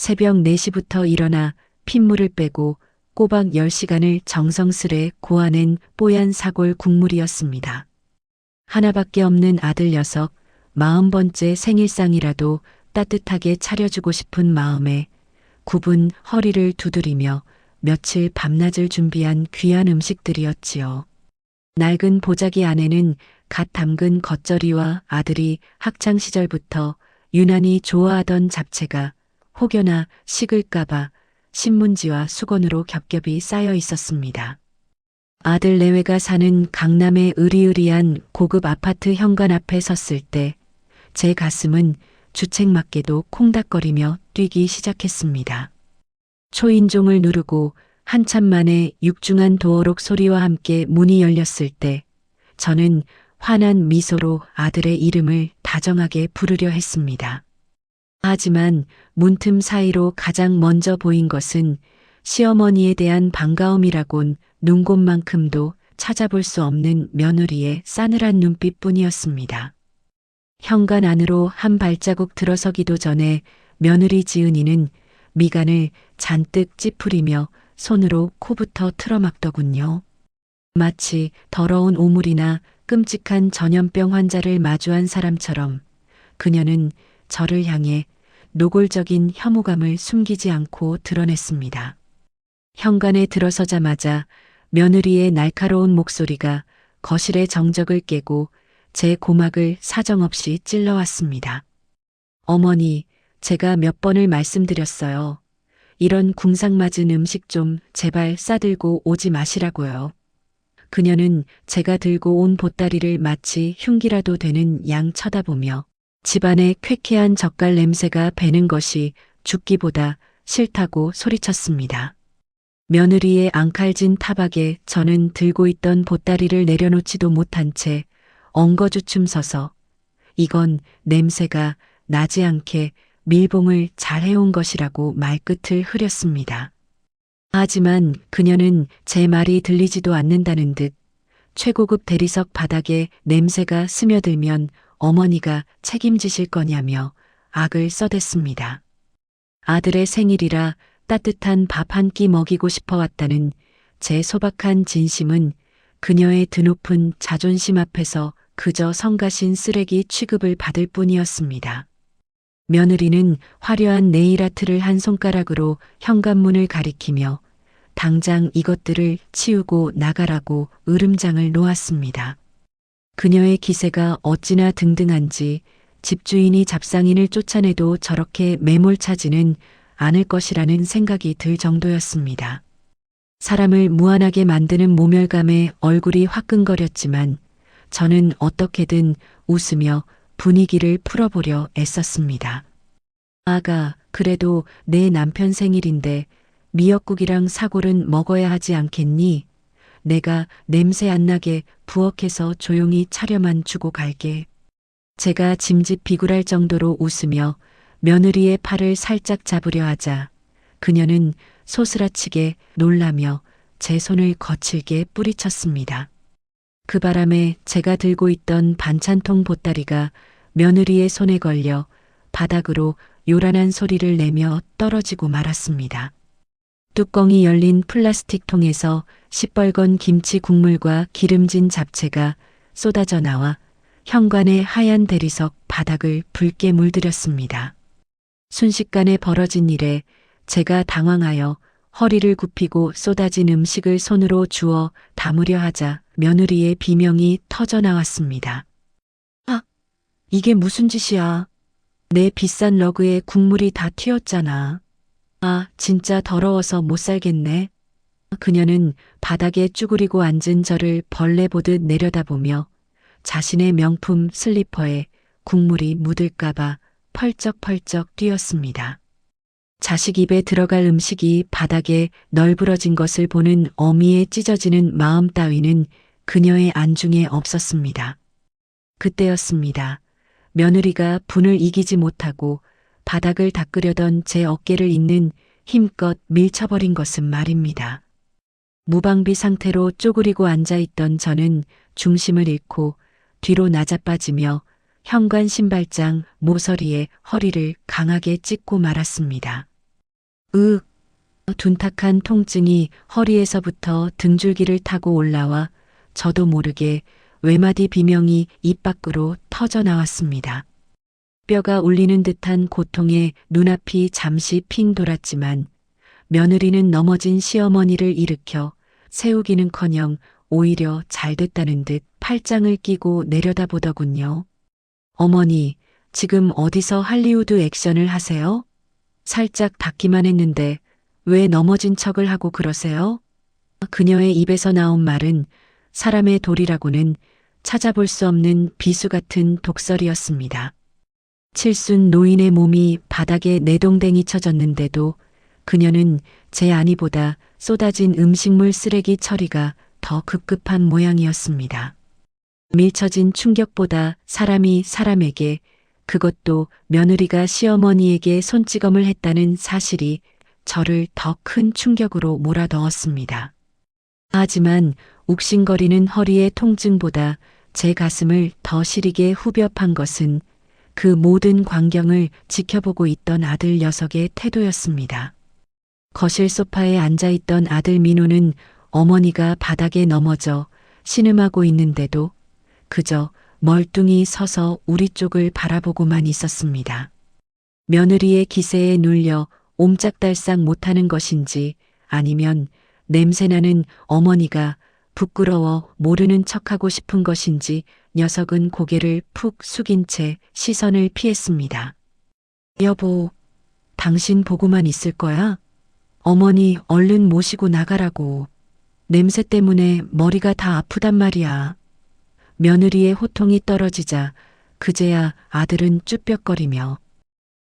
새벽 4시부터 일어나 핏물을 빼고 꼬박 10시간을 정성스레 고아낸 뽀얀 사골 국물이었습니다. 하나밖에 없는 아들 녀석 40번째 생일상이라도 따뜻하게 차려주고 싶은 마음에 굽은 허리를 두드리며 며칠 밤낮을 준비한 귀한 음식들이었지요. 낡은 보자기 안에는 갓 담근 겉절이와 아들이 학창시절부터 유난히 좋아하던 잡채가 혹여나 식을까봐 신문지와 수건으로 겹겹이 쌓여 있었습니다. 아들 내외가 사는 강남의 으리으리한 고급 아파트 현관 앞에 섰을 때 제 가슴은 주책맞게도 콩닥거리며 뛰기 시작했습니다. 초인종을 누르고 한참 만에 육중한 도어록 소리와 함께 문이 열렸을 때 저는 환한 미소로 아들의 이름을 다정하게 부르려 했습니다. 하지만 문틈 사이로 가장 먼저 보인 것은 시어머니에 대한 반가움이라곤 눈곱만큼도 찾아볼 수 없는 며느리의 싸늘한 눈빛뿐이었습니다. 현관 안으로 한 발자국 들어서기도 전에 며느리 지은이는 미간을 잔뜩 찌푸리며 손으로 코부터 틀어막더군요. 마치 더러운 오물이나 끔찍한 전염병 환자를 마주한 사람처럼 그녀는 저를 향해 노골적인 혐오감을 숨기지 않고 드러냈습니다. 현관에 들어서자마자 며느리의 날카로운 목소리가 거실의 정적을 깨고 제 고막을 사정없이 찔러왔습니다. 어머니, 제가 몇 번을 말씀드렸어요. 이런 궁상맞은 음식 좀 제발 싸들고 오지 마시라고요. 그녀는 제가 들고 온 보따리를 마치 흉기라도 되는 양 쳐다보며 집안의 쾌쾌한 젓갈 냄새가 배는 것이 죽기보다 싫다고 소리쳤습니다. 며느리의 앙칼진 타박에 저는 들고 있던 보따리를 내려놓지도 못한 채 엉거주춤 서서 이건 냄새가 나지 않게 밀봉을 잘 해온 것이라고 말끝을 흐렸습니다. 하지만 그녀는 제 말이 들리지도 않는다는 듯 최고급 대리석 바닥에 냄새가 스며들면 어머니가 책임지실 거냐며 악을 써댔습니다. 아들의 생일이라 따뜻한 밥 한 끼 먹이고 싶어 왔다는 제 소박한 진심은 그녀의 드높은 자존심 앞에서 그저 성가신 쓰레기 취급을 받을 뿐이었습니다. 며느리는 화려한 네일아트를 한 손가락으로 현관문을 가리키며 당장 이것들을 치우고 나가라고 으름장을 놓았습니다. 그녀의 기세가 어찌나 등등한지 집주인이 잡상인을 쫓아내도 저렇게 매몰차지는 않을 것이라는 생각이 들 정도였습니다. 사람을 무안하게 만드는 모멸감에 얼굴이 화끈거렸지만 저는 어떻게든 웃으며 분위기를 풀어보려 애썼습니다. 아가, 그래도 내 남편 생일인데 미역국이랑 사골은 먹어야 하지 않겠니? 내가 냄새 안 나게 부엌에서 조용히 차려만 주고 갈게. 제가 짐짓 비굴할 정도로 웃으며 며느리의 팔을 살짝 잡으려 하자 그녀는 소스라치게 놀라며 제 손을 거칠게 뿌리쳤습니다. 그 바람에 제가 들고 있던 반찬통 보따리가 며느리의 손에 걸려 바닥으로 요란한 소리를 내며 떨어지고 말았습니다. 뚜껑이 열린 플라스틱 통에서 시뻘건 김치 국물과 기름진 잡채가 쏟아져 나와 현관의 하얀 대리석 바닥을 붉게 물들였습니다. 순식간에 벌어진 일에 제가 당황하여 허리를 굽히고 쏟아진 음식을 손으로 주워 담으려 하자 며느리의 비명이 터져 나왔습니다. 아, 이게 무슨 짓이야. 내 비싼 러그에 국물이 다 튀었잖아. 아, 진짜 더러워서 못 살겠네. 그녀는 바닥에 쭈그리고 앉은 저를 벌레 보듯 내려다보며 자신의 명품 슬리퍼에 국물이 묻을까봐 펄쩍펄쩍 뛰었습니다. 자식 입에 들어갈 음식이 바닥에 널브러진 것을 보는 어미의 찢어지는 마음 따위는 그녀의 안중에 없었습니다. 그때였습니다. 며느리가 분을 이기지 못하고 바닥을 닦으려던 제 어깨를 잇는 힘껏 밀쳐버린 것은 말입니다. 무방비 상태로 쪼그리고 앉아있던 저는 중심을 잃고 뒤로 나자빠지며 현관 신발장 모서리에 허리를 강하게 찢고 말았습니다. 으, 둔탁한 통증이 허리에서부터 등줄기를 타고 올라와 저도 모르게 외마디 비명이 입 밖으로 터져 나왔습니다. 뼈가 울리는 듯한 고통에 눈앞이 잠시 핑 돌았지만 며느리는 넘어진 시어머니를 일으켜 세우기는커녕 오히려 잘됐다는 듯 팔짱을 끼고 내려다보더군요. 어머니, 지금 어디서 할리우드 액션을 하세요? 살짝 닿기만 했는데 왜 넘어진 척을 하고 그러세요? 그녀의 입에서 나온 말은 사람의 도리라고는 찾아볼 수 없는 비수 같은 독설이었습니다. 칠순 노인의 몸이 바닥에 내동댕이 쳐졌는데도 그녀는 제 안위보다 쏟아진 음식물 쓰레기 처리가 더 급급한 모양이었습니다. 밀쳐진 충격보다 사람이 사람에게, 그것도 며느리가 시어머니에게 손찌검을 했다는 사실이 저를 더 큰 충격으로 몰아넣었습니다. 하지만 욱신거리는 허리의 통증보다 제 가슴을 더 시리게 후벼 판 것은 그 모든 광경을 지켜보고 있던 아들 녀석의 태도였습니다. 거실 소파에 앉아있던 아들 민호는 어머니가 바닥에 넘어져 신음하고 있는데도 그저 멀뚱히 서서 우리 쪽을 바라보고만 있었습니다. 며느리의 기세에 눌려 옴짝달싹 못하는 것인지 아니면 냄새나는 어머니가 부끄러워 모르는 척하고 싶은 것인지 녀석은 고개를 푹 숙인 채 시선을 피했습니다. 여보, 당신 보고만 있을 거야? 어머니 얼른 모시고 나가라고. 냄새 때문에 머리가 다 아프단 말이야. 며느리의 호통이 떨어지자 그제야 아들은 쭈뼛거리며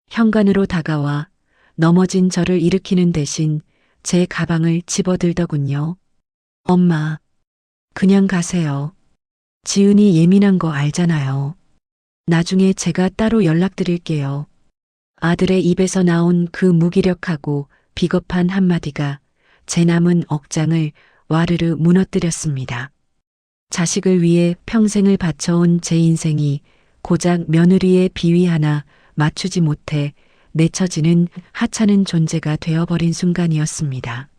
현관으로 다가와 넘어진 저를 일으키는 대신 제 가방을 집어들더군요. 엄마, 그냥 가세요. 지은이 예민한 거 알잖아요. 나중에 제가 따로 연락드릴게요. 아들의 입에서 나온 그 무기력하고 비겁한 한마디가 제 남은 억장을 와르르 무너뜨렸습니다. 자식을 위해 평생을 바쳐온 제 인생이 고작 며느리의 비위 하나 맞추지 못해 내쳐지는 하찮은 존재가 되어버린 순간이었습니다.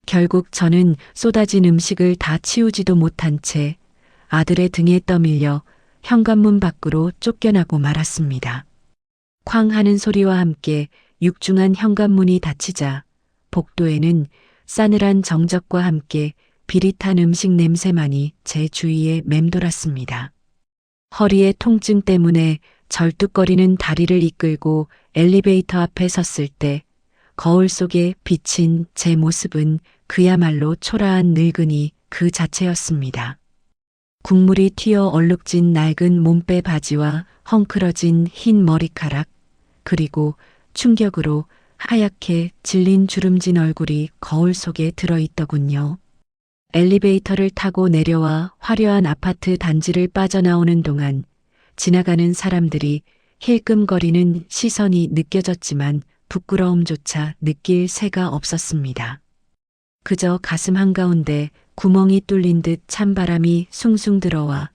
결국 저는 쏟아진 음식을 다 치우지도 못한 채 아들의 등에 떠밀려 현관문 밖으로 쫓겨나고 말았습니다. 쾅 하는 소리와 함께 육중한 현관문이 닫히자 복도에는 싸늘한 정적과 함께 비릿한 음식 냄새만이 제 주위에 맴돌았습니다. 허리의 통증 때문에 절뚝거리는 다리를 이끌고 엘리베이터 앞에 섰을 때 거울 속에 비친 제 모습은 그야말로 초라한 늙은이 그 자체였습니다. 국물이 튀어 얼룩진 낡은 몸빼 바지와 헝클어진 흰 머리카락, 그리고 충격으로 하얗게 질린 주름진 얼굴이 거울 속에 들어있더군요. 엘리베이터를 타고 내려와 화려한 아파트 단지를 빠져나오는 동안 지나가는 사람들이 힐끔거리는 시선이 느껴졌지만 부끄러움조차 느낄 새가 없었습니다. 그저 가슴 한가운데 구멍이 뚫린 듯 찬바람이 숭숭 들어와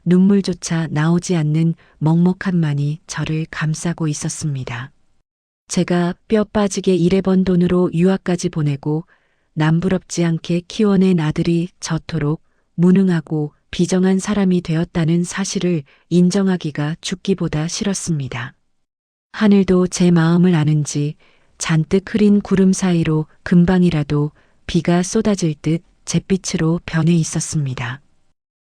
눈물조차 나오지 않는 먹먹함만이 저를 감싸고 있었습니다. 제가 뼈 빠지게 일해번 돈으로 유학까지 보내고 남부럽지 않게 키워낸 아들이 저토록 무능하고 비정한 사람이 되었다는 사실을 인정하기가 죽기보다 싫었습니다. 하늘도 제 마음을 아는지 잔뜩 흐린 구름 사이로 금방이라도 비가 쏟아질 듯 잿빛으로 변해 있었습니다.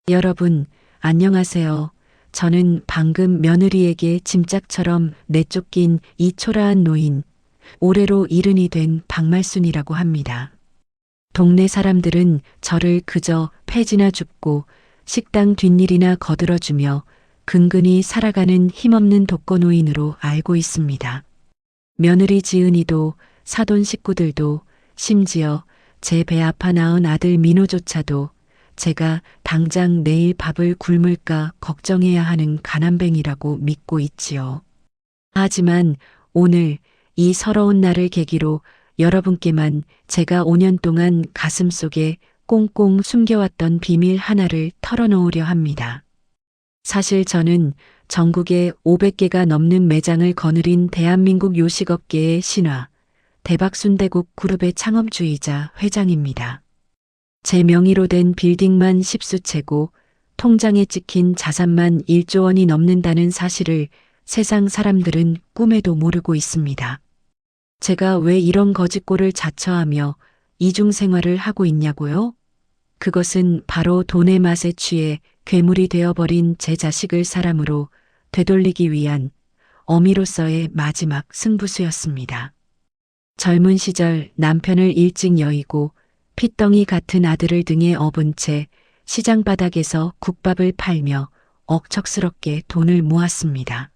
여러분, 안녕하세요. 저는 방금 며느리에게 짐짝처럼 내쫓긴 이 초라한 노인, 올해로 70이 된 박말순이라고 합니다. 동네 사람들은 저를 그저 폐지나 줍고 식당 뒷일이나 거들어주며 근근히 살아가는 힘없는 독거노인으로 알고 있습니다. 며느리 지은이도 사돈 식구들도 심지어 제 배 아파 낳은 아들 민호조차도 제가 당장 내일 밥을 굶을까 걱정해야 하는 가난뱅이라고 믿고 있지요. 하지만 오늘 이 서러운 날을 계기로 여러분께만 제가 5년 동안 가슴속에 꽁꽁 숨겨왔던 비밀 하나를 털어놓으려 합니다. 사실 저는 전국에 500개가 넘는 매장을 거느린 대한민국 요식업계의 신화, 대박순대국 그룹의 창업주이자 회장입니다. 제 명의로 된 빌딩만 10수채고 통장에 찍힌 자산만 1조 원이 넘는다는 사실을 세상 사람들은 꿈에도 모르고 있습니다. 제가 왜 이런 거짓골을 자처하며 이중생활을 하고 있냐고요? 그것은 바로 돈의 맛에 취해 괴물이 되어버린 제 자식을 사람으로 되돌리기 위한 어미로서의 마지막 승부수였습니다. 젊은 시절 남편을 일찍 여의고 핏덩이 같은 아들을 등에 업은 채 시장 바닥에서 국밥을 팔며 억척스럽게 돈을 모았습니다.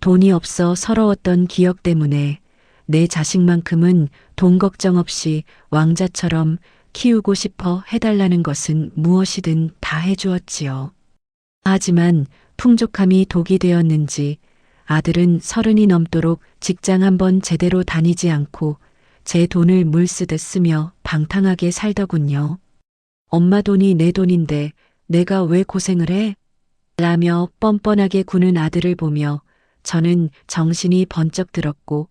돈이 없어 서러웠던 기억 때문에 내 자식만큼은 돈 걱정 없이 왕자처럼 키우고 싶어 해달라는 것은 무엇이든 다 해주었지요. 하지만 풍족함이 독이 되었는지 아들은 30이 넘도록 직장 한번 제대로 다니지 않고 제 돈을 물 쓰듯 쓰며 방탕하게 살더군요. 엄마 돈이 내 돈인데 내가 왜 고생을 해? 라며 뻔뻔하게 구는 아들을 보며 저는 정신이 번쩍 들었고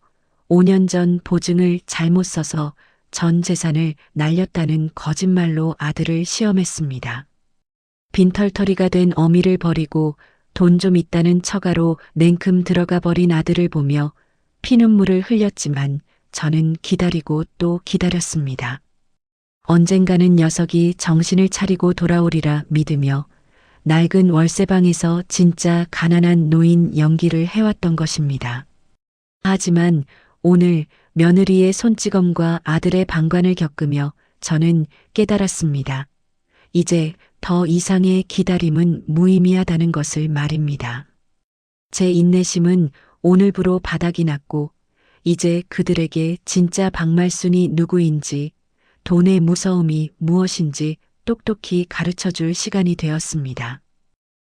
5년 전 보증을 잘못 써서 전 재산을 날렸다는 거짓말로 아들을 시험했습니다. 빈털터리가 된 어미를 버리고 돈 좀 있다는 처가로 냉큼 들어가 버린 아들을 보며 피눈물을 흘렸지만 저는 기다리고 또 기다렸습니다. 언젠가는 녀석이 정신을 차리고 돌아오리라 믿으며 낡은 월세방에서 진짜 가난한 노인 연기를 해왔던 것입니다. 하지만 오늘 며느리의 손찌검과 아들의 방관을 겪으며 저는 깨달았습니다. 이제 더 이상의 기다림은 무의미하다는 것을 말입니다. 제 인내심은 오늘부로 바닥이 났고 이제 그들에게 진짜 박말순이 누구인지 돈의 무서움이 무엇인지 똑똑히 가르쳐줄 시간이 되었습니다.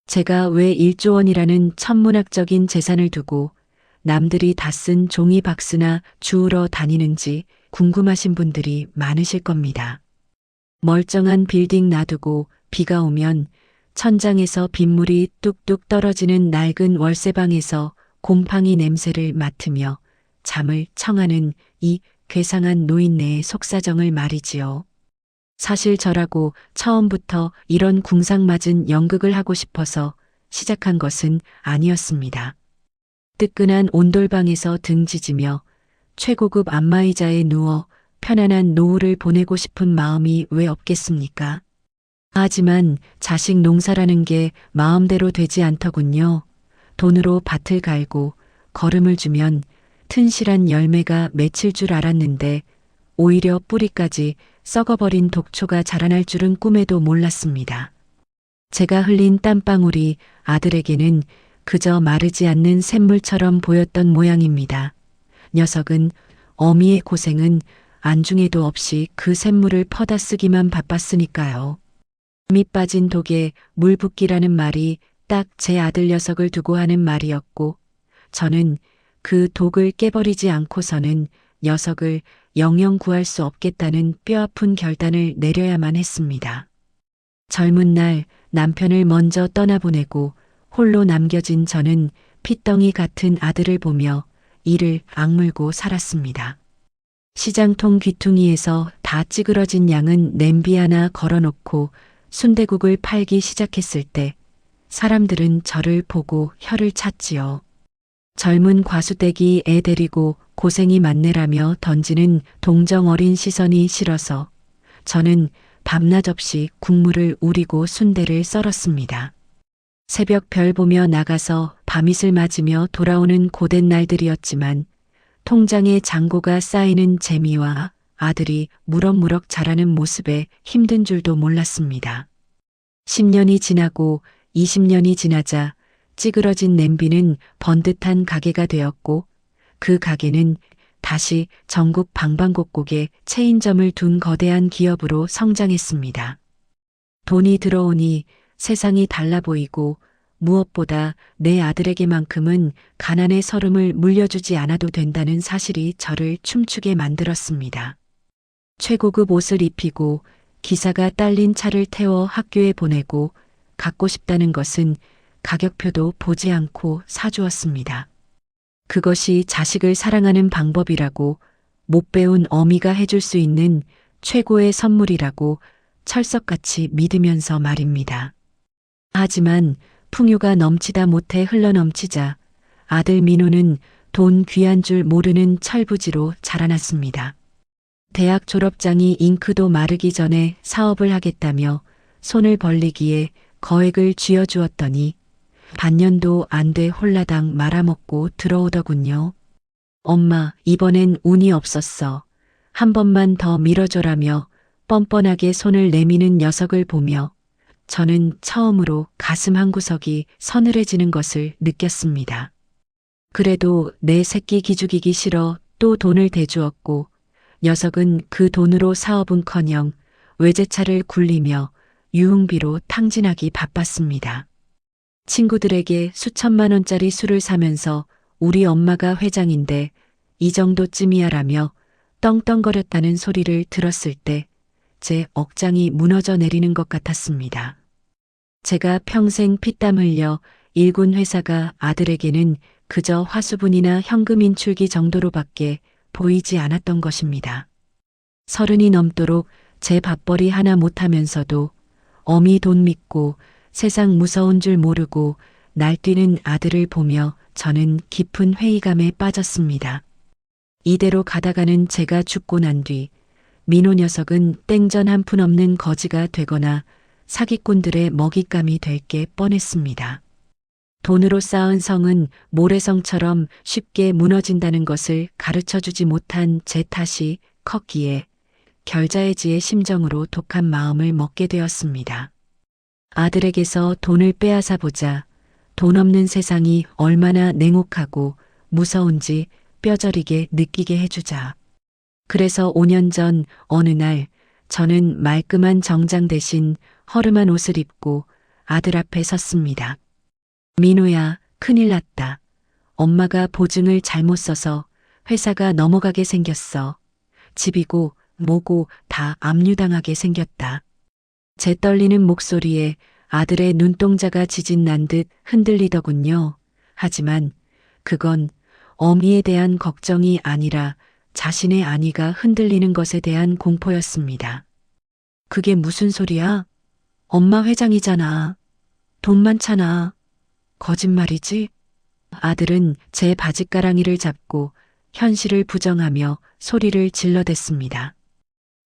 제가 왜 1조 원이라는 천문학적인 재산을 두고 남들이 다 쓴 종이 박스나 주우러 다니는지 궁금하신 분들이 많으실 겁니다. 멀쩡한 빌딩 놔두고 비가 오면 천장에서 빗물이 뚝뚝 떨어지는 낡은 월세방에서 곰팡이 냄새를 맡으며 잠을 청하는 이 괴상한 노인네의 속사정을 말이지요. 사실 저라고 처음부터 이런 궁상맞은 연극을 하고 싶어서 시작한 것은 아니었습니다. 뜨끈한 온돌방에서 등 지지며 최고급 안마의자에 누워 편안한 노후를 보내고 싶은 마음이 왜 없겠습니까? 하지만 자식 농사라는 게 마음대로 되지 않더군요. 돈으로 밭을 갈고 거름을 주면 튼실한 열매가 맺힐 줄 알았는데 오히려 뿌리까지 썩어버린 독초가 자라날 줄은 꿈에도 몰랐습니다. 제가 흘린 땀방울이 아들에게는 그저 마르지 않는 샘물처럼 보였던 모양입니다. 녀석은 어미의 고생은 안중에도 없이 그 샘물을 퍼다 쓰기만 바빴으니까요. 땀이 빠진 독에 물 붓기라는 말이 딱 제 아들 녀석을 두고 하는 말이었고 저는 그 독을 깨버리지 않고서는 녀석을 영영 구할 수 없겠다는 뼈아픈 결단을 내려야만 했습니다. 젊은 날 남편을 먼저 떠나보내고 홀로 남겨진 저는 핏덩이 같은 아들을 보며 이를 악물고 살았습니다. 시장통 귀퉁이에서 다 찌그러진 양은 냄비 하나 걸어놓고 순대국을 팔기 시작했을 때 사람들은 저를 보고 혀를 찼지요. 젊은 과수댁이 애 데리고 고생이 많네라며 던지는 동정 어린 시선이 싫어서 저는 밤낮 없이 국물을 우리고 순대를 썰었습니다. 새벽 별 보며 나가서 밤이슬 맞으며 돌아오는 고된 날들이었지만 통장에 잔고가 쌓이는 재미와 아들이 무럭무럭 자라는 모습에 힘든 줄도 몰랐습니다. 10년이 지나고 20년이 지나자 찌그러진 냄비는 번듯한 가게가 되었고 그 가게는 다시 전국 방방곡곡에 체인점을 둔 거대한 기업으로 성장했습니다. 돈이 들어오니 세상이 달라 보이고 무엇보다 내 아들에게만큼은 가난의 서름을 물려주지 않아도 된다는 사실이 저를 춤추게 만들었습니다. 최고급 옷을 입히고 기사가 딸린 차를 태워 학교에 보내고 갖고 싶다는 것은 가격표도 보지 않고 사주었습니다. 그것이 자식을 사랑하는 방법이라고 못 배운 어미가 해줄 수 있는 최고의 선물이라고 철석같이 믿으면서 말입니다. 하지만 풍요가 넘치다 못해 흘러넘치자 아들 민호는 돈 귀한 줄 모르는 철부지로 자라났습니다. 대학 졸업장이 잉크도 마르기 전에 사업을 하겠다며 손을 벌리기에 거액을 쥐어주었더니 반년도 안 돼 홀라당 말아먹고 들어오더군요. 엄마, 이번엔 운이 없었어. 한 번만 더 밀어줘라며 뻔뻔하게 손을 내미는 녀석을 보며 저는 처음으로 가슴 한구석이 서늘해지는 것을 느꼈습니다. 그래도 내 새끼 기죽이기 싫어 또 돈을 대주었고 녀석은 그 돈으로 사업은커녕 외제차를 굴리며 유흥비로 탕진하기 바빴습니다. 친구들에게 수천만 원짜리 술을 사면서 우리 엄마가 회장인데 이 정도쯤이야라며 떵떵거렸다는 소리를 들었을 때 제 억장이 무너져 내리는 것 같았습니다. 제가 평생 피땀 흘려 일군 회사가 아들에게는 그저 화수분이나 현금 인출기 정도로밖에 보이지 않았던 것입니다. 30이 넘도록 제 밥벌이 하나 못하면서도 어미 돈 믿고 세상 무서운 줄 모르고 날뛰는 아들을 보며 저는 깊은 회의감에 빠졌습니다. 이대로 가다가는 제가 죽고 난 뒤 민호 녀석은 땡전 한 푼 없는 거지가 되거나 사기꾼들의 먹잇감이 될 게 뻔했습니다. 돈으로 쌓은 성은 모래성처럼 쉽게 무너진다는 것을 가르쳐주지 못한 제 탓이 컸기에 결자해지의 심정으로 독한 마음을 먹게 되었습니다. 아들에게서 돈을 빼앗아 보자 돈 없는 세상이 얼마나 냉혹하고 무서운지 뼈저리게 느끼게 해주자. 그래서 5년 전 어느 날 저는 말끔한 정장 대신 허름한 옷을 입고 아들 앞에 섰습니다. 민호야, 큰일 났다. 엄마가 보증을 잘못 써서 회사가 넘어가게 생겼어. 집이고 뭐고 다 압류당하게 생겼다. 제 떨리는 목소리에 아들의 눈동자가 지진난 듯 흔들리더군요. 하지만 그건 어미에 대한 걱정이 아니라 자신의 안위가 흔들리는 것에 대한 공포였습니다. 그게 무슨 소리야? 엄마 회장이잖아. 돈 많잖아. 거짓말이지? 아들은 제 바짓가랑이를 잡고 현실을 부정하며 소리를 질러댔습니다.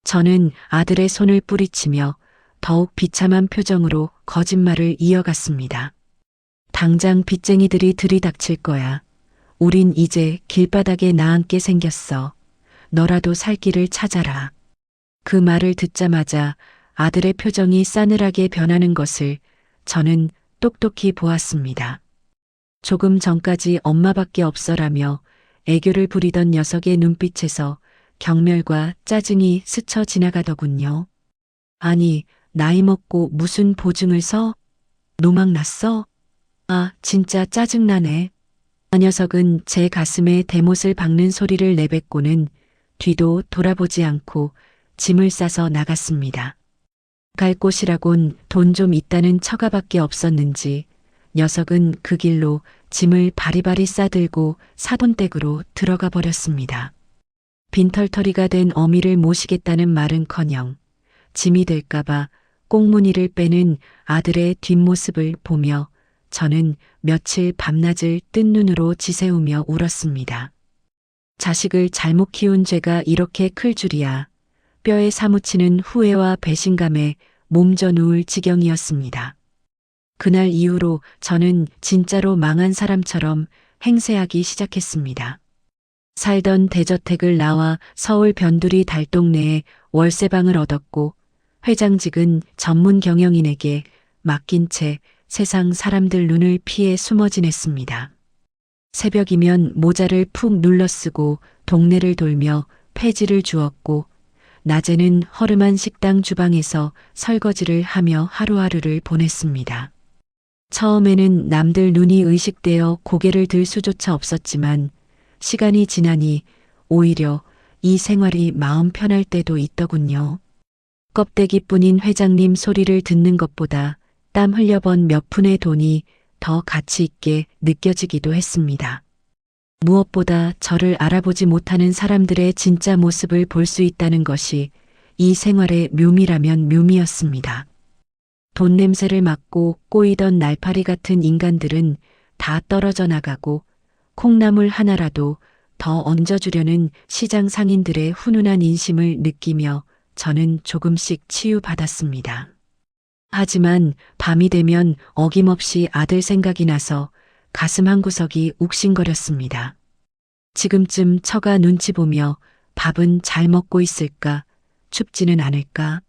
저는 아들의 손을 뿌리치며 더욱 비참한 표정으로 거짓말을 이어갔습니다. 당장 빚쟁이들이 들이닥칠 거야. 우린 이제 길바닥에 나앉게 생겼어. 너라도 살 길을 찾아라. 그 말을 듣자마자 아들의 표정이 싸늘하게 변하는 것을 저는 똑똑히 보았습니다. 조금 전까지 엄마밖에 없어라며 애교를 부리던 녀석의 눈빛에서 경멸과 짜증이 스쳐 지나가더군요. 아니, 나이 먹고 무슨 보증을 서? 노망 났어? 아, 진짜 짜증나네. 그 녀석은 제 가슴에 대못을 박는 소리를 내뱉고는 뒤도 돌아보지 않고 짐을 싸서 나갔습니다. 갈 곳이라곤 돈 좀 있다는 처가밖에 없었는지 녀석은 그 길로 짐을 바리바리 싸들고 사돈댁으로 들어가 버렸습니다. 빈털터리가 된 어미를 모시겠다는 말은커녕 짐이 될까봐 꽁무니를 빼는 아들의 뒷모습을 보며 저는 며칠 밤낮을 뜬 눈으로 지새우며 울었습니다. 자식을 잘못 키운 죄가 이렇게 클 줄이야. 뼈에 사무치는 후회와 배신감에 몸져 누울 지경이었습니다. 그날 이후로 저는 진짜로 망한 사람처럼 행세하기 시작했습니다. 살던 대저택을 나와 서울 변두리 달동네에 월세방을 얻었고 회장직은 전문 경영인에게 맡긴 채 세상 사람들 눈을 피해 숨어 지냈습니다. 새벽이면 모자를 푹 눌러쓰고 동네를 돌며 폐지를 주었고 낮에는 허름한 식당 주방에서 설거지를 하며 하루하루를 보냈습니다. 처음에는 남들 눈이 의식되어 고개를 들 수조차 없었지만 시간이 지나니 오히려 이 생활이 마음 편할 때도 있더군요. 껍데기뿐인 회장님 소리를 듣는 것보다 땀 흘려번 몇 푼의 돈이 더 가치 있게 느껴지기도 했습니다. 무엇보다 저를 알아보지 못하는 사람들의 진짜 모습을 볼 수 있다는 것이 이 생활의 묘미라면 묘미였습니다. 돈 냄새를 맡고 꼬이던 날파리 같은 인간들은 다 떨어져 나가고 콩나물 하나라도 더 얹어주려는 시장 상인들의 훈훈한 인심을 느끼며 저는 조금씩 치유받았습니다. 하지만 밤이 되면 어김없이 아들 생각이 나서 가슴 한구석이 욱신거렸습니다. 지금쯤 처가 눈치 보며 밥은 잘 먹고 있을까? 춥지는 않을까?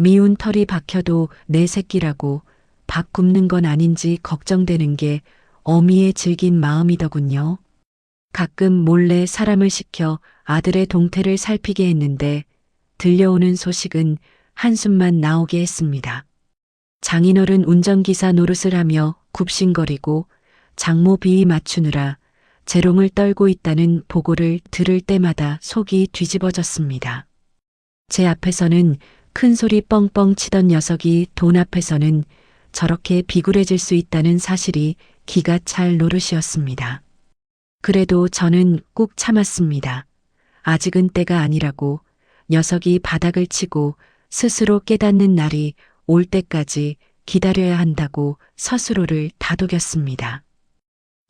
미운 털이 박혀도 내 새끼라고 밥 굶는 건 아닌지 걱정되는 게 어미의 질긴 마음이더군요. 가끔 몰래 사람을 시켜 아들의 동태를 살피게 했는데 들려오는 소식은 한숨만 나오게 했습니다. 장인어른 운전기사 노릇을 하며 굽신거리고 장모 비위 맞추느라 재롱을 떨고 있다는 보고를 들을 때마다 속이 뒤집어졌습니다. 제 앞에서는 큰 소리 뻥뻥 치던 녀석이 돈 앞에서는 저렇게 비굴해질 수 있다는 사실이 기가 찰 노릇이었습니다. 그래도 저는 꾹 참았습니다. 아직은 때가 아니라고, 녀석이 바닥을 치고 스스로 깨닫는 날이 올 때까지 기다려야 한다고 스스로를 다독였습니다.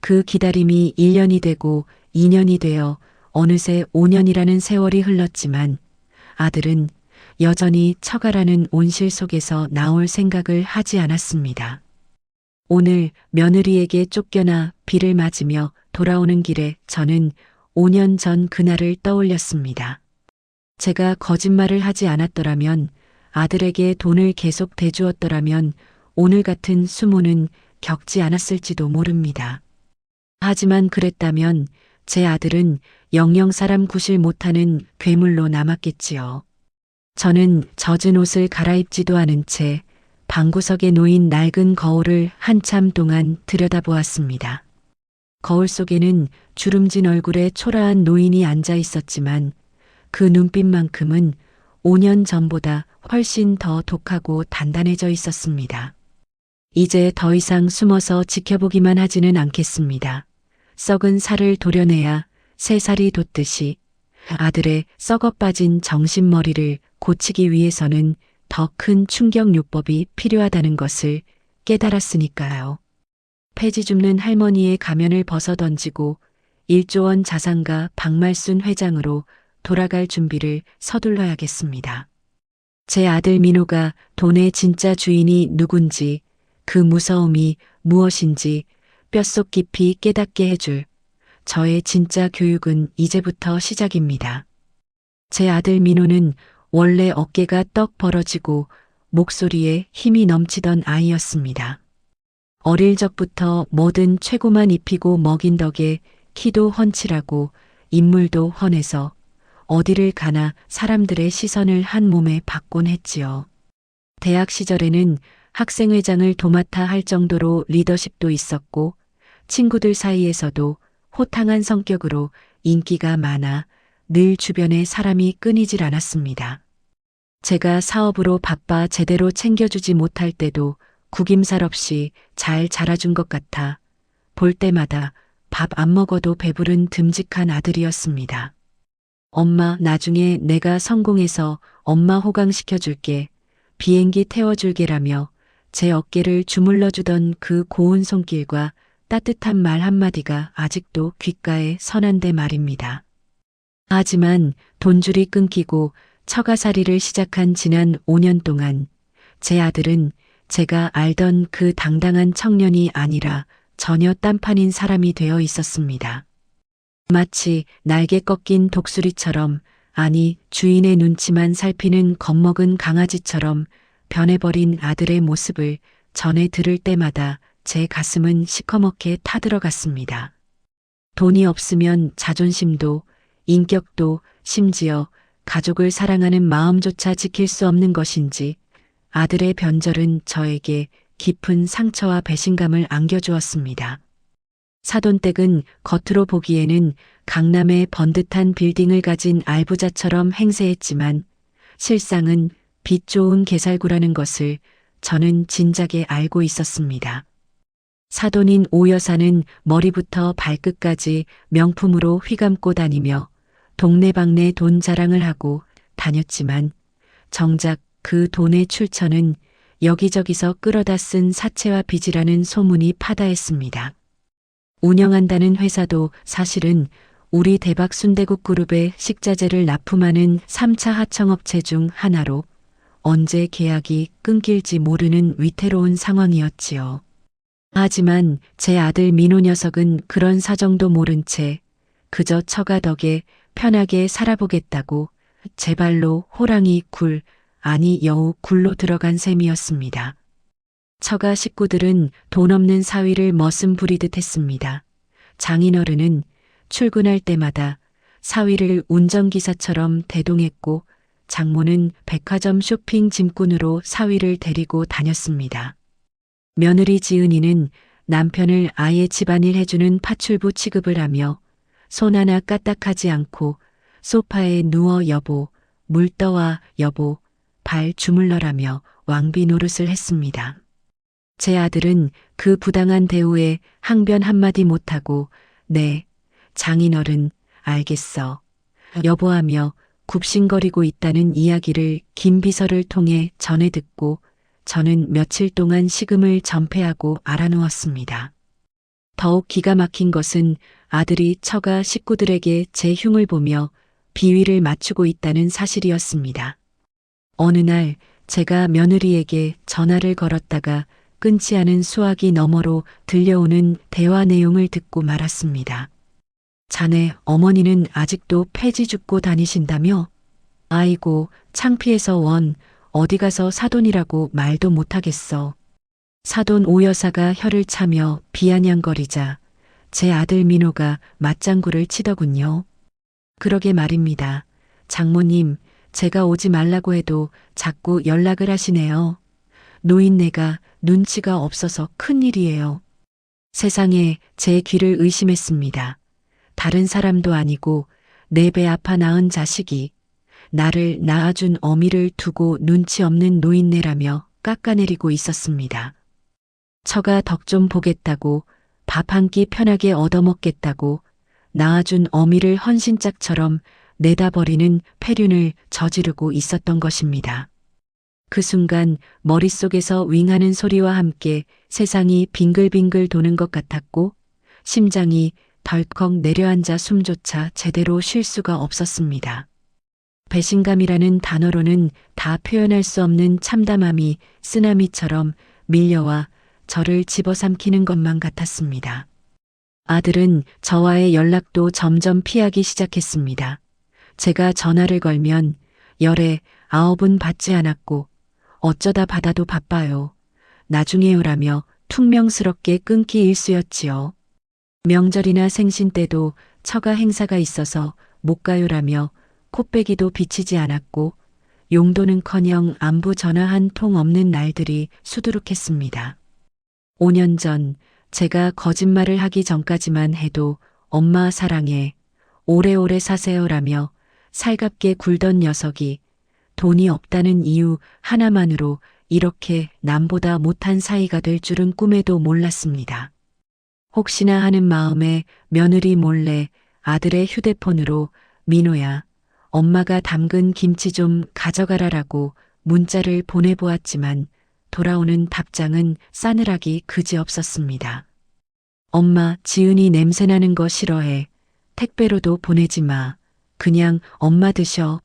그 기다림이 1년이 되고 2년이 되어 어느새 5년이라는 세월이 흘렀지만 아들은 여전히 처가라는 온실 속에서 나올 생각을 하지 않았습니다. 오늘 며느리에게 쫓겨나 비를 맞으며 돌아오는 길에 저는 5년 전 그날을 떠올렸습니다. 제가 거짓말을 하지 않았더라면, 아들에게 돈을 계속 대주었더라면 오늘 같은 수모는 겪지 않았을지도 모릅니다. 하지만 그랬다면 제 아들은 영영 사람 구실 못하는 괴물로 남았겠지요. 저는 젖은 옷을 갈아입지도 않은 채 방구석에 놓인 낡은 거울을 한참 동안 들여다보았습니다. 거울 속에는 주름진 얼굴에 초라한 노인이 앉아 있었지만 그 눈빛만큼은 5년 전보다 훨씬 더 독하고 단단해져 있었습니다. 이제 더 이상 숨어서 지켜보기만 하지는 않겠습니다. 썩은 살을 도려내야 새 살이 돋듯이 아들의 썩어 빠진 정신머리를 고치기 위해서는 더 큰 충격요법이 필요하다는 것을 깨달았으니까요. 폐지 줍는 할머니의 가면을 벗어던지고 1조 원 자산가 박말순 회장으로 돌아갈 준비를 서둘러야겠습니다. 제 아들 민호가 돈의 진짜 주인이 누군지, 그 무서움이 무엇인지 뼛속 깊이 깨닫게 해줄 저의 진짜 교육은 이제부터 시작입니다. 제 아들 민호는 원래 어깨가 떡 벌어지고 목소리에 힘이 넘치던 아이였습니다. 어릴 적부터 뭐든 최고만 입히고 먹인 덕에 키도 훤칠하고 인물도 훤해서 어디를 가나 사람들의 시선을 한 몸에 받곤 했지요. 대학 시절에는 학생회장을 도맡아 할 정도로 리더십도 있었고 친구들 사이에서도 호탕한 성격으로 인기가 많아 늘 주변에 사람이 끊이질 않았습니다. 제가 사업으로 바빠 제대로 챙겨주지 못할 때도 구김살 없이 잘 자라준 것 같아 볼 때마다 밥 안 먹어도 배부른 듬직한 아들이었습니다. 엄마, 나중에 내가 성공해서 엄마 호강시켜줄게, 비행기 태워줄게라며 제 어깨를 주물러주던 그 고운 손길과 따뜻한 말 한마디가 아직도 귓가에 선한데 말입니다. 하지만 돈줄이 끊기고 처가살이를 시작한 지난 5년 동안 제 아들은 제가 알던 그 당당한 청년이 아니라 전혀 딴판인 사람이 되어 있었습니다. 마치 날개 꺾인 독수리처럼, 아니 주인의 눈치만 살피는 겁먹은 강아지처럼 변해버린 아들의 모습을 전해 들을 때마다 제 가슴은 시커멓게 타들어갔습니다. 돈이 없으면 자존심도, 인격도, 심지어 가족을 사랑하는 마음조차 지킬 수 없는 것인지 아들의 변절은 저에게 깊은 상처와 배신감을 안겨주었습니다. 사돈댁은 겉으로 보기에는 강남의 번듯한 빌딩을 가진 알부자처럼 행세했지만 실상은 빚 좋은 개살구라는 것을 저는 진작에 알고 있었습니다. 사돈인 오 여사는 머리부터 발끝까지 명품으로 휘감고 다니며 동네방네 돈 자랑을 하고 다녔지만 정작 그 돈의 출처는 여기저기서 끌어다 쓴 사채와 빚이라는 소문이 파다했습니다. 운영한다는 회사도 사실은 우리 대박 순대국 그룹의 식자재를 납품하는 3차 하청업체 중 하나로 언제 계약이 끊길지 모르는 위태로운 상황이었지요. 하지만 제 아들 민호 녀석은 그런 사정도 모른 채 그저 처가 덕에 편하게 살아보겠다고 제 발로 호랑이 굴, 아니 여우 굴로 들어간 셈이었습니다. 처가 식구들은 돈 없는 사위를 머슴 부리듯 했습니다. 장인어른은 출근할 때마다 사위를 운전기사처럼 대동했고 장모는 백화점 쇼핑 짐꾼으로 사위를 데리고 다녔습니다. 며느리 지은이는 남편을 아예 집안일 해주는 파출부 취급을 하며 손 하나 까딱하지 않고 소파에 누워 여보, 물 떠와 여보, 발 주물러라며 왕비 노릇을 했습니다. 제 아들은 그 부당한 대우에 항변 한마디 못하고 네, 장인어른, 알겠어. 여보하며 굽신거리고 있다는 이야기를 김 비서를 통해 전해 듣고 저는 며칠 동안 식음을 전폐하고 알아누웠습니다. 더욱 기가 막힌 것은 아들이 처가 식구들에게 제 흉을 보며 비위를 맞추고 있다는 사실이었습니다. 어느 날 제가 며느리에게 전화를 걸었다가 끊지 않은 수화기 너머로 들려오는 대화 내용을 듣고 말았습니다. 자네 어머니는 아직도 폐지 줍고 다니신다며? 아이고, 창피해서 원, 어디 가서 사돈이라고 말도 못하겠어. 사돈 오 여사가 혀를 차며 비아냥거리자 제 아들 민호가 맞장구를 치더군요. 그러게 말입니다. 장모님, 제가 오지 말라고 해도 자꾸 연락을 하시네요. 노인네가 눈치가 없어서 큰일이에요. 세상에 제 귀를 의심했습니다. 다른 사람도 아니고 내 배 아파 낳은 자식이 나를 낳아준 어미를 두고 눈치 없는 노인네라며 깎아내리고 있었습니다. 처가 덕 좀 보겠다고 밥 한 끼 편하게 얻어먹겠다고 낳아준 어미를 헌신짝처럼 내다버리는 폐륜을 저지르고 있었던 것입니다. 그 순간 머릿속에서 윙하는 소리와 함께 세상이 빙글빙글 도는 것 같았고 심장이 덜컥 내려앉아 숨조차 제대로 쉴 수가 없었습니다. 배신감이라는 단어로는 다 표현할 수 없는 참담함이 쓰나미처럼 밀려와 저를 집어삼키는 것만 같았습니다. 아들은 저와의 연락도 점점 피하기 시작했습니다. 제가 전화를 걸면 열에 9은 받지 않았고 어쩌다 받아도 바빠요. 나중에요라며 퉁명스럽게 끊기 일쑤였지요. 명절이나 생신 때도 처가 행사가 있어서 못 가요라며 콧배기도 비치지 않았고 용도는커녕 안부 전화 한 통 없는 날들이 수두룩했습니다. 5년 전 제가 거짓말을 하기 전까지만 해도 엄마 사랑해, 오래오래 사세요라며 살갑게 굴던 녀석이 돈이 없다는 이유 하나만으로 이렇게 남보다 못한 사이가 될 줄은 꿈에도 몰랐습니다. 혹시나 하는 마음에 며느리 몰래 아들의 휴대폰으로 민호야, 엄마가 담근 김치 좀 가져가라라고 문자를 보내보았지만 돌아오는 답장은 싸늘하기 그지없었습니다. 엄마, 지은이 냄새나는 거 싫어해. 택배로도 보내지 마. 그냥 엄마 드셔.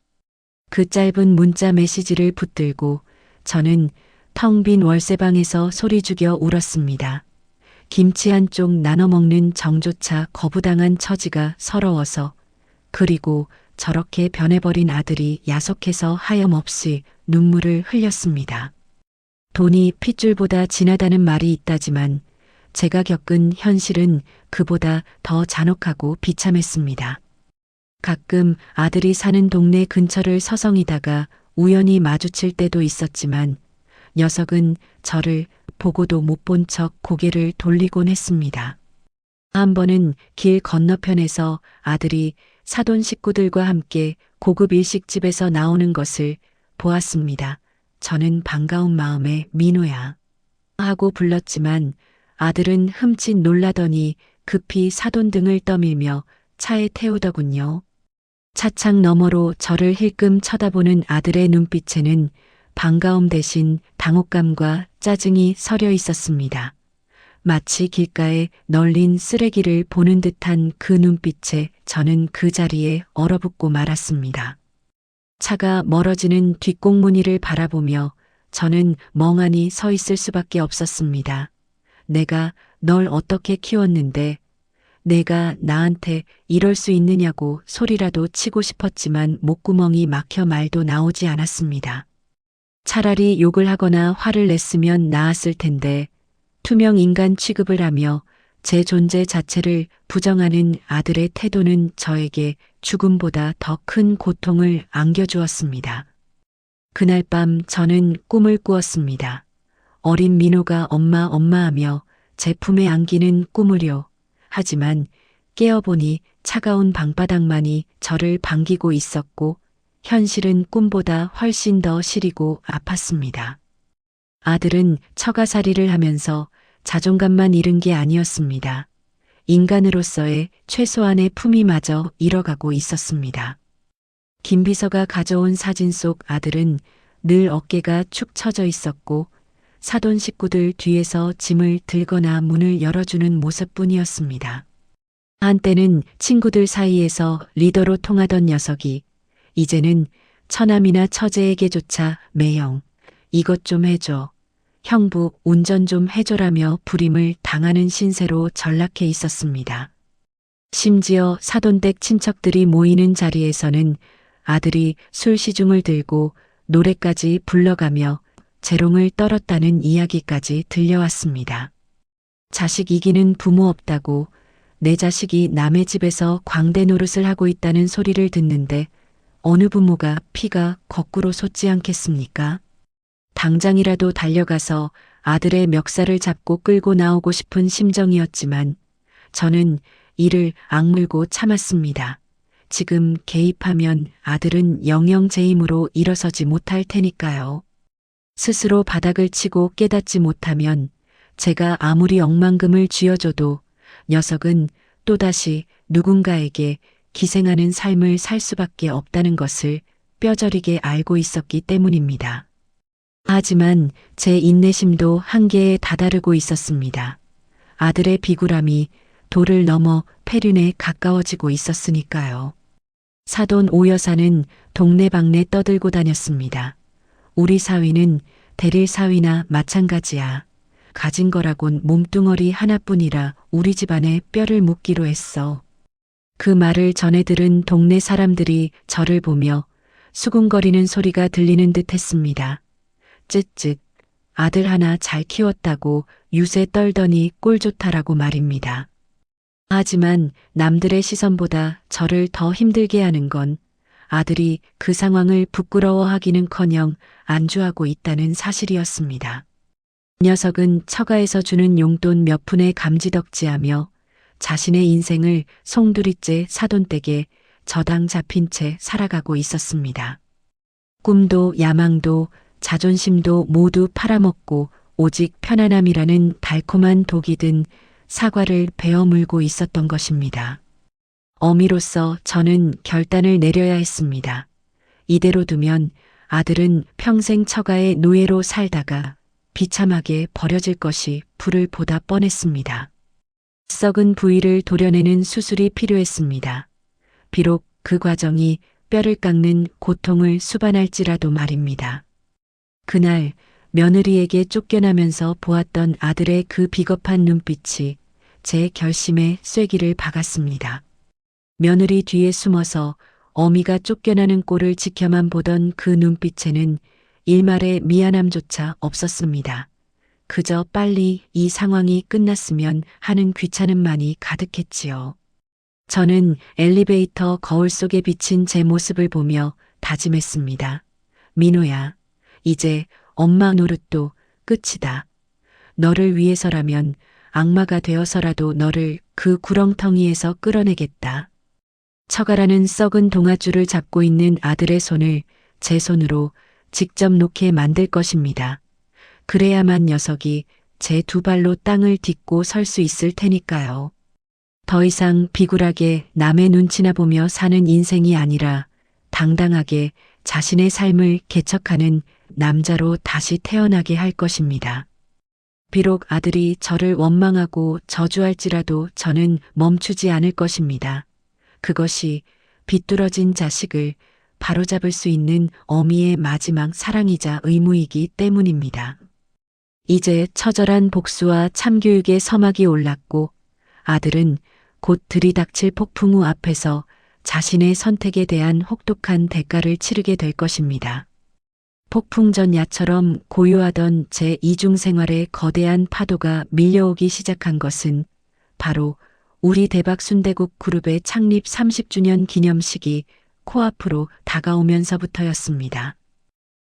그 짧은 문자 메시지를 붙들고 저는 텅 빈 월세방에서 소리 죽여 울었습니다. 김치 한쪽 나눠 먹는 정조차 거부당한 처지가 서러워서 그리고 저렇게 변해버린 아들이 야속해서 하염없이 눈물을 흘렸습니다. 돈이 핏줄보다 진하다는 말이 있다지만 제가 겪은 현실은 그보다 더 잔혹하고 비참했습니다. 가끔 아들이 사는 동네 근처를 서성이다가 우연히 마주칠 때도 있었지만 녀석은 저를 보고도 못 본 척 고개를 돌리곤 했습니다. 한 번은 길 건너편에서 아들이 사돈 식구들과 함께 고급 일식집에서 나오는 것을 보았습니다. 저는 반가운 마음에 민호야 하고 불렀지만 아들은 흠칫 놀라더니 급히 사돈등을 떠밀며 차에 태우더군요. 차창 너머로 저를 힐끔 쳐다보는 아들의 눈빛에는 반가움 대신 당혹감과 짜증이 서려 있었습니다. 마치 길가에 널린 쓰레기를 보는 듯한 그 눈빛에 저는 그 자리에 얼어붙고 말았습니다. 차가 멀어지는 뒷공무니를 바라보며 저는 멍하니 서 있을 수밖에 없었습니다. 내가 널 어떻게 키웠는데 내가 나한테 이럴 수 있느냐고 소리라도 치고 싶었지만 목구멍이 막혀 말도 나오지 않았습니다. 차라리 욕을 하거나 화를 냈으면 나았을 텐데 투명 인간 취급을 하며 제 존재 자체를 부정하는 아들의 태도는 저에게 죽음보다 더 큰 고통을 안겨주었습니다. 그날 밤 저는 꿈을 꾸었습니다. 어린 민호가 엄마 하며 제 품에 안기는 꿈을요. 하지만 깨어보니 차가운 방바닥만이 저를 반기고 있었고 현실은 꿈보다 훨씬 더 시리고 아팠습니다. 아들은 처가살이를 하면서 자존감만 잃은 게 아니었습니다. 인간으로서의 최소한의 품위마저 잃어가고 있었습니다. 김비서가 가져온 사진 속 아들은 늘 어깨가 축 처져 있었고 사돈 식구들 뒤에서 짐을 들거나 문을 열어주는 모습뿐이었습니다. 한때는 친구들 사이에서 리더로 통하던 녀석이 이제는 처남이나 처제에게조차 매형, 이것 좀 해줘, 형부 운전 좀 해줘라며 불임을 당하는 신세로 전락해 있었습니다. 심지어 사돈댁 친척들이 모이는 자리에서는 아들이 술 시중을 들고 노래까지 불러가며 재롱을 떨었다는 이야기까지 들려왔습니다. 자식 이기는 부모 없다고 내 자식이 남의 집에서 광대 노릇을 하고 있다는 소리를 듣는데 어느 부모가 피가 거꾸로 솟지 않겠습니까? 당장이라도 달려가서 아들의 멱살을 잡고 끌고 나오고 싶은 심정이었지만 저는 이를 악물고 참았습니다. 지금 개입하면 아들은 영영 제 힘으로 일어서지 못할 테니까요. 스스로 바닥을 치고 깨닫지 못하면 제가 아무리 억만금을 쥐어줘도 녀석은 또다시 누군가에게 기생하는 삶을 살 수밖에 없다는 것을 뼈저리게 알고 있었기 때문입니다. 하지만 제 인내심도 한계에 다다르고 있었습니다. 아들의 비굴함이 도를 넘어 폐륜에 가까워지고 있었으니까요. 사돈 오 여사는 동네방네 떠들고 다녔습니다. 우리 사위는 대릴 사위나 마찬가지야. 가진 거라곤 몸뚱어리 하나뿐이라 우리 집안에 뼈를 묻기로 했어. 그 말을 전해 들은 동네 사람들이 저를 보며 수군거리는 소리가 들리는 듯 했습니다. 쯧쯧, 아들 하나 잘 키웠다고 유세 떨더니 꼴 좋다라고 말입니다. 하지만 남들의 시선보다 저를 더 힘들게 하는 건 아들이 그 상황을 부끄러워하기는커녕 안주하고 있다는 사실이었습니다. 녀석은 처가에서 주는 용돈 몇 푼에 감지덕지하며 자신의 인생을 송두리째 사돈댁에 저당 잡힌 채 살아가고 있었습니다. 꿈도 야망도 자존심도 모두 팔아먹고 오직 편안함이라는 달콤한 독이 든 사과를 베어 물고 있었던 것입니다. 어미로서 저는 결단을 내려야 했습니다. 이대로 두면 아들은 평생 처가의 노예로 살다가 비참하게 버려질 것이 불을 보다 뻔했습니다. 썩은 부위를 도려내는 수술이 필요했습니다. 비록 그 과정이 뼈를 깎는 고통을 수반할지라도 말입니다. 그날 며느리에게 쫓겨나면서 보았던 아들의 그 비겁한 눈빛이 제 결심에 쐐기를 박았습니다. 며느리 뒤에 숨어서 어미가 쫓겨나는 꼴을 지켜만 보던 그 눈빛에는 일말의 미안함조차 없었습니다. 그저 빨리 이 상황이 끝났으면 하는 귀찮음만이 가득했지요. 저는 엘리베이터 거울 속에 비친 제 모습을 보며 다짐했습니다. 민호야, 이제 엄마 노릇도 끝이다. 너를 위해서라면 악마가 되어서라도 너를 그 구렁텅이에서 끌어내겠다. 처가라는 썩은 동아줄을 잡고 있는 아들의 손을 제 손으로 직접 놓게 만들 것입니다. 그래야만 녀석이 제 두 발로 땅을 딛고 설 수 있을 테니까요. 더 이상 비굴하게 남의 눈치나 보며 사는 인생이 아니라 당당하게 자신의 삶을 개척하는 남자로 다시 태어나게 할 것입니다. 비록 아들이 저를 원망하고 저주할지라도 저는 멈추지 않을 것입니다. 그것이 비뚤어진 자식을 바로잡을 수 있는 어미의 마지막 사랑이자 의무이기 때문입니다. 이제 처절한 복수와 참교육의 서막이 올랐고 아들은 곧 들이닥칠 폭풍 우 앞에서 자신의 선택에 대한 혹독한 대가를 치르게 될 것입니다. 폭풍 전 야처럼 고요하던 제 이중 생활에 거대한 파도가 밀려오기 시작한 것은 바로 우리 대박 순대국 그룹의 창립 30주년 기념식이 코앞으로 다가오면서부터였습니다.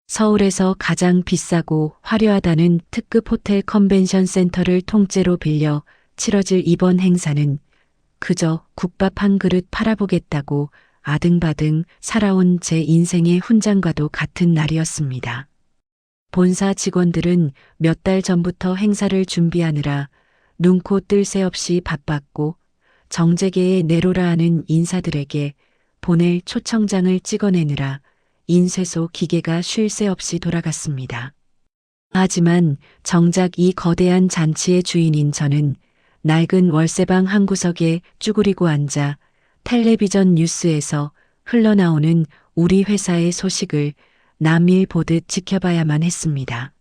서울에서 가장 비싸고 화려하다는 특급 호텔 컨벤션 센터를 통째로 빌려 치러질 이번 행사는 그저 국밥 한 그릇 팔아보겠다고 아등바등 살아온 제 인생의 훈장과도 같은 날이었습니다. 본사 직원들은 몇 달 전부터 행사를 준비하느라 눈코 뜰 새 없이 바빴고 정재계의 내로라 하는 인사들에게 보낼 초청장을 찍어내느라 인쇄소 기계가 쉴 새 없이 돌아갔습니다. 하지만 정작 이 거대한 잔치의 주인인 저는 낡은 월세방 한 구석에 쭈그리고 앉아 텔레비전 뉴스에서 흘러나오는 우리 회사의 소식을 남일 보듯 지켜봐야만 했습니다.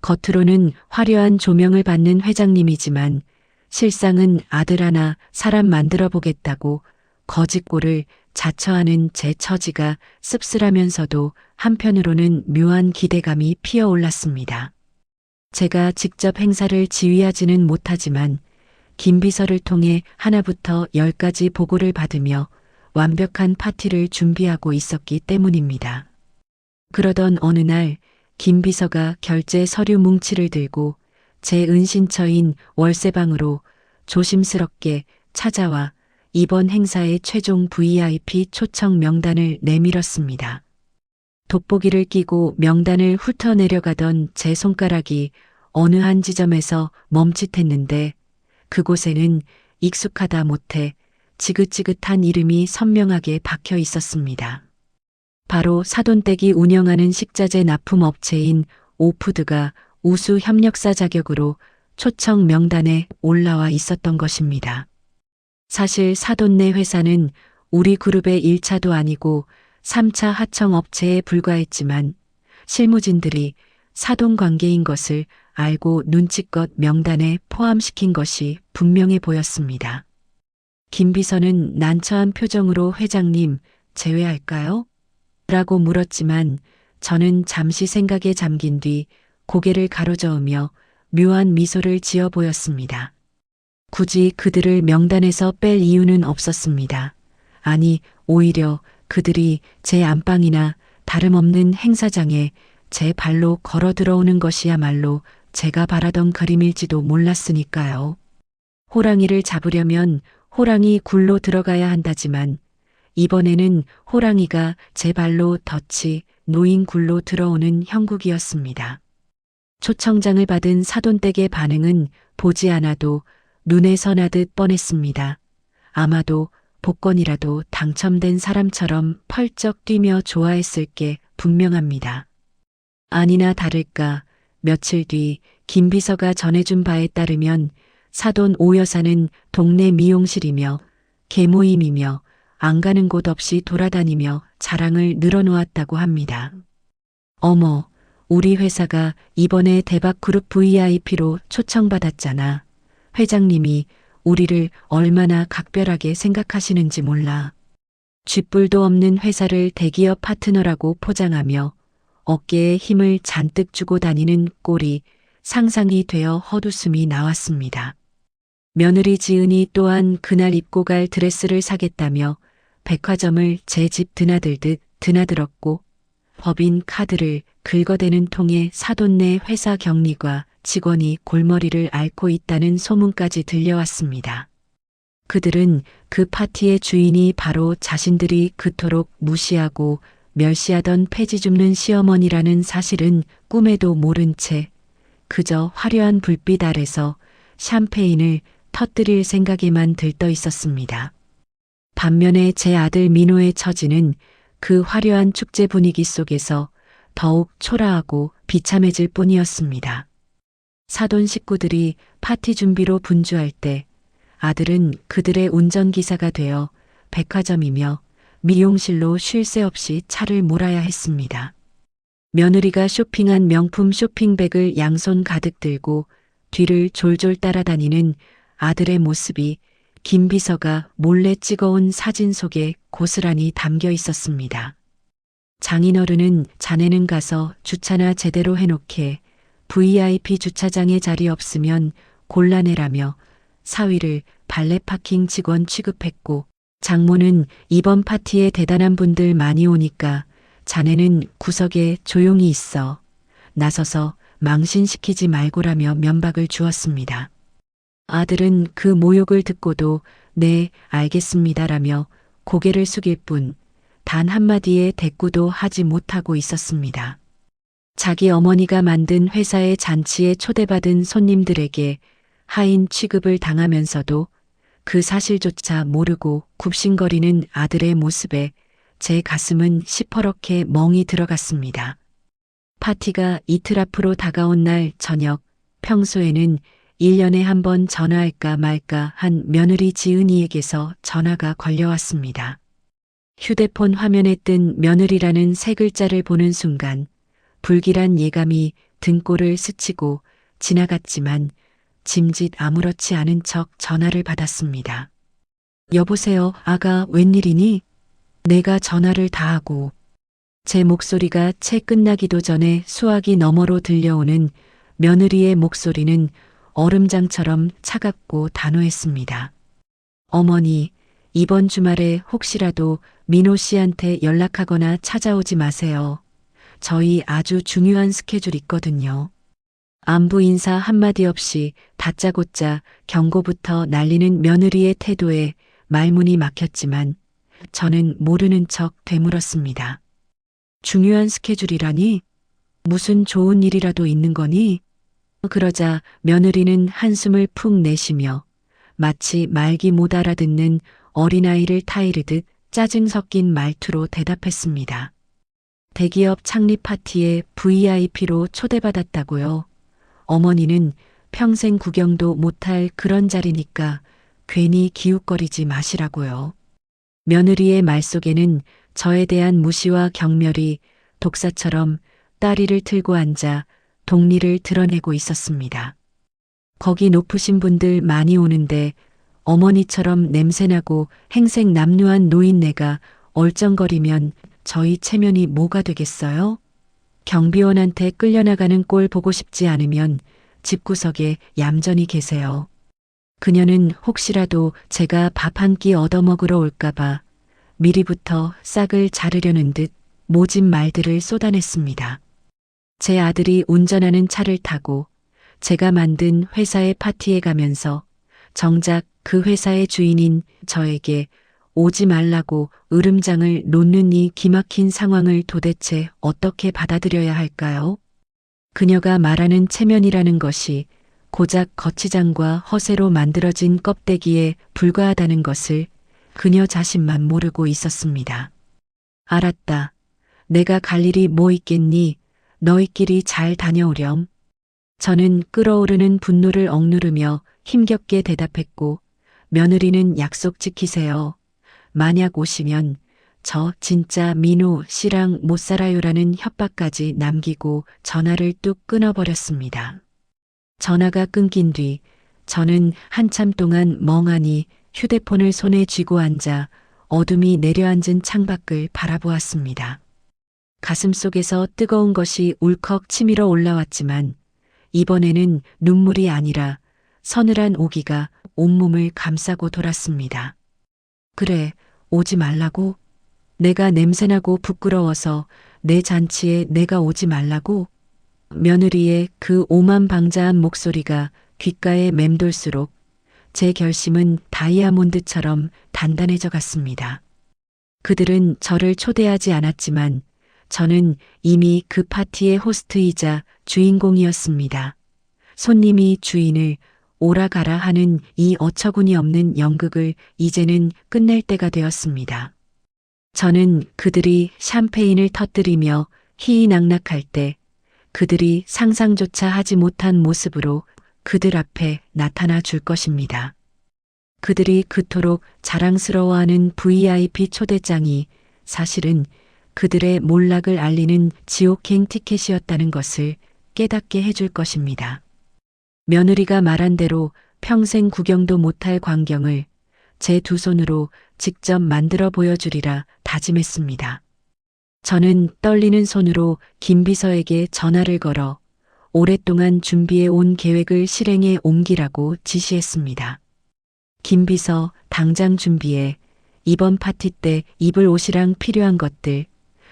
겉으로는 화려한 조명을 받는 회장님이지만 실상은 아들 하나 사람 만들어 보겠다고 거짓골을 자처하는 제 처지가 씁쓸하면서도 한편으로는 묘한 기대감이 피어올랐습니다. 제가 직접 행사를 지휘하지는 못하지만 김 비서를 통해 하나부터 10까지 보고를 받으며 완벽한 파티를 준비하고 있었기 때문입니다. 그러던 어느 날 김 비서가 결제 서류 뭉치를 들고 제 은신처인 월세방으로 조심스럽게 찾아와 이번 행사의 최종 VIP 초청 명단을 내밀었습니다. 돋보기를 끼고 명단을 훑어내려가던 제 손가락이 어느 한 지점에서 멈칫했는데 그곳에는 익숙하다 못해 지긋지긋한 이름이 선명하게 박혀 있었습니다. 바로 사돈댁이 운영하는 식자재 납품업체인 오푸드가 우수 협력사 자격으로 초청 명단에 올라와 있었던 것입니다. 사실 사돈네 회사는 우리 그룹의 1차도 아니고 3차 하청업체에 불과했지만 실무진들이 사돈 관계인 것을 알고 눈치껏 명단에 포함시킨 것이 분명해 보였습니다. 김 비서는 난처한 표정으로 회장님 제외할까요? 라고 물었지만 저는 잠시 생각에 잠긴 뒤 고개를 가로저으며 묘한 미소를 지어 보였습니다. 굳이 그들을 명단에서 뺄 이유는 없었습니다. 아니, 오히려 그들이 제 안방이나 다름없는 행사장에 제 발로 걸어 들어오는 것이야말로 제가 바라던 그림일지도 몰랐으니까요. 호랑이를 잡으려면 호랑이 굴로 들어가야 한다지만 이번에는 호랑이가 제 발로 덫이 놓인 굴로 들어오는 형국이었습니다. 초청장을 받은 사돈댁의 반응은 보지 않아도 눈에 선하듯 뻔했습니다. 아마도 복권이라도 당첨된 사람처럼 펄쩍 뛰며 좋아했을 게 분명합니다. 아니나 다를까 며칠 뒤 김 비서가 전해준 바에 따르면 사돈 오 여사는 동네 미용실이며 개모임이며 안 가는 곳 없이 돌아다니며 자랑을 늘어놓았다고 합니다. 어머, 우리 회사가 이번에 대박 그룹 VIP로 초청받았잖아. 회장님이 우리를 얼마나 각별하게 생각하시는지 몰라. 쥐뿔도 없는 회사를 대기업 파트너라고 포장하며 어깨에 힘을 잔뜩 주고 다니는 꼴이 상상이 되어 헛웃음이 나왔습니다. 며느리 지은이 또한 그날 입고 갈 드레스를 사겠다며 백화점을 제 집 드나들듯 드나들었고 법인 카드를 긁어대는 통에 사돈네 회사 경리과 직원이 골머리를 앓고 있다는 소문까지 들려왔습니다. 그들은 그 파티의 주인이 바로 자신들이 그토록 무시하고 멸시하던 폐지 줍는 시어머니라는 사실은 꿈에도 모른 채 그저 화려한 불빛 아래서 샴페인을 터뜨릴 생각에만 들떠 있었습니다. 반면에 제 아들 민호의 처지는 그 화려한 축제 분위기 속에서 더욱 초라하고 비참해질 뿐이었습니다. 사돈 식구들이 파티 준비로 분주할 때 아들은 그들의 운전기사가 되어 백화점이며 미용실로 쉴 새 없이 차를 몰아야 했습니다. 며느리가 쇼핑한 명품 쇼핑백을 양손 가득 들고 뒤를 졸졸 따라다니는 아들의 모습이 김 비서가 몰래 찍어온 사진 속에 고스란히 담겨 있었습니다. 장인어른은 자네는 가서 주차나 제대로 해놓게 VIP 주차장에 자리 없으면 곤란해라며 사위를 발레 파킹 직원 취급했고 장모는 이번 파티에 대단한 분들 많이 오니까 자네는 구석에 조용히 있어 나서서 망신시키지 말고라며 면박을 주었습니다. 아들은 그 모욕을 듣고도 네, 알겠습니다라며 고개를 숙일 뿐 단 한마디의 대꾸도 하지 못하고 있었습니다. 자기 어머니가 만든 회사의 잔치에 초대받은 손님들에게 하인 취급을 당하면서도 그 사실조차 모르고 굽신거리는 아들의 모습에 제 가슴은 시퍼렇게 멍이 들어갔습니다. 파티가 이틀 앞으로 다가온 날 저녁, 평소에는 1년에 한 번 전화할까 말까 한 며느리 지은이에게서 전화가 걸려왔습니다. 휴대폰 화면에 뜬 며느리라는 세 글자를 보는 순간 불길한 예감이 등골을 스치고 지나갔지만 짐짓 아무렇지 않은 척 전화를 받았습니다. 여보세요, 아가 웬일이니? 내가 전화를 다 하고. 제 목소리가 채 끝나기도 전에 수화기 너머로 들려오는 며느리의 목소리는 얼음장처럼 차갑고 단호했습니다. 어머니, 이번 주말에 혹시라도 민호 씨한테 연락하거나 찾아오지 마세요. 저희 아주 중요한 스케줄 있거든요. 안부 인사 한마디 없이 다짜고짜 경고부터 날리는 며느리의 태도에 말문이 막혔지만 저는 모르는 척 되물었습니다. 중요한 스케줄이라니? 무슨 좋은 일이라도 있는 거니? 그러자 며느리는 한숨을 푹 내쉬며 마치 말기 못 알아듣는 어린아이를 타이르듯 짜증 섞인 말투로 대답했습니다. 대기업 창립 파티에 VIP로 초대받았다고요. 어머니는 평생 구경도 못할 그런 자리니까 괜히 기웃거리지 마시라고요. 며느리의 말 속에는 저에 대한 무시와 경멸이 독사처럼 다리를 틀고 앉아 동리를 드러내고 있었습니다. 거기 높으신 분들 많이 오는데 어머니처럼 냄새나고 행색남루한 노인네가 얼쩡거리면 저희 체면이 뭐가 되겠어요? 경비원한테 끌려나가는 꼴 보고 싶지 않으면 집구석에 얌전히 계세요. 그녀는 혹시라도 제가 밥 한 끼 얻어먹으러 올까봐 미리부터 싹을 자르려는 듯 모진 말들을 쏟아냈습니다. 제 아들이 운전하는 차를 타고 제가 만든 회사의 파티에 가면서 정작 그 회사의 주인인 저에게 오지 말라고 으름장을 놓는 이 기막힌 상황을 도대체 어떻게 받아들여야 할까요? 그녀가 말하는 체면이라는 것이 고작 거치장과 허세로 만들어진 껍데기에 불과하다는 것을 그녀 자신만 모르고 있었습니다. 알았다. 내가 갈 일이 뭐 있겠니? 너희끼리 잘 다녀오렴. 저는 끓어오르는 분노를 억누르며 힘겹게 대답했고 며느리는 약속 지키세요. 만약 오시면 저 진짜 민호 씨랑 못 살아요라는 협박까지 남기고 전화를 뚝 끊어버렸습니다. 전화가 끊긴 뒤 저는 한참 동안 멍하니 휴대폰을 손에 쥐고 앉아 어둠이 내려앉은 창밖을 바라보았습니다. 가슴속에서 뜨거운 것이 울컥 치밀어 올라왔지만 이번에는 눈물이 아니라 서늘한 오기가 온몸을 감싸고 돌았습니다. 그래, 오지 말라고? 내가 냄새나고 부끄러워서 내 잔치에 내가 오지 말라고? 며느리의 그 오만방자한 목소리가 귓가에 맴돌수록 제 결심은 다이아몬드처럼 단단해져 갔습니다. 그들은 저를 초대하지 않았지만 저는 이미 그 파티의 호스트이자 주인공이었습니다. 손님이 주인을 오라 가라 하는 이 어처구니 없는 연극을 이제는 끝낼 때가 되었습니다. 저는 그들이 샴페인을 터뜨리며 희희낙낙할 때 그들이 상상조차 하지 못한 모습으로 그들 앞에 나타나 줄 것입니다. 그들이 그토록 자랑스러워하는 VIP 초대장이 사실은 그들의 몰락을 알리는 지옥행 티켓이었다는 것을 깨닫게 해줄 것입니다. 며느리가 말한 대로 평생 구경도 못할 광경을 제 두 손으로 직접 만들어 보여주리라 다짐했습니다. 저는 떨리는 손으로 김비서에게 전화를 걸어 오랫동안 준비해 온 계획을 실행에 옮기라고 지시했습니다. 김비서, 당장 준비해. 이번 파티 때 입을 옷이랑 필요한 것들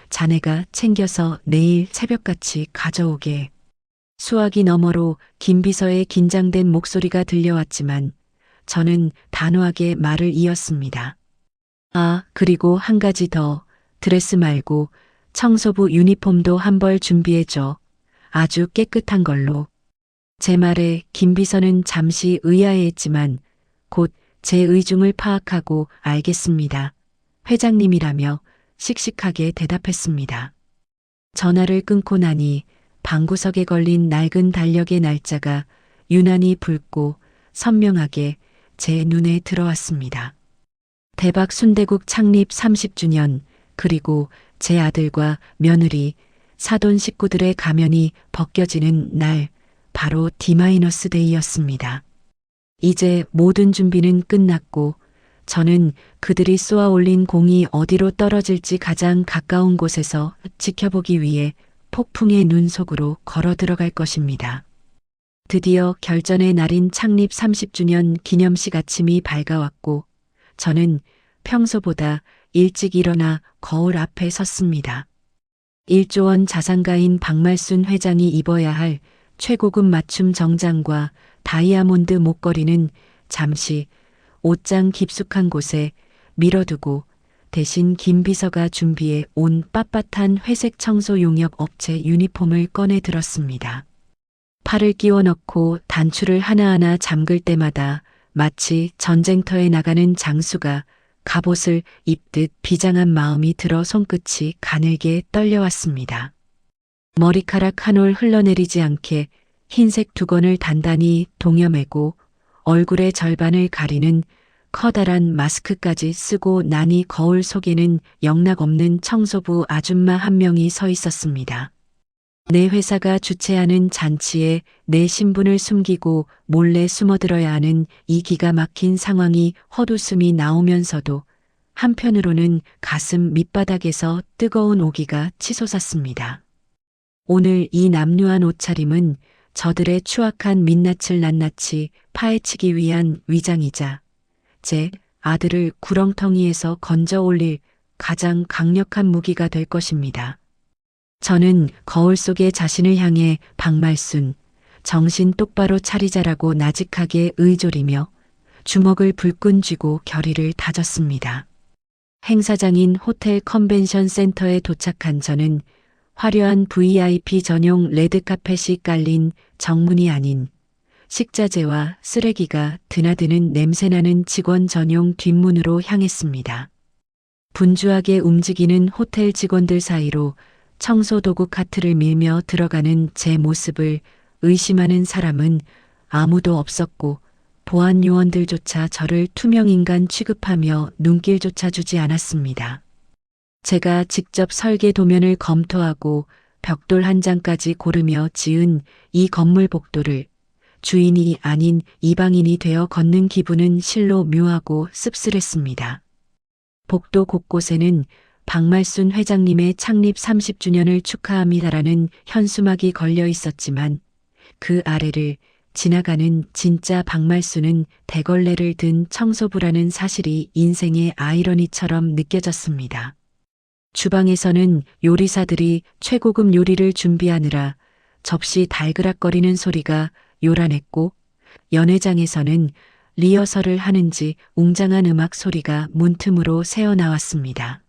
자네가 챙겨서 내일 새벽같이 가져오게. 수화기 너머로 김비서의 긴장된 목소리가 들려왔지만 저는 단호하게 말을 이었습니다. 아, 그리고 한 가지 더. 드레스 말고 청소부 유니폼도 한 벌 준비해줘. 아주 깨끗한 걸로. 제 말에 김비서는 잠시 의아해했지만 곧 제 의중을 파악하고 알겠습니다. 회장님이라며 씩씩하게 대답했습니다. 전화를 끊고 나니 방구석에 걸린 낡은 달력의 날짜가 유난히 붉고 선명하게 제 눈에 들어왔습니다. 대박 순대국 창립 30주년, 그리고 제 아들과 며느리, 사돈 식구들의 가면이 벗겨지는 날, 바로 D-데이였습니다. 이제 모든 준비는 끝났고 저는 그들이 쏘아 올린 공이 어디로 떨어질지 가장 가까운 곳에서 지켜보기 위해 폭풍의 눈 속으로 걸어 들어갈 것입니다. 드디어 결전의 날인 창립 30주년 기념식 아침이 밝아왔고 저는 평소보다 일찍 일어나 거울 앞에 섰습니다. 1조 원 자산가인 박말순 회장이 입어야 할 최고급 맞춤 정장과 다이아몬드 목걸이는 잠시 옷장 깊숙한 곳에 밀어두고 대신 김비서가 준비해 온 빳빳한 회색 청소 용역 업체 유니폼을 꺼내 들었습니다. 팔을 끼워 넣고 단추를 하나하나 잠글 때마다 마치 전쟁터에 나가는 장수가 갑옷을 입듯 비장한 마음이 들어 손끝이 가늘게 떨려왔습니다. 머리카락 한 올 흘러내리지 않게 흰색 두건을 단단히 동여매고 얼굴의 절반을 가리는 커다란 마스크까지 쓰고 나니 거울 속에는 영락없는 청소부 아줌마 한 명이 서 있었습니다. 내 회사가 주최하는 잔치에 내 신분을 숨기고 몰래 숨어들어야 하는 이 기가 막힌 상황이 헛웃음이 나오면서도 한편으로는 가슴 밑바닥에서 뜨거운 오기가 치솟았습니다. 오늘 이 남루한 옷차림은 저들의 추악한 민낯을 낱낱이 파헤치기 위한 위장이자 제 아들을 구렁텅이에서 건져 올릴 가장 강력한 무기가 될 것입니다. 저는 거울 속의 자신을 향해 박말순, 정신 똑바로 차리자라고 나직하게 의조리며 주먹을 불끈 쥐고 결의를 다졌습니다. 행사장인 호텔 컨벤션 센터에 도착한 저는 화려한 VIP 전용 레드카펫이 깔린 정문이 아닌 식자재와 쓰레기가 드나드는 냄새나는 직원 전용 뒷문으로 향했습니다. 분주하게 움직이는 호텔 직원들 사이로 청소도구 카트를 밀며 들어가는 제 모습을 의심하는 사람은 아무도 없었고 보안 요원들조차 저를 투명인간 취급하며 눈길조차 주지 않았습니다. 제가 직접 설계 도면을 검토하고 벽돌 한 장까지 고르며 지은 이 건물 복도를 주인이 아닌 이방인이 되어 걷는 기분은 실로 묘하고 씁쓸했습니다. 복도 곳곳에는 박말순 회장님의 창립 30주년을 축하합니다라는 현수막이 걸려 있었지만 그 아래를 지나가는 진짜 박말순은 대걸레를 든 청소부라는 사실이 인생의 아이러니처럼 느껴졌습니다. 주방에서는 요리사들이 최고급 요리를 준비하느라 접시 달그락거리는 소리가 요란했고 연회장에서는 리허설을 하는지 웅장한 음악 소리가 문틈으로 새어나왔습니다.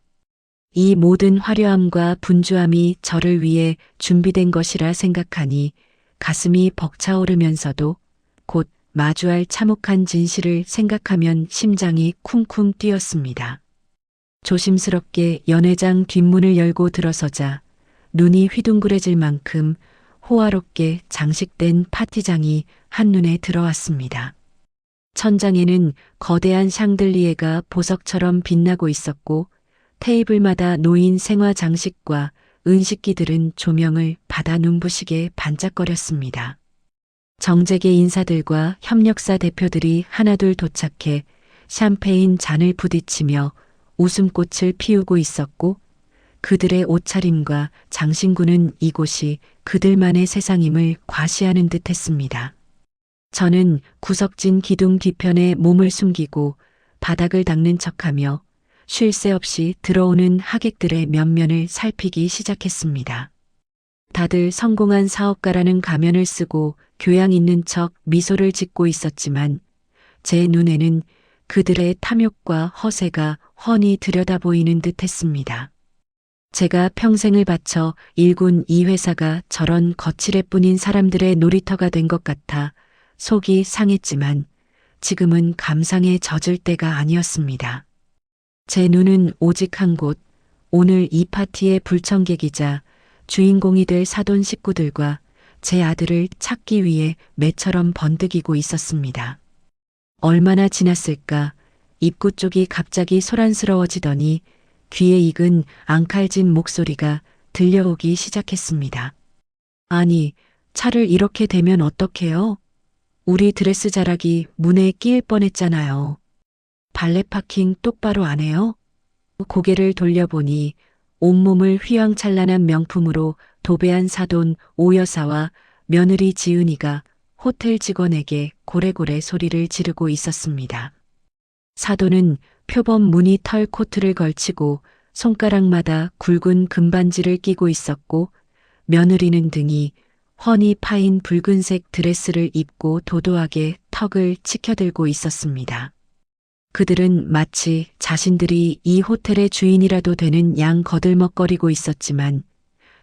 이 모든 화려함과 분주함이 저를 위해 준비된 것이라 생각하니 가슴이 벅차오르면서도 곧 마주할 참혹한 진실을 생각하면 심장이 쿵쿵 뛰었습니다. 조심스럽게 연회장 뒷문을 열고 들어서자 눈이 휘둥그레질 만큼 호화롭게 장식된 파티장이 한눈에 들어왔습니다. 천장에는 거대한 샹들리에가 보석처럼 빛나고 있었고 테이블마다 놓인 생화 장식과 은식기들은 조명을 받아 눈부시게 반짝거렸습니다. 정재계 인사들과 협력사 대표들이 하나둘 도착해 샴페인 잔을 부딪히며 웃음꽃을 피우고 있었고 그들의 옷차림과 장신구는 이곳이 그들만의 세상임을 과시하는 듯 했습니다. 저는 구석진 기둥 뒤편에 몸을 숨기고 바닥을 닦는 척하며 쉴 새 없이 들어오는 하객들의 면면을 살피기 시작했습니다. 다들 성공한 사업가라는 가면을 쓰고 교양 있는 척 미소를 짓고 있었지만 제 눈에는 그들의 탐욕과 허세가 훤히 들여다보이는 듯 했습니다. 제가 평생을 바쳐 일군 이 회사가 저런 거칠애뿐인 사람들의 놀이터가 된 것 같아 속이 상했지만 지금은 감상에 젖을 때가 아니었습니다. 제 눈은 오직 한 곳, 오늘 이 파티의 불청객이자 주인공이 될 사돈 식구들과 제 아들을 찾기 위해 매처럼 번득이고 있었습니다. 얼마나 지났을까 입구 쪽이 갑자기 소란스러워지더니 귀에 익은 앙칼진 목소리가 들려오기 시작했습니다. 아니, 차를 이렇게 대면 어떡해요? 우리 드레스 자락이 문에 끼일 뻔했잖아요. 발레 파킹 똑바로 안 해요? 고개를 돌려보니 온몸을 휘황찬란한 명품으로 도배한 사돈 오여사와 며느리 지은이가 호텔 직원에게 고래고래 소리를 지르고 있었습니다. 사돈은 표범 무늬 털 코트를 걸치고 손가락마다 굵은 금반지를 끼고 있었고 며느리는 등이 훤히 파인 붉은색 드레스를 입고 도도하게 턱을 치켜들고 있었습니다. 그들은 마치 자신들이 이 호텔의 주인이라도 되는 양 거들먹거리고 있었지만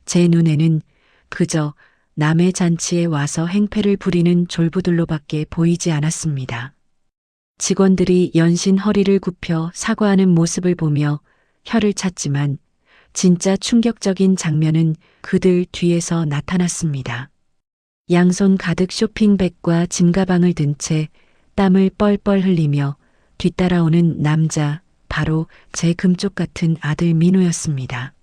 제 눈에는 그저 남의 잔치에 와서 행패를 부리는 졸부들로밖에 보이지 않았습니다. 직원들이 연신 허리를 굽혀 사과하는 모습을 보며 혀를 찼지만 진짜 충격적인 장면은 그들 뒤에서 나타났습니다. 양손 가득 쇼핑백과 짐가방을 든 채 땀을 뻘뻘 흘리며 뒤따라오는 남자, 바로 제 금쪽 같은 아들 민호였습니다.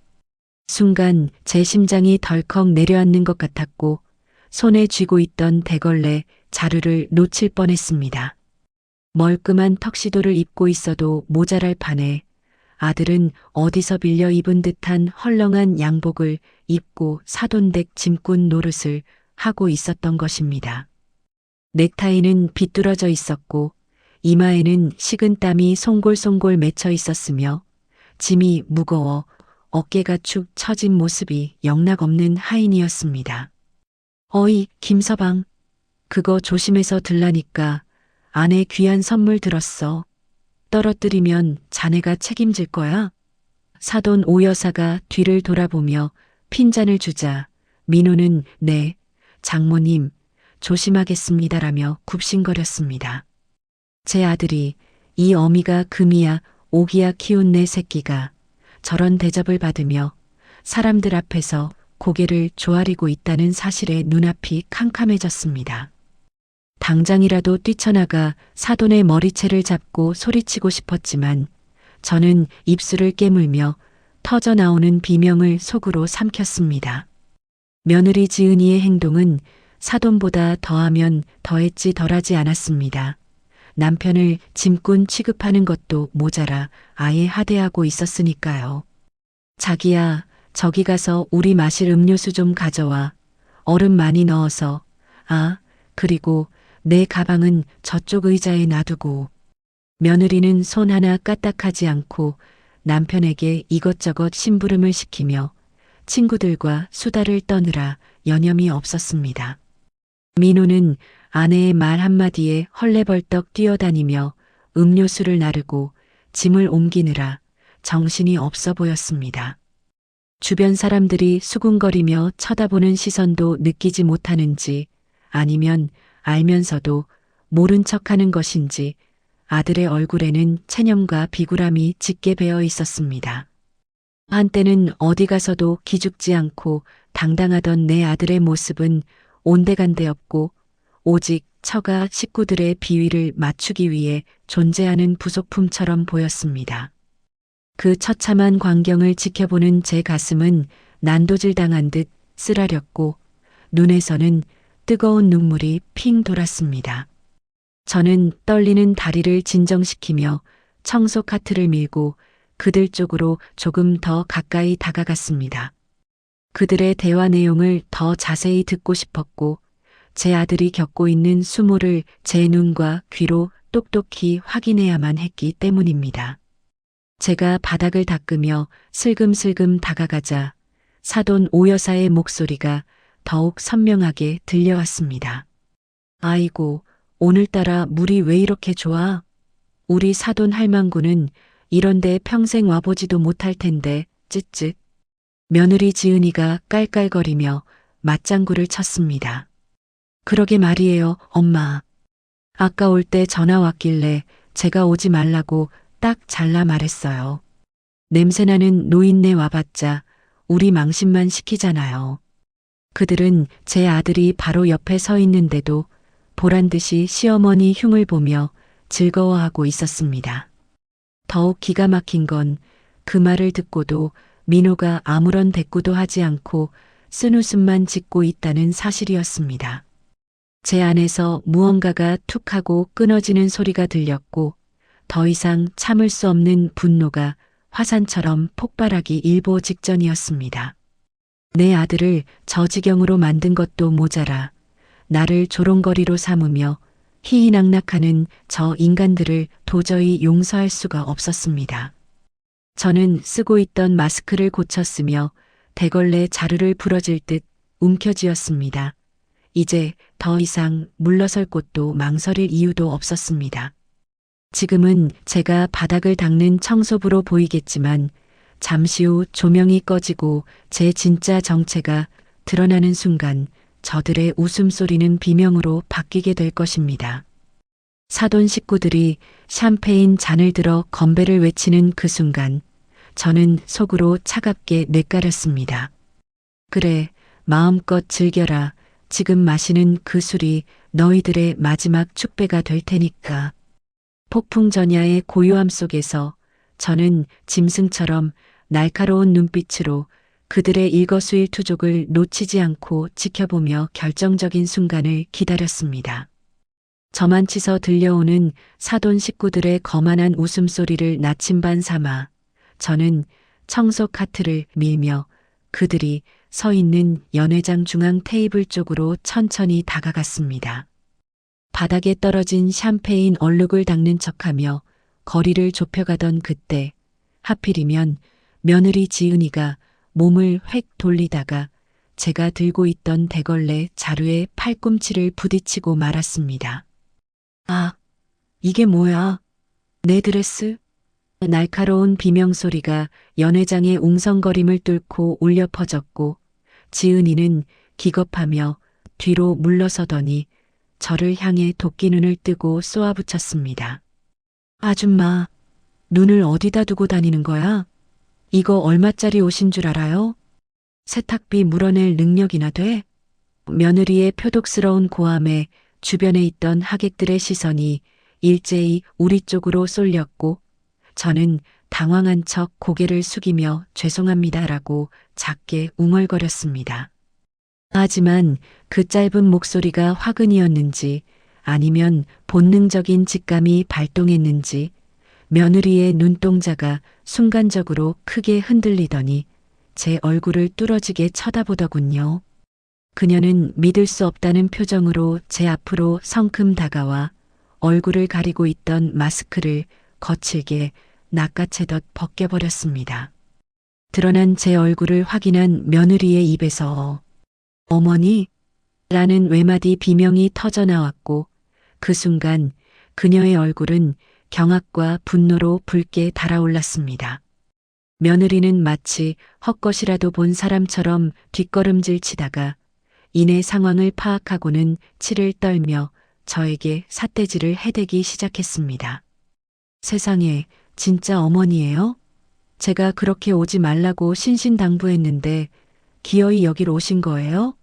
순간 제 심장이 덜컥 내려앉는 것 같았고 손에 쥐고 있던 대걸레 자루를 놓칠 뻔했습니다. 멀끔한 턱시도를 입고 있어도 모자랄 판에 아들은 어디서 빌려 입은 듯한 헐렁한 양복을 입고 사돈댁 짐꾼 노릇을 하고 있었던 것입니다. 넥타이는 비뚤어져 있었고 이마에는 식은 땀이 송골송골 맺혀 있었으며 짐이 무거워 어깨가 축 처진 모습이 영락없는 하인이었습니다. 어이, 김서방. 그거 조심해서 들라니까 아내 귀한 선물 들었어. 떨어뜨리면 자네가 책임질 거야. 사돈 오여사가 뒤를 돌아보며 핀잔을 주자 민호는 네, 장모님, 조심하겠습니다라며 굽신거렸습니다. 제 아들이 이 어미가 금이야 오기야 키운 내 새끼가 저런 대접을 받으며 사람들 앞에서 고개를 조아리고 있다는 사실에 눈앞이 캄캄해졌습니다. 당장이라도 뛰쳐나가 사돈의 머리채를 잡고 소리치고 싶었지만 저는 입술을 깨물며 터져나오는 비명을 속으로 삼켰습니다. 며느리 지은이의 행동은 사돈보다 더하면 더했지 덜하지 않았습니다. 남편을 짐꾼 취급하는 것도 모자라 아예 하대하고 있었으니까요. 자기야, 저기 가서 우리 마실 음료수 좀 가져와. 얼음 많이 넣어서. 아, 그리고 내 가방은 저쪽 의자에 놔두고. 며느리는 손 하나 까딱하지 않고 남편에게 이것저것 심부름을 시키며 친구들과 수다를 떠느라 여념이 없었습니다. 민호는 아내의 말 한마디에 헐레벌떡 뛰어다니며 음료수를 나르고 짐을 옮기느라 정신이 없어 보였습니다. 주변 사람들이 수군거리며 쳐다보는 시선도 느끼지 못하는지 아니면 알면서도 모른 척하는 것인지 아들의 얼굴에는 체념과 비굴함이 짙게 배어 있었습니다. 한때는 어디 가서도 기죽지 않고 당당하던 내 아들의 모습은 온데간데 없고 오직 처가 식구들의 비위를 맞추기 위해 존재하는 부속품처럼 보였습니다. 그 처참한 광경을 지켜보는 제 가슴은 난도질 당한 듯 쓰라렸고 눈에서는 뜨거운 눈물이 핑 돌았습니다. 저는 떨리는 다리를 진정시키며 청소 카트를 밀고 그들 쪽으로 조금 더 가까이 다가갔습니다. 그들의 대화 내용을 더 자세히 듣고 싶었고 제 아들이 겪고 있는 수모를 제 눈과 귀로 똑똑히 확인해야만 했기 때문입니다. 제가 바닥을 닦으며 슬금슬금 다가가자 사돈 오 여사의 목소리가 더욱 선명하게 들려왔습니다. 아이고, 오늘따라 물이 왜 이렇게 좋아? 우리 사돈 할망구는 이런데 평생 와보지도 못할 텐데, 쯧쯧. 며느리 지은이가 깔깔거리며 맞장구를 쳤습니다. 그러게 말이에요, 엄마. 아까 올 때 전화 왔길래 제가 오지 말라고 딱 잘라 말했어요. 냄새나는 노인네 와봤자 우리 망신만 시키잖아요. 그들은 제 아들이 바로 옆에 서 있는데도 보란 듯이 시어머니 흉을 보며 즐거워하고 있었습니다. 더욱 기가 막힌 건 그 말을 듣고도 민호가 아무런 대꾸도 하지 않고 쓴웃음만 짓고 있다는 사실이었습니다. 제 안에서 무언가가 툭 하고 끊어지는 소리가 들렸고 더 이상 참을 수 없는 분노가 화산처럼 폭발하기 일보 직전이었습니다. 내 아들을 저 지경으로 만든 것도 모자라 나를 조롱거리로 삼으며 희희낙낙하는 저 인간들을 도저히 용서할 수가 없었습니다. 저는 쓰고 있던 마스크를 고쳤으며 대걸레 자루를 부러질 듯 움켜쥐었습니다. 이제 더 이상 물러설 곳도 망설일 이유도 없었습니다. 지금은 제가 바닥을 닦는 청소부로 보이겠지만 잠시 후 조명이 꺼지고 제 진짜 정체가 드러나는 순간 저들의 웃음소리는 비명으로 바뀌게 될 것입니다. 사돈 식구들이 샴페인 잔을 들어 건배를 외치는 그 순간 저는 속으로 차갑게 뇌까렸습니다. 그래, 마음껏 즐겨라. 지금 마시는 그 술이 너희들의 마지막 축배가 될 테니까. 폭풍전야의 고요함 속에서 저는 짐승처럼 날카로운 눈빛으로 그들의 일거수일투족을 놓치지 않고 지켜보며 결정적인 순간을 기다렸습니다. 저만치서 들려오는 사돈 식구들의 거만한 웃음소리를 나침반 삼아 저는 청소 카트를 밀며 그들이 서 있는 연회장 중앙 테이블 쪽으로 천천히 다가갔습니다. 바닥에 떨어진 샴페인 얼룩을 닦는 척하며 거리를 좁혀가던 그때 하필이면 며느리 지은이가 몸을 획 돌리다가 제가 들고 있던 대걸레 자루에 팔꿈치를 부딪히고 말았습니다. 아, 이게 뭐야? 내 드레스? 날카로운 비명소리가 연회장의 웅성거림을 뚫고 울려 퍼졌고 지은이는 기겁하며 뒤로 물러서더니 저를 향해 도끼눈을 뜨고 쏘아붙였습니다. 아줌마, 눈을 어디다 두고 다니는 거야? 이거 얼마짜리 옷인 줄 알아요? 세탁비 물어낼 능력이나 돼? 며느리의 표독스러운 고함에 주변에 있던 하객들의 시선이 일제히 우리 쪽으로 쏠렸고 저는 당황한 척 고개를 숙이며 죄송합니다라고 작게 웅얼거렸습니다. 하지만 그 짧은 목소리가 화근이었는지 아니면 본능적인 직감이 발동했는지 며느리의 눈동자가 순간적으로 크게 흔들리더니 제 얼굴을 뚫어지게 쳐다보더군요. 그녀는 믿을 수 없다는 표정으로 제 앞으로 성큼 다가와 얼굴을 가리고 있던 마스크를 거칠게 낚아채듯 벗겨버렸습니다. 드러난 제 얼굴을 확인한 며느리의 입에서 어머니? 라는 외마디 비명이 터져나왔고 그 순간 그녀의 얼굴은 경악과 분노로 붉게 달아올랐습니다. 며느리는 마치 헛것이라도 본 사람처럼 뒷걸음질 치다가 이내 상황을 파악하고는 치를 떨며 저에게 삿대질을 해대기 시작했습니다. 세상에, 진짜 어머니예요? 제가 그렇게 오지 말라고 신신당부했는데 기어이 여길 오신 거예요?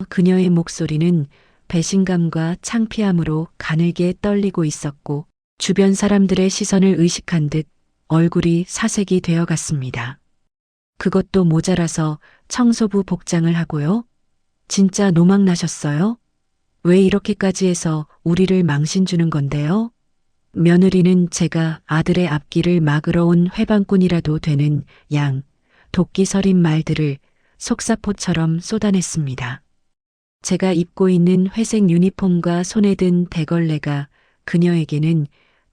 그녀의 목소리는 배신감과 창피함으로 가늘게 떨리고 있었고 주변 사람들의 시선을 의식한 듯 얼굴이 사색이 되어 갔습니다. 그것도 모자라서 청소부 복장을 하고요? 진짜 노망 나셨어요? 왜 이렇게까지 해서 우리를 망신 주는 건데요? 며느리는 제가 아들의 앞길을 막으러 온 회방꾼이라도 되는 양, 도끼 서린 말들을 속사포처럼 쏟아냈습니다. 제가 입고 있는 회색 유니폼과 손에 든 대걸레가 그녀에게는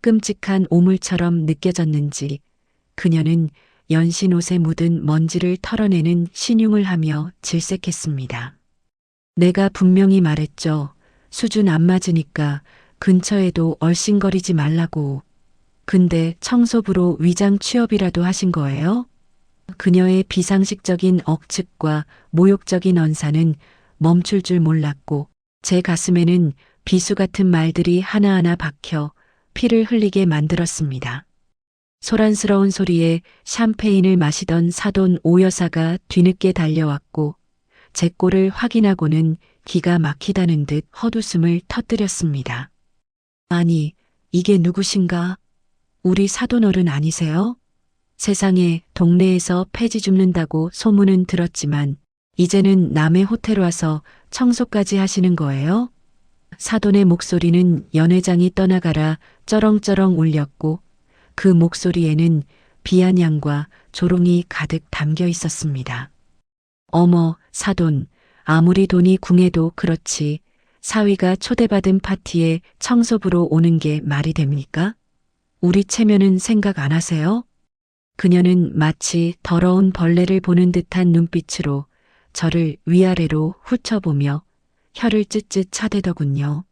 끔찍한 오물처럼 느껴졌는지 그녀는 연신 옷에 묻은 먼지를 털어내는 신용을 하며 질색했습니다. 내가 분명히 말했죠. 수준 안 맞으니까 근처에도 얼씬거리지 말라고. 근데 청소부로 위장 취업이라도 하신 거예요? 그녀의 비상식적인 억측과 모욕적인 언사는 멈출 줄 몰랐고 제 가슴에는 비수 같은 말들이 하나하나 박혀 피를 흘리게 만들었습니다. 소란스러운 소리에 샴페인을 마시던 사돈 오여사가 뒤늦게 달려왔고 제 꼴을 확인하고는 기가 막히다는 듯 헛웃음을 터뜨렸습니다. 아니, 이게 누구신가? 우리 사돈어른 아니세요? 세상에 동네에서 폐지 줍는다고 소문은 들었지만 이제는 남의 호텔 와서 청소까지 하시는 거예요? 사돈의 목소리는 연회장이 떠나가라 쩌렁쩌렁 울렸고 그 목소리에는 비아냥과 조롱이 가득 담겨 있었습니다. 어머, 사돈, 아무리 돈이 궁해도 그렇지 사위가 초대받은 파티에 청소부로 오는 게 말이 됩니까? 우리 체면은 생각 안 하세요? 그녀는 마치 더러운 벌레를 보는 듯한 눈빛으로 저를 위아래로 훑어보며 혀를 쯧쯧 차대더군요.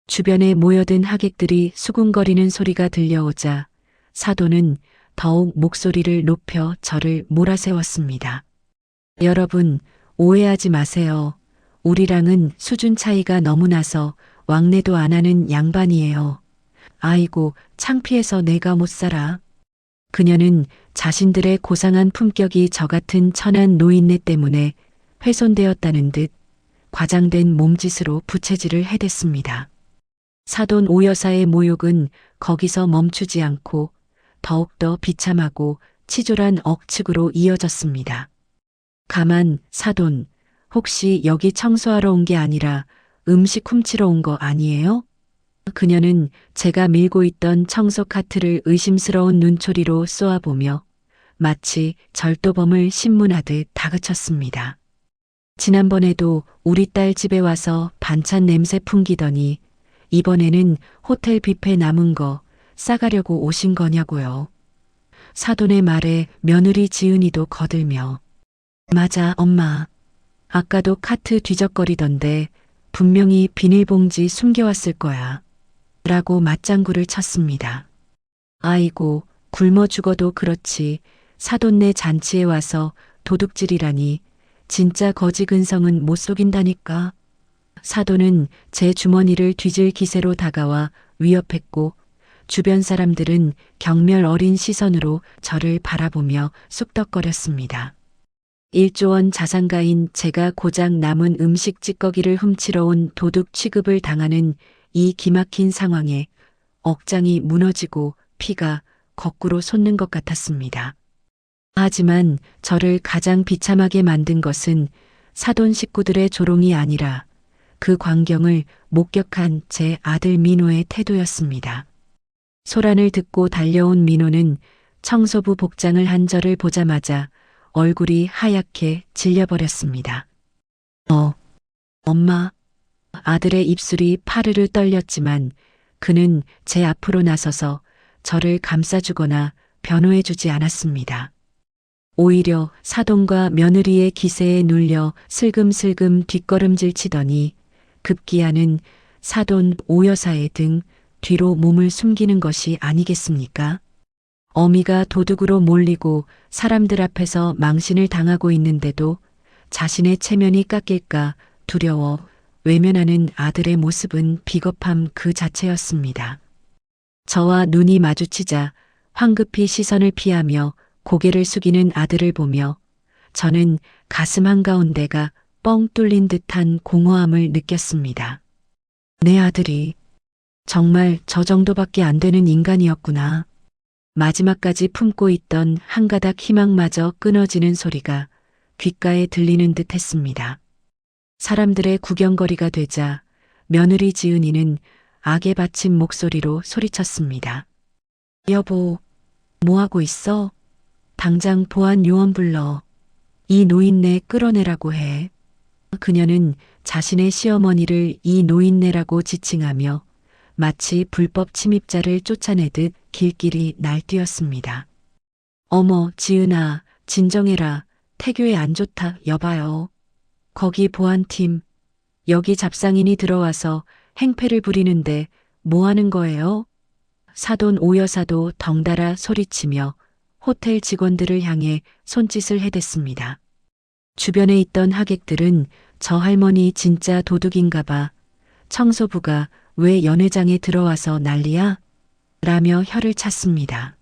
주변에 모여든 하객들이 수군거리는 소리가 들려오자 사돈은 더욱 목소리를 높여 저를 몰아세웠습니다. 여러분, 오해하지 마세요. 우리랑은 수준 차이가 너무 나서 왕래도 안 하는 양반이에요. 아이고, 창피해서 내가 못 살아. 그녀는 자신들의 고상한 품격이 저 같은 천한 노인네 때문에 훼손되었다는 듯 과장된 몸짓으로 부채질을 해댔습니다. 사돈 오여사의 모욕은 거기서 멈추지 않고 더욱더 비참하고 치졸한 억측으로 이어졌습니다. 가만, 사돈, 혹시 여기 청소하러 온 게 아니라 음식 훔치러 온 거 아니에요? 그녀는 제가 밀고 있던 청소 카트를 의심스러운 눈초리로 쏘아보며 마치 절도범을 신문하듯 다그쳤습니다. 지난번에도 우리 딸 집에 와서 반찬 냄새 풍기더니 이번에는 호텔 뷔페 남은 거 싸가려고 오신 거냐고요. 사돈의 말에 며느리 지은이도 거들며 맞아, 엄마. 아까도 카트 뒤적거리던데 분명히 비닐봉지 숨겨왔을 거야. 라고 맞장구를 쳤습니다. 아이고, 굶어 죽어도 그렇지 사돈네 잔치에 와서 도둑질이라니 진짜 거지 근성은 못 속인다니까. 사돈은 제 주머니를 뒤질 기세로 다가와 위협했고 주변 사람들은 경멸 어린 시선으로 저를 바라보며 쑥덕거렸습니다. 1조 원 자산가인 제가 고작 남은 음식 찌꺼기를 훔치러 온 도둑 취급을 당하는 이 기막힌 상황에 억장이 무너지고 피가 거꾸로 솟는 것 같았습니다. 하지만 저를 가장 비참하게 만든 것은 사돈 식구들의 조롱이 아니라 그 광경을 목격한 제 아들 민호의 태도였습니다. 소란을 듣고 달려온 민호는 청소부 복장을 한 저를 보자마자 얼굴이 하얗게 질려버렸습니다. 엄마. 아들의 입술이 파르르 떨렸지만 그는 제 앞으로 나서서 저를 감싸주거나 변호해주지 않았습니다. 오히려 사돈과 며느리의 기세에 눌려 슬금슬금 뒷걸음질 치더니 급기야는 사돈 오여사의 등 뒤로 몸을 숨기는 것이 아니겠습니까? 어미가 도둑으로 몰리고 사람들 앞에서 망신을 당하고 있는데도 자신의 체면이 깎일까 두려워 외면하는 아들의 모습은 비겁함 그 자체였습니다. 저와 눈이 마주치자 황급히 시선을 피하며 고개를 숙이는 아들을 보며 저는 가슴 한가운데가 뻥 뚫린 듯한 공허함을 느꼈습니다. 내 아들이 정말 저 정도밖에 안 되는 인간이었구나. 마지막까지 품고 있던 한 가닥 희망마저 끊어지는 소리가 귓가에 들리는 듯 했습니다. 사람들의 구경거리가 되자 며느리 지은이는 악에 받친 목소리로 소리쳤습니다. 여보, 뭐하고 있어? 당장 보안 요원 불러. 이 노인네 끌어내라고 해. 그녀는 자신의 시어머니를 이 노인네라고 지칭하며 마치 불법 침입자를 쫓아내듯 길길이 날뛰었습니다. 어머, 지은아, 진정해라. 태교에 안 좋다, 여봐요. 거기 보안팀, 여기 잡상인이 들어와서 행패를 부리는데 뭐 하는 거예요? 사돈 오여사도 덩달아 소리치며 호텔 직원들을 향해 손짓을 해댔습니다. 주변에 있던 하객들은 저 할머니 진짜 도둑인가 봐. 청소부가 왜 연회장에 들어와서 난리야? 라며 혀를 찼습니다.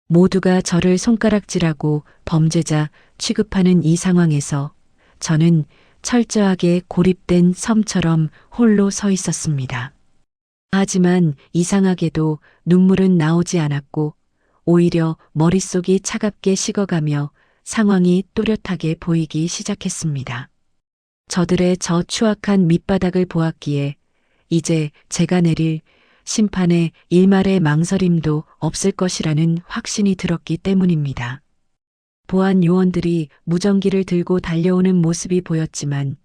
모두가 저를 손가락질하고 범죄자 취급하는 이 상황에서 저는 철저하게 고립된 섬처럼 홀로 서 있었습니다. 하지만 이상하게도 눈물은 나오지 않았고 오히려 머릿속이 차갑게 식어가며 상황이 또렷하게 보이기 시작했습니다. 저들의 저 추악한 밑바닥을 보았기에 이제 제가 내릴 심판에 일말의 망설임도 없을 것이라는 확신이 들었기 때문입니다. 보안 요원들이 무전기를 들고 달려오는 모습이 보였지만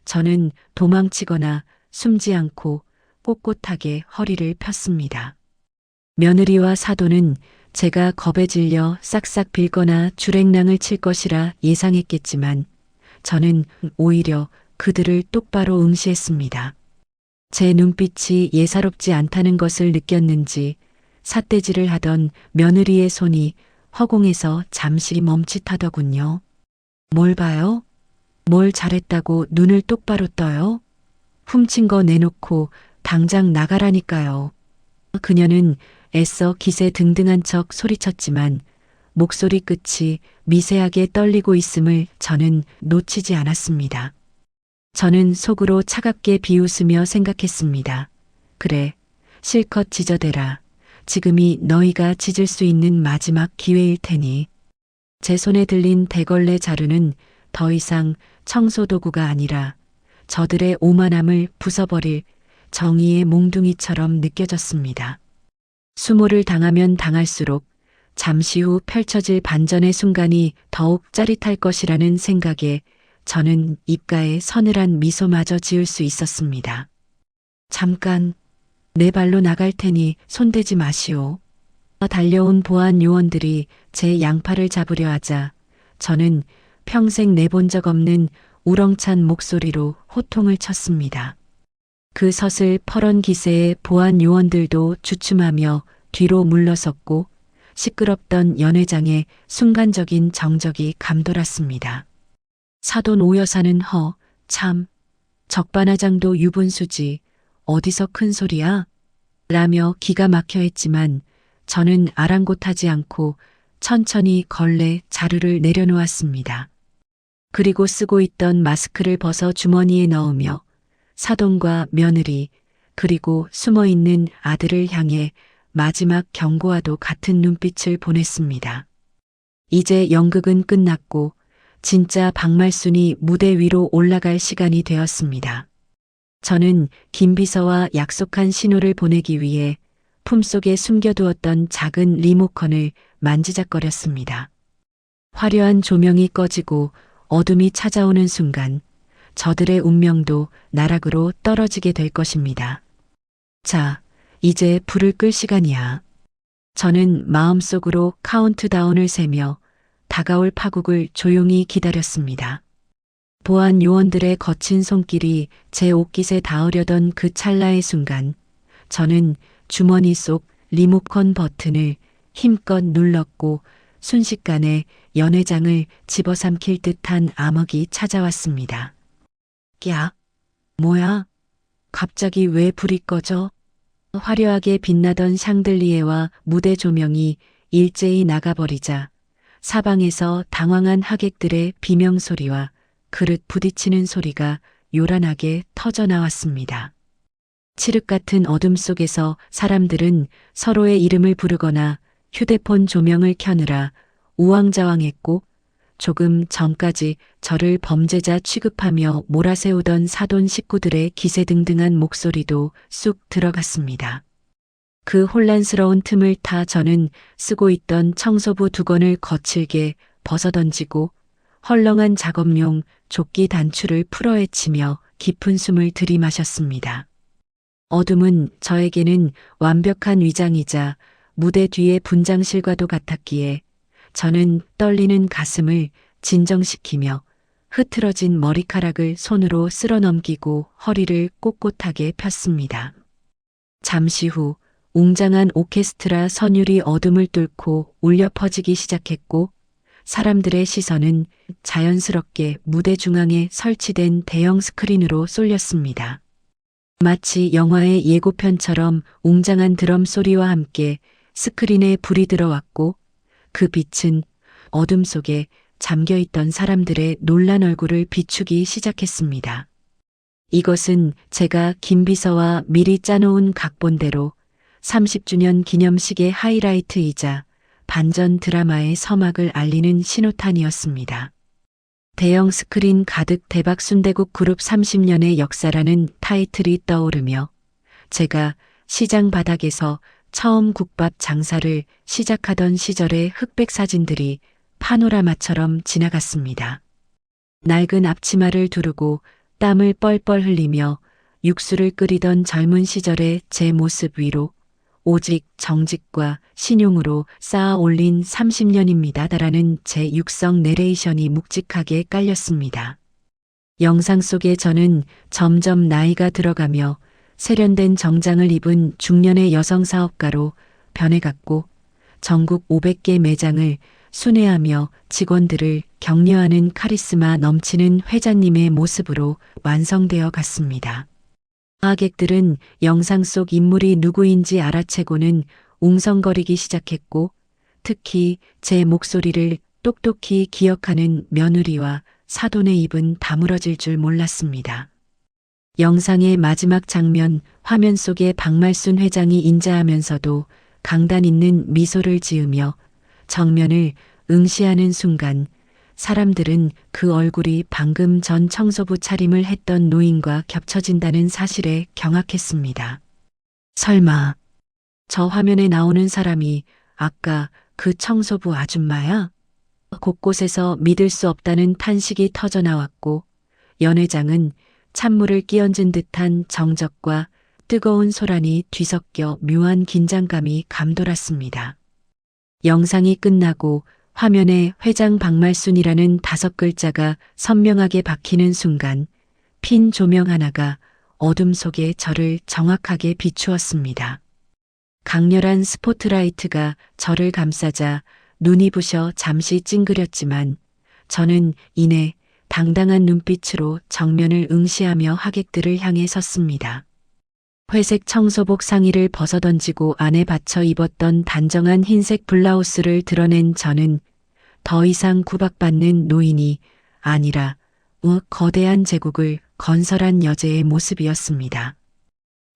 저는 도망치거나 숨지 않고 꼿꼿하게 허리를 폈습니다. 며느리와 사돈은 제가 겁에 질려 싹싹 빌거나 줄행랑을 칠 것이라 예상했겠지만 저는 오히려 그들을 똑바로 응시했습니다. 제 눈빛이 예사롭지 않다는 것을 느꼈는지 삿대질을 하던 며느리의 손이 허공에서 잠시 멈칫하더군요. 뭘 봐요? 뭘 잘했다고 눈을 똑바로 떠요? 훔친 거 내놓고 당장 나가라니까요. 그녀는 애써 기세 등등한 척 소리쳤지만 목소리 끝이 미세하게 떨리고 있음을 저는 놓치지 않았습니다. 저는 속으로 차갑게 비웃으며 생각했습니다. 그래, 실컷 짖어대라. 지금이 너희가 짖을 수 있는 마지막 기회일 테니. 제 손에 들린 대걸레 자루는 더 이상 청소도구가 아니라 저들의 오만함을 부숴버릴 정의의 몽둥이처럼 느껴졌습니다. 수모를 당하면 당할수록 잠시 후 펼쳐질 반전의 순간이 더욱 짜릿할 것이라는 생각에 저는 입가에 서늘한 미소마저 지을 수 있었습니다. 잠깐, 내 발로 나갈 테니 손대지 마시오. 달려온 보안 요원들이 제 양팔을 잡으려 하자 저는 평생 내본 적 없는 우렁찬 목소리로 호통을 쳤습니다. 그 서슬 퍼런 기세에 보안 요원들도 주춤하며 뒤로 물러섰고 시끄럽던 연회장에 순간적인 정적이 감돌았습니다. 사돈 오여사는 참, 적반하장도 유분수지 어디서 큰 소리야? 라며 기가 막혀 했지만 저는 아랑곳하지 않고 천천히 걸레 자루를 내려놓았습니다. 그리고 쓰고 있던 마스크를 벗어 주머니에 넣으며 사돈과 며느리 그리고 숨어있는 아들을 향해 마지막 경고와도 같은 눈빛을 보냈습니다. 이제 연극은 끝났고 진짜 박말순이 무대 위로 올라갈 시간이 되었습니다. 저는 김 비서와 약속한 신호를 보내기 위해 품속에 숨겨두었던 작은 리모컨을 만지작거렸습니다. 화려한 조명이 꺼지고 어둠이 찾아오는 순간 저들의 운명도 나락으로 떨어지게 될 것입니다. 자, 이제 불을 끌 시간이야. 저는 마음속으로 카운트다운을 세며 다가올 파국을 조용히 기다렸습니다. 보안 요원들의 거친 손길이 제 옷깃에 닿으려던 그 찰나의 순간 저는 주머니 속 리모컨 버튼을 힘껏 눌렀고 순식간에 연회장을 집어삼킬 듯한 암흑이 찾아왔습니다. 야, 뭐야? 갑자기 왜 불이 꺼져? 화려하게 빛나던 샹들리에와 무대 조명이 일제히 나가버리자 사방에서 당황한 하객들의 비명소리와 그릇 부딪히는 소리가 요란하게 터져 나왔습니다. 칠흑 같은 어둠 속에서 사람들은 서로의 이름을 부르거나 휴대폰 조명을 켜느라 우왕좌왕했고 조금 전까지 저를 범죄자 취급하며 몰아세우던 사돈 식구들의 기세등등한 목소리도 쑥 들어갔습니다. 그 혼란스러운 틈을 타 저는 쓰고 있던 청소부 두건을 거칠게 벗어던지고 헐렁한 작업용 조끼 단추를 풀어헤치며 깊은 숨을 들이마셨습니다. 어둠은 저에게는 완벽한 위장이자 무대 뒤의 분장실과도 같았기에 저는 떨리는 가슴을 진정시키며 흐트러진 머리카락을 손으로 쓸어 넘기고 허리를 꼿꼿하게 폈습니다. 잠시 후 웅장한 오케스트라 선율이 어둠을 뚫고 울려 퍼지기 시작했고 사람들의 시선은 자연스럽게 무대 중앙에 설치된 대형 스크린으로 쏠렸습니다. 마치 영화의 예고편처럼 웅장한 드럼 소리와 함께 스크린에 불이 들어왔고 그 빛은 어둠 속에 잠겨있던 사람들의 놀란 얼굴을 비추기 시작했습니다. 이것은 제가 김비서와 미리 짜놓은 각본대로 30주년 기념식의 하이라이트이자 반전 드라마의 서막을 알리는 신호탄이었습니다. 대형 스크린 가득 대박 순대국 그룹 30년의 역사라는 타이틀이 떠오르며 제가 시장 바닥에서 처음 국밥 장사를 시작하던 시절의 흑백 사진들이 파노라마처럼 지나갔습니다. 낡은 앞치마를 두르고 땀을 뻘뻘 흘리며 육수를 끓이던 젊은 시절의 제 모습 위로 오직 정직과 신용으로 쌓아 올린 30년입니다라는 제 육성 내레이션이 묵직하게 깔렸습니다. 영상 속에 저는 점점 나이가 들어가며 세련된 정장을 입은 중년의 여성 사업가로 변해갔고 전국 500개 매장을 순회하며 직원들을 격려하는 카리스마 넘치는 회장님의 모습으로 완성되어 갔습니다. 하객들은 영상 속 인물이 누구인지 알아채고는 웅성거리기 시작했고 특히 제 목소리를 똑똑히 기억하는 며느리와 사돈의 입은 다물어질 줄 몰랐습니다. 영상의 마지막 장면 화면 속에 박말순 회장이 인자하면서도 강단 있는 미소를 지으며 정면을 응시하는 순간 사람들은 그 얼굴이 방금 전 청소부 차림을 했던 노인과 겹쳐진다는 사실에 경악했습니다. 설마 저 화면에 나오는 사람이 아까 그 청소부 아줌마야? 곳곳에서 믿을 수 없다는 탄식이 터져 나왔고 연회장은 찬물을 끼얹은 듯한 정적과 뜨거운 소란이 뒤섞여 묘한 긴장감이 감돌았습니다. 영상이 끝나고 화면에 회장 박말순이라는 5글자가 선명하게 박히는 순간 핀 조명 하나가 어둠 속에 저를 정확하게 비추었습니다. 강렬한 스포트라이트가 저를 감싸자 눈이 부셔 잠시 찡그렸지만 저는 이내 당당한 눈빛으로 정면을 응시하며 하객들을 향해 섰습니다. 회색 청소복 상의를 벗어던지고 안에 받쳐 입었던 단정한 흰색 블라우스를 드러낸 저는 더 이상 구박받는 노인이 아니라 거대한 제국을 건설한 여제의 모습이었습니다.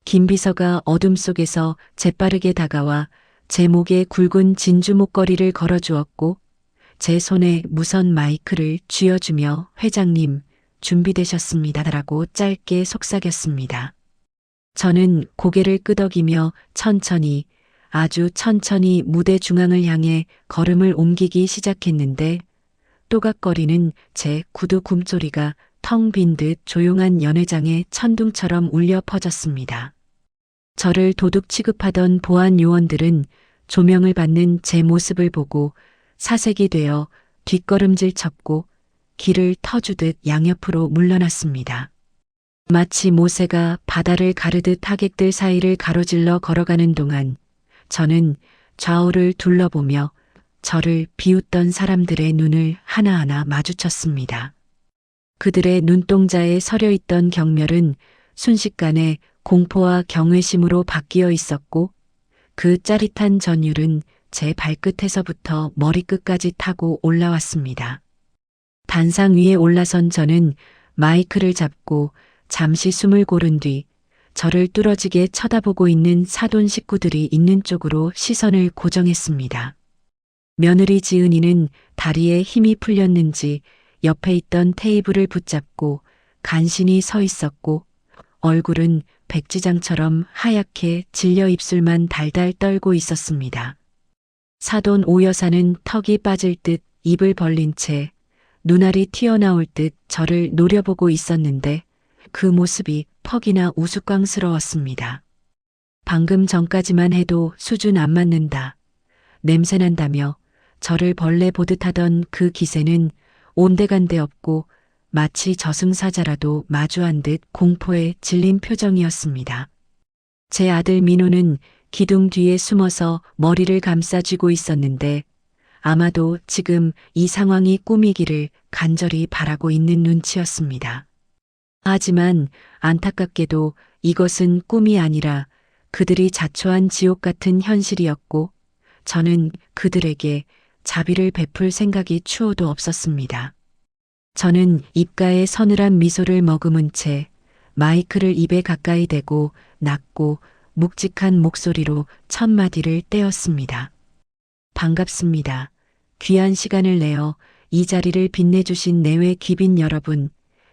김비서가 어둠 속에서 재빠르게 다가와 제 목에 굵은 진주 목걸이를 걸어주었고 제 손에 무선 마이크를 쥐어주며 회장님 준비되셨습니다라고 짧게 속삭였습니다. 저는 고개를 끄덕이며 천천히 아주 천천히 무대 중앙을 향해 걸음을 옮기기 시작했는데 또각거리는 제 구두 굼소리가 텅 빈 듯 조용한 연회장의 천둥처럼 울려 퍼졌습니다. 저를 도둑 취급하던 보안 요원들은 조명을 받는 제 모습을 보고 사색이 되어 뒷걸음질 쳤고 길을 터주듯 양옆으로 물러났습니다. 마치 모세가 바다를 가르듯 하객들 사이를 가로질러 걸어가는 동안 저는 좌우를 둘러보며 저를 비웃던 사람들의 눈을 하나하나 마주쳤습니다. 그들의 눈동자에 서려 있던 경멸은 순식간에 공포와 경외심으로 바뀌어 있었고 그 짜릿한 전율은 제 발끝에서부터 머리끝까지 타고 올라왔습니다. 단상 위에 올라선 저는 마이크를 잡고 잠시 숨을 고른 뒤 저를 뚫어지게 쳐다보고 있는 사돈 식구들이 있는 쪽으로 시선을 고정했습니다. 며느리 지은이는 다리에 힘이 풀렸는지 옆에 있던 테이블을 붙잡고 간신히 서 있었고 얼굴은 백지장처럼 하얗게 질려 입술만 달달 떨고 있었습니다. 사돈 오여사는 턱이 빠질 듯 입을 벌린 채 눈알이 튀어나올 듯 저를 노려보고 있었는데 그 모습이 퍽이나 우스꽝스러웠습니다. 방금 전까지만 해도 수준 안 맞는다, 냄새난다며 저를 벌레 보듯 하던 그 기세는 온데간데 없고 마치 저승사자라도 마주한 듯 공포에 질린 표정이었습니다. 제 아들 민호는 기둥 뒤에 숨어서 머리를 감싸쥐고 있었는데 아마도 지금 이 상황이 꿈이기를 간절히 바라고 있는 눈치였습니다. 하지만 안타깝게도 이것은 꿈이 아니라 그들이 자초한 지옥 같은 현실이었고 저는 그들에게 자비를 베풀 생각이 추호도 없었습니다. 저는 입가에 서늘한 미소를 머금은 채 마이크를 입에 가까이 대고 낮고 묵직한 목소리로 첫 마디를 떼었습니다. 반갑습니다. 귀한 시간을 내어 이 자리를 빛내주신 내외 귀빈 여러분,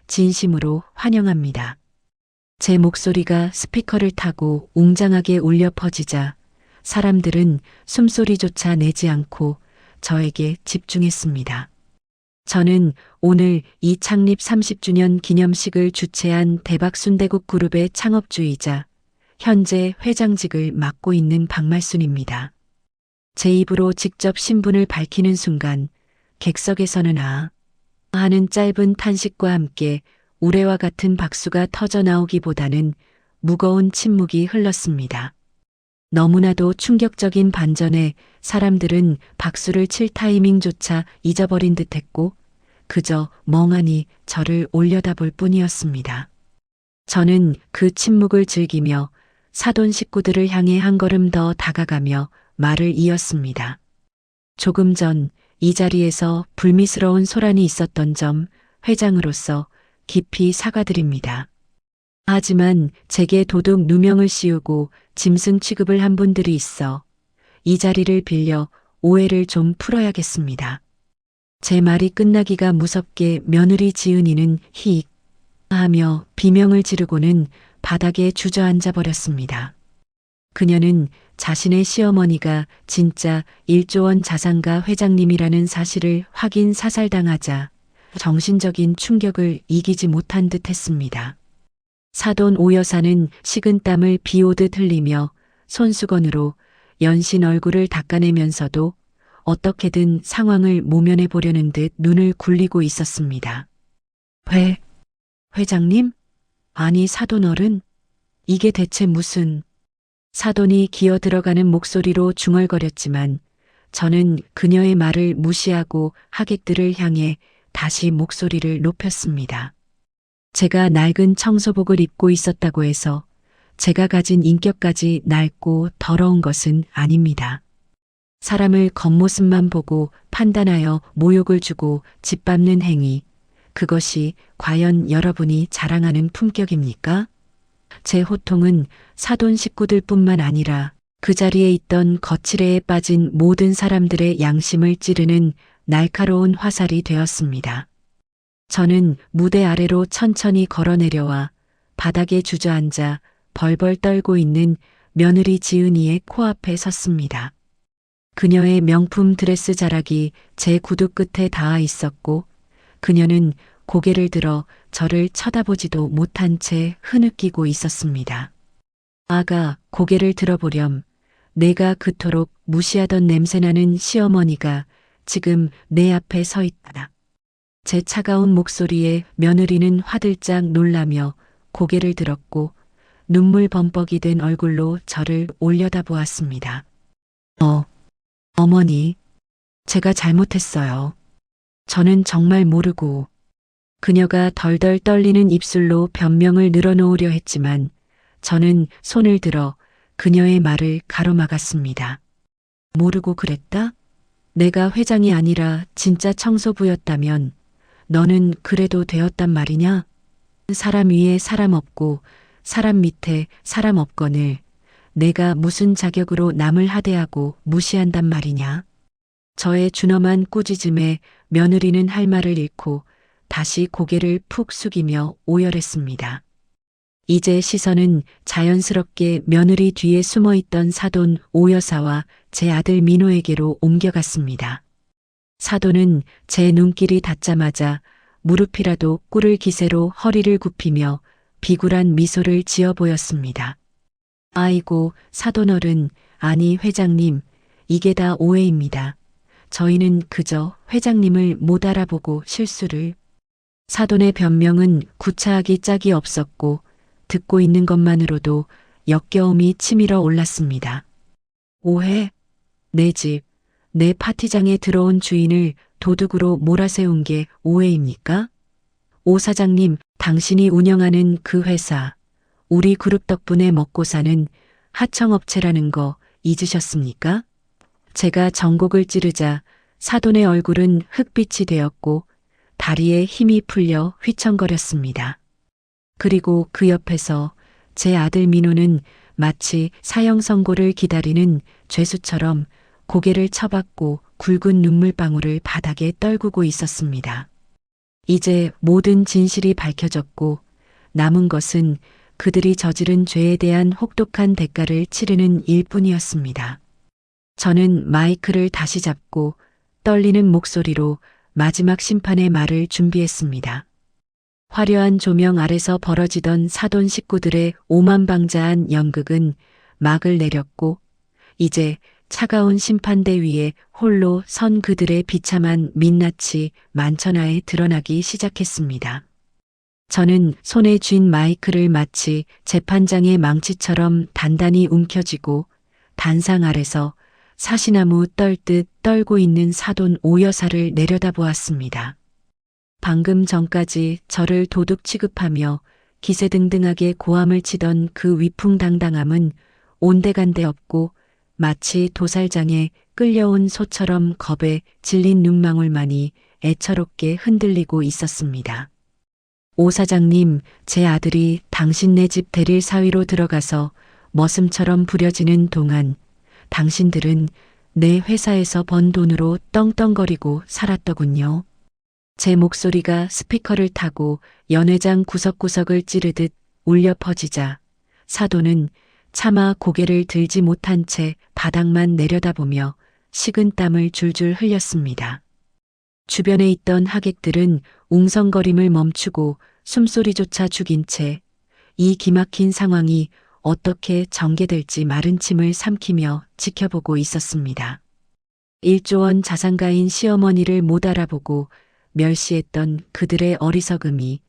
진심으로 환영합니다. 제 목소리가 스피커를 타고 웅장하게 울려 퍼지자 사람들은 숨소리조차 내지 않고 저에게 집중했습니다. 저는 오늘 이 창립 30주년 기념식을 주최한 대박순대국 그룹의 창업주이자 현재 회장직을 맡고 있는 박말순입니다. 제 입으로 직접 신분을 밝히는 순간 객석에서는 아 하는 짧은 탄식과 함께 우레와 같은 박수가 터져 나오기보다는 무거운 침묵이 흘렀습니다. 너무나도 충격적인 반전에 사람들은 박수를 칠 타이밍조차 잊어버린 듯했고 그저 멍하니 저를 올려다볼 뿐이었습니다. 저는 그 침묵을 즐기며 사돈 식구들을 향해 한 걸음 더 다가가며 말을 이었습니다. 조금 전 이 자리에서 불미스러운 소란이 있었던 점 회장으로서 깊이 사과드립니다. 하지만 제게 도둑 누명을 씌우고 짐승 취급을 한 분들이 있어 이 자리를 빌려 오해를 좀 풀어야겠습니다. 제 말이 끝나기가 무섭게 며느리 지은이는 히익 하며 비명을 지르고는 바닥에 주저앉아 버렸습니다. 그녀는 자신의 시어머니가 진짜 1조 원 자산가 회장님이라는 사실을 확인 사살당하자 정신적인 충격을 이기지 못한 듯 했습니다. 사돈 오여사는 식은땀을 비오듯 흘리며 손수건으로 연신 얼굴을 닦아내면서도 어떻게든 상황을 모면해 보려는 듯 눈을 굴리고 있었습니다. 회장님? 아니 사돈 어른? 이게 대체 무슨... 사돈이 기어 들어가는 목소리로 중얼거렸지만 저는 그녀의 말을 무시하고 하객들을 향해 다시 목소리를 높였습니다. 제가 낡은 청소복을 입고 있었다고 해서 제가 가진 인격까지 낡고 더러운 것은 아닙니다. 사람을 겉모습만 보고 판단하여 모욕을 주고 짓밟는 행위, 그것이 과연 여러분이 자랑하는 품격입니까? 제 호통은 사돈 식구들뿐만 아니라 그 자리에 있던 거칠애에 빠진 모든 사람들의 양심을 찌르는 날카로운 화살이 되었습니다. 저는 무대 아래로 천천히 걸어 내려와 바닥에 주저앉아 벌벌 떨고 있는 며느리 지은이의 코앞에 섰습니다. 그녀의 명품 드레스 자락이 제 구두 끝에 닿아 있었고 그녀는 고개를 들어 저를 쳐다보지도 못한 채 흐느끼고 있었습니다. 아가 고개를 들어보렴. 내가 그토록 무시하던 냄새나는 시어머니가 지금 내 앞에 서 있다. 제 차가운 목소리에 며느리는 화들짝 놀라며 고개를 들었고 눈물 범벅이 된 얼굴로 저를 올려다보았습니다. 어, 어머니, 제가 잘못했어요. 저는 정말 모르고 그녀가 덜덜 떨리는 입술로 변명을 늘어놓으려 했지만 저는 손을 들어 그녀의 말을 가로막았습니다. 모르고 그랬다? 내가 회장이 아니라 진짜 청소부였다면 너는 그래도 되었단 말이냐? 사람 위에 사람 없고 사람 밑에 사람 없거늘 내가 무슨 자격으로 남을 하대하고 무시한단 말이냐? 저의 준엄한 꾸짖음에 며느리는 할 말을 잃고 다시 고개를 푹 숙이며 오열했습니다. 이제 시선은 자연스럽게 며느리 뒤에 숨어 있던 사돈 오여사와 제 아들 민호에게로 옮겨갔습니다. 사돈은 제 눈길이 닿자마자 무릎이라도 꿇을 기세로 허리를 굽히며 비굴한 미소를 지어 보였습니다. 아이고, 사돈어른, 아니 회장님, 이게 다 오해입니다. 저희는 그저 회장님을 못 알아보고 실수를. 사돈의 변명은 구차하기 짝이 없었고 듣고 있는 것만으로도 역겨움이 치밀어 올랐습니다. 오해? 내 집, 내 파티장에 들어온 주인을 도둑으로 몰아세운 게 오해입니까? 오 사장님, 당신이 운영하는 그 회사, 우리 그룹 덕분에 먹고 사는 하청업체라는 거 잊으셨습니까? 제가 전곡을 찌르자 사돈의 얼굴은 흑빛이 되었고 다리에 힘이 풀려 휘청거렸습니다. 그리고 그 옆에서 제 아들 민호는 마치 사형 선고를 기다리는 죄수처럼 고개를 쳐박고 굵은 눈물방울을 바닥에 떨구고 있었습니다. 이제 모든 진실이 밝혀졌고 남은 것은 그들이 저지른 죄에 대한 혹독한 대가를 치르는 일뿐이었습니다. 저는 마이크를 다시 잡고 떨리는 목소리로 마지막 심판의 말을 준비했습니다. 화려한 조명 아래서 벌어지던 사돈 식구들의 오만방자한 연극은 막을 내렸고 이제 차가운 심판대 위에 홀로 선 그들의 비참한 민낯이 만천하에 드러나기 시작했습니다. 저는 손에 쥔 마이크를 마치 재판장의 망치처럼 단단히 움켜쥐고 단상 아래서 사시나무 떨듯 떨고 있는 사돈 오여사를 내려다보았습니다. 방금 전까지 저를 도둑 취급하며 기세등등하게 고함을 치던 그 위풍당당함은 온데간데 없고 마치 도살장에 끌려온 소처럼 겁에 질린 눈망울만이 애처롭게 흔들리고 있었습니다. 오 사장님, 제 아들이 당신네 집 대릴 사위로 들어가서 머슴처럼 부려지는 동안 당신들은 내 회사에서 번 돈으로 떵떵거리고 살았더군요. 제 목소리가 스피커를 타고 연회장 구석구석을 찌르듯 울려 퍼지자 사돈은 차마 고개를 들지 못한 채 바닥만 내려다보며 식은 땀을 줄줄 흘렸습니다. 주변에 있던 하객들은 웅성거림을 멈추고 숨소리조차 죽인 채 이 기막힌 상황이 어떻게 전개될지 마른 침을 삼키며 지켜보고 있었습니다. 1조 원 자산가인 시어머니를 못 알아보고 멸시했던 그들의 어리석음이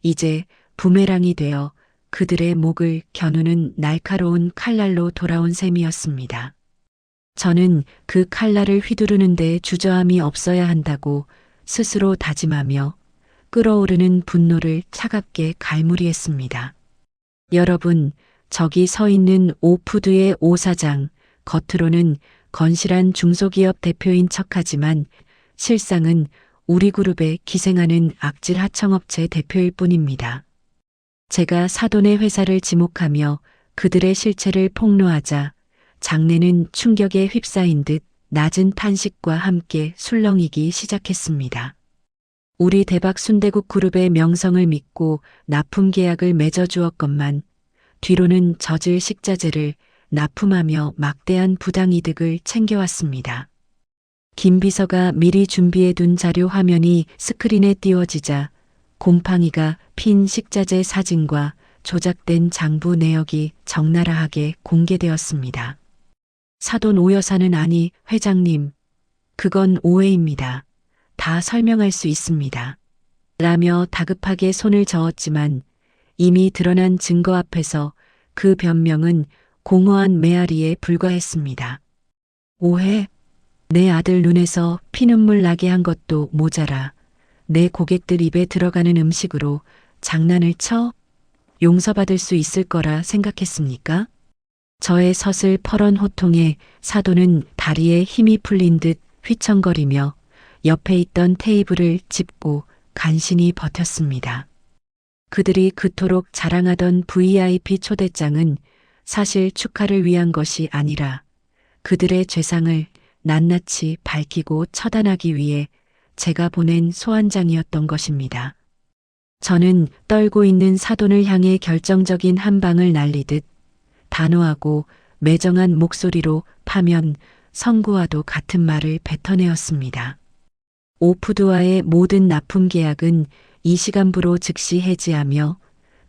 이제 부메랑이 되어 그들의 목을 겨누는 날카로운 칼날로 돌아온 셈이었습니다. 저는 그 칼날을 휘두르는 데 주저함이 없어야 한다고 스스로 다짐하며 끓어오르는 분노를 차갑게 갈무리했습니다. 여러분, 저기 서 있는 오푸드의 오 사장, 겉으로는 건실한 중소기업 대표인 척하지만 실상은 우리 그룹에 기생하는 악질 하청업체 대표일 뿐입니다. 제가 사돈의 회사를 지목하며 그들의 실체를 폭로하자 장내는 충격에 휩싸인 듯 낮은 탄식과 함께 술렁이기 시작했습니다. 우리 대박 순대국 그룹의 명성을 믿고 납품 계약을 맺어주었건만 뒤로는 저질 식자재를 납품하며 막대한 부당이득을 챙겨왔습니다. 김 비서가 미리 준비해둔 자료 화면이 스크린에 띄워지자 곰팡이가 핀 식자재 사진과 조작된 장부 내역이 적나라하게 공개되었습니다. 사돈 오여사는 아니 회장님, 그건 오해입니다. 다 설명할 수 있습니다. 라며 다급하게 손을 저었지만 이미 드러난 증거 앞에서 그 변명은 공허한 메아리에 불과했습니다. 오해? 내 아들 눈에서 피눈물 나게 한 것도 모자라 내 고객들 입에 들어가는 음식으로 장난을 쳐? 용서받을 수 있을 거라 생각했습니까? 저의 서슬퍼런 호통에 사돈은 다리에 힘이 풀린 듯 휘청거리며 옆에 있던 테이블을 짚고 간신히 버텼습니다. 그들이 그토록 자랑하던 VIP 초대장은 사실 축하를 위한 것이 아니라 그들의 죄상을 낱낱이 밝히고 처단하기 위해 제가 보낸 소환장이었던 것입니다. 저는 떨고 있는 사돈을 향해 결정적인 한 방을 날리듯 단호하고 매정한 목소리로 파면 성구와도 같은 말을 뱉어내었습니다. 오푸드와의 모든 납품 계약은 이 시간부로 즉시 해지하며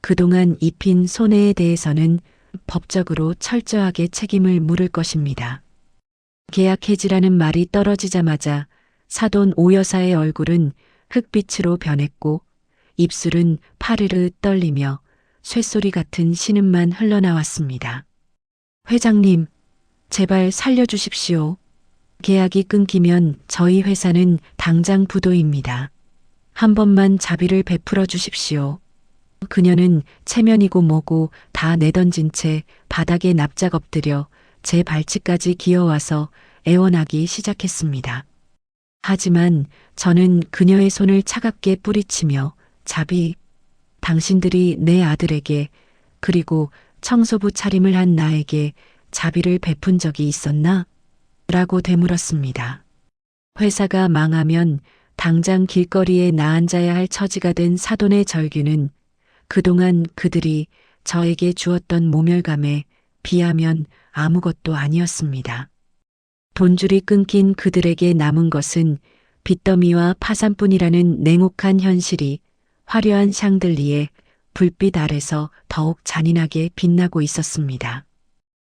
그동안 입힌 손해에 대해서는 법적으로 철저하게 책임을 물을 것입니다. 계약 해지라는 말이 떨어지자마자 사돈 오 여사의 얼굴은 흑빛으로 변했고 입술은 파르르 떨리며 쇳소리 같은 신음만 흘러나왔습니다. 회장님, 제발 살려주십시오. 계약이 끊기면 저희 회사는 당장 부도입니다. 한 번만 자비를 베풀어 주십시오. 그녀는 체면이고 뭐고 다 내던진 채 바닥에 납작 엎드려 제 발치까지 기어와서 애원하기 시작했습니다. 하지만 저는 그녀의 손을 차갑게 뿌리치며 자비, 당신들이 내 아들에게 그리고 청소부 차림을 한 나에게 자비를 베푼 적이 있었나? 라고 되물었습니다. 회사가 망하면 당장 길거리에 나앉아야 할 처지가 된 사돈의 절규는 그동안 그들이 저에게 주었던 모멸감에 비하면 아무것도 아니었습니다. 돈줄이 끊긴 그들에게 남은 것은 빚더미와 파산뿐이라는 냉혹한 현실이 화려한 샹들리에 불빛 아래서 더욱 잔인하게 빛나고 있었습니다.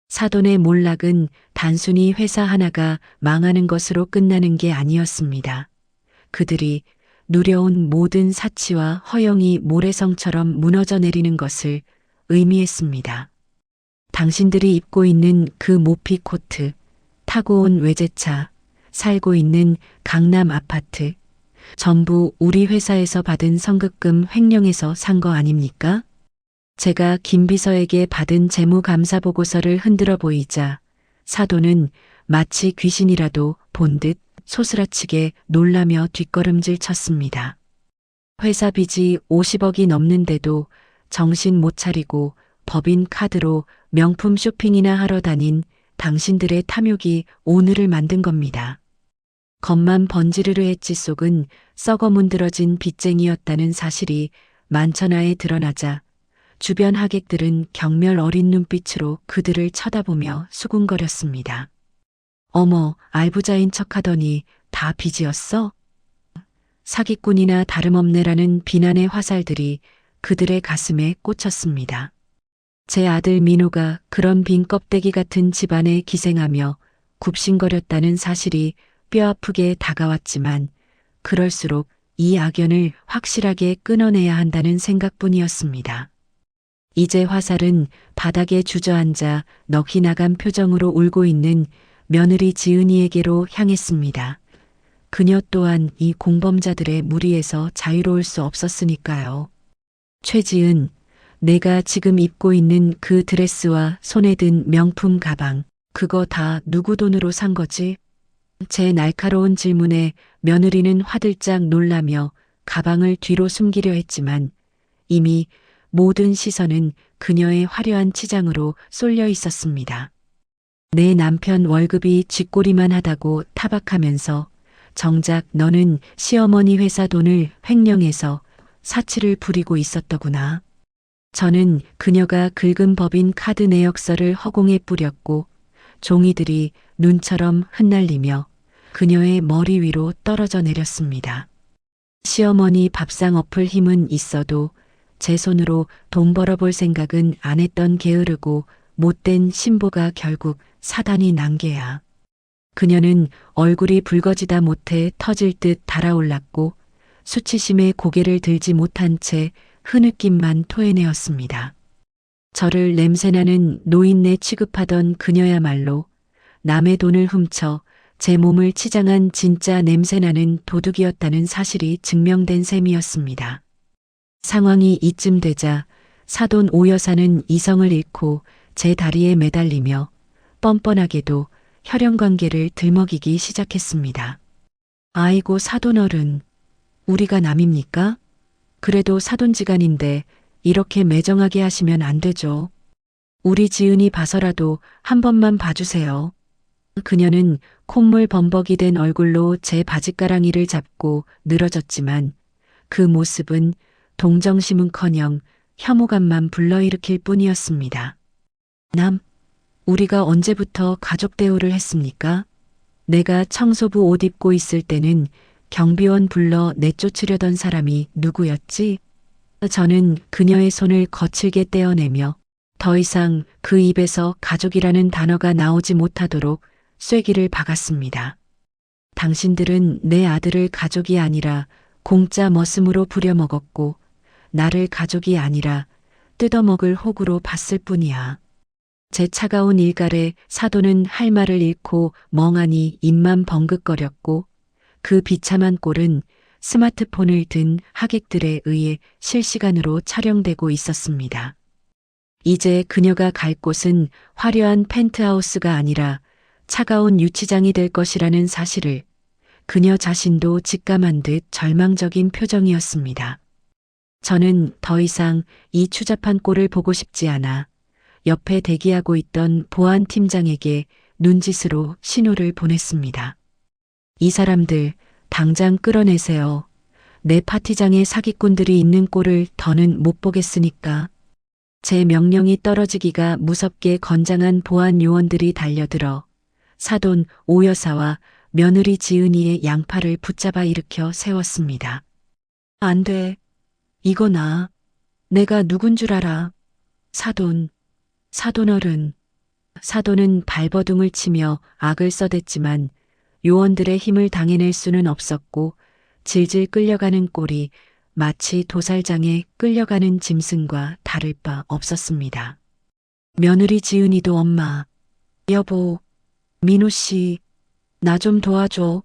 사돈의 몰락은 단순히 회사 하나가 망하는 것으로 끝나는 게 아니었습니다. 그들이 누려온 모든 사치와 허영이 모래성처럼 무너져 내리는 것을 의미했습니다. 당신들이 입고 있는 그 모피 코트, 타고 온 외제차, 살고 있는 강남 아파트, 전부 우리 회사에서 받은 성급금 횡령해서 산 거 아닙니까? 제가 김 비서에게 받은 재무감사 보고서를 흔들어 보이자 사돈은 마치 귀신이라도 본 듯 소스라치게 놀라며 뒷걸음질 쳤습니다. 회사 빚이 50억이 넘는데도 정신 못 차리고 법인 카드로 명품 쇼핑이나 하러 다닌 당신들의 탐욕이 오늘을 만든 겁니다. 겉만 번지르르 했지 속은 썩어 문드러진 빚쟁이였다는 사실이 만천하에 드러나자 주변 하객들은 경멸 어린 눈빛으로 그들을 쳐다보며 수군거렸습니다. 어머, 알부자인 척하더니 다 빚이었어? 사기꾼이나 다름없네라는 비난의 화살들이 그들의 가슴에 꽂혔습니다. 제 아들 민호가 그런 빈 껍데기 같은 집안에 기생하며 굽신거렸다는 사실이 뼈아프게 다가왔지만 그럴수록 이 악연을 확실하게 끊어내야 한다는 생각뿐이었습니다. 이제 화살은 바닥에 주저앉아 넋이 나간 표정으로 울고 있는 며느리 지은이에게로 향했습니다. 그녀 또한 이 공범자들의 무리에서 자유로울 수 없었으니까요. 최지은, 내가 지금 입고 있는 그 드레스와 손에 든 명품 가방, 그거 다 누구 돈으로 산 거지? 제 날카로운 질문에 며느리는 화들짝 놀라며 가방을 뒤로 숨기려 했지만 이미 모든 시선은 그녀의 화려한 치장으로 쏠려 있었습니다. 내 남편 월급이 쥐꼬리만 하다고 타박하면서 정작 너는 시어머니 회사 돈을 횡령해서 사치를 부리고 있었더구나. 저는 그녀가 긁은 법인 카드 내역서를 허공에 뿌렸고 종이들이 눈처럼 흩날리며 그녀의 머리 위로 떨어져 내렸습니다. 시어머니 밥상 엎을 힘은 있어도 제 손으로 돈 벌어볼 생각은 안 했던 게으르고 못된 신보가 결국 사단이 난 게야. 그녀는 얼굴이 붉어지다 못해 터질 듯 달아올랐고 수치심에 고개를 들지 못한 채 흐느낌만 토해내었습니다. 저를 냄새나는 노인네 취급하던 그녀야말로 남의 돈을 훔쳐 제 몸을 치장한 진짜 냄새나는 도둑이었다는 사실이 증명된 셈이었습니다. 상황이 이쯤 되자 사돈 오 여사는 이성을 잃고 제 다리에 매달리며 뻔뻔하게도 혈연관계를 들먹이기 시작했습니다. 아이고 사돈 어른, 우리가 남입니까? 그래도 사돈지간인데 이렇게 매정하게 하시면 안 되죠. 우리 지은이 봐서라도 한 번만 봐주세요. 그녀는 콧물 범벅이 된 얼굴로 제 바짓가랑이를 잡고 늘어졌지만 그 모습은 동정심은커녕 혐오감만 불러일으킬 뿐이었습니다. 우리가 언제부터 가족 대우를 했습니까? 내가 청소부 옷 입고 있을 때는 경비원 불러 내쫓으려던 사람이 누구였지? 저는 그녀의 손을 거칠게 떼어내며 더 이상 그 입에서 가족이라는 단어가 나오지 못하도록 쐐기를 박았습니다. 당신들은 내 아들을 가족이 아니라 공짜 머슴으로 부려먹었고 나를 가족이 아니라 뜯어먹을 호구로 봤을 뿐이야. 제 차가운 일갈에 사돈은 할 말을 잃고 멍하니 입만 벙긋거렸고 그 비참한 꼴은 스마트폰을 든 하객들에 의해 실시간으로 촬영되고 있었습니다. 이제 그녀가 갈 곳은 화려한 펜트하우스가 아니라 차가운 유치장이 될 것이라는 사실을 그녀 자신도 직감한 듯 절망적인 표정이었습니다. 저는 더 이상 이 추잡한 꼴을 보고 싶지 않아 옆에 대기하고 있던 보안팀장에게 눈짓으로 신호를 보냈습니다. 이 사람들 당장 끌어내세요. 내 파티장에 사기꾼들이 있는 꼴을 더는 못 보겠으니까. 제 명령이 떨어지기가 무섭게 건장한 보안 요원들이 달려들어 사돈 오 여사와 며느리 지은이의 양팔을 붙잡아 일으켜 세웠습니다. 안 돼. 이거 나. 내가 누군 줄 알아. 사돈 어른. 사돈은 발버둥을 치며 악을 써댔지만 요원들의 힘을 당해낼 수는 없었고 질질 끌려가는 꼴이 마치 도살장에 끌려가는 짐승과 다를 바 없었습니다. 며느리 지은이도 엄마, 여보, 민우 씨, 나 좀 도와줘.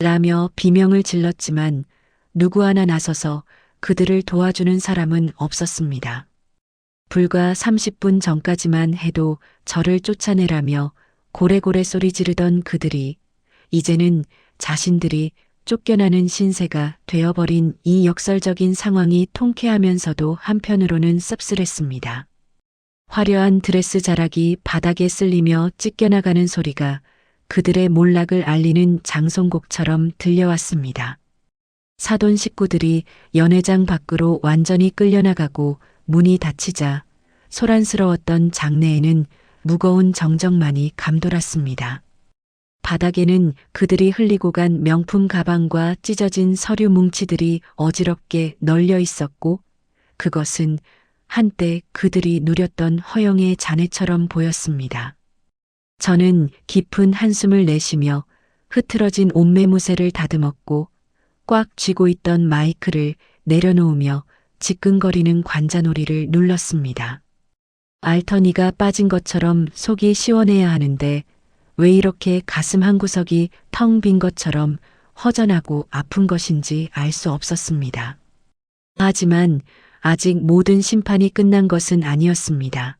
라며 비명을 질렀지만 누구 하나 나서서 그들을 도와주는 사람은 없었습니다. 불과 30분 전까지만 해도 저를 쫓아내라며 고래고래 소리 지르던 그들이 이제는 자신들이 쫓겨나는 신세가 되어버린 이 역설적인 상황이 통쾌하면서도 한편으로는 씁쓸했습니다. 화려한 드레스 자락이 바닥에 쓸리며 찢겨나가는 소리가 그들의 몰락을 알리는 장송곡처럼 들려왔습니다. 사돈 식구들이 연회장 밖으로 완전히 끌려나가고 문이 닫히자 소란스러웠던 장내에는 무거운 정적만이 감돌았습니다. 바닥에는 그들이 흘리고 간 명품 가방과 찢어진 서류 뭉치들이 어지럽게 널려 있었고 그것은 한때 그들이 누렸던 허영의 잔해처럼 보였습니다. 저는 깊은 한숨을 내쉬며 흐트러진 옷매무새를 다듬었고 꽉 쥐고 있던 마이크를 내려놓으며 지끈거리는 관자놀이를 눌렀습니다. 알터니가 빠진 것처럼 속이 시원해야 하는데 왜 이렇게 가슴 한구석이 텅 빈 것처럼 허전하고 아픈 것인지 알 수 없었습니다. 하지만 아직 모든 심판이 끝난 것은 아니었습니다.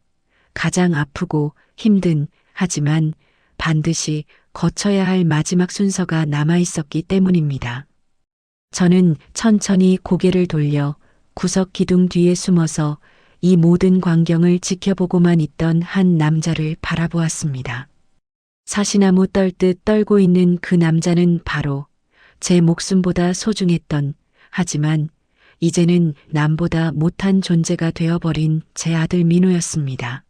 가장 아프고 힘든 하지만 반드시 거쳐야 할 마지막 순서가 남아 있었기 때문입니다. 저는 천천히 고개를 돌려 구석 기둥 뒤에 숨어서 이 모든 광경을 지켜보고만 있던 한 남자를 바라보았습니다. 사시나무 떨듯 떨고 있는 그 남자는 바로 제 목숨보다 소중했던 하지만 이제는 남보다 못한 존재가 되어버린 제 아들 민우였습니다.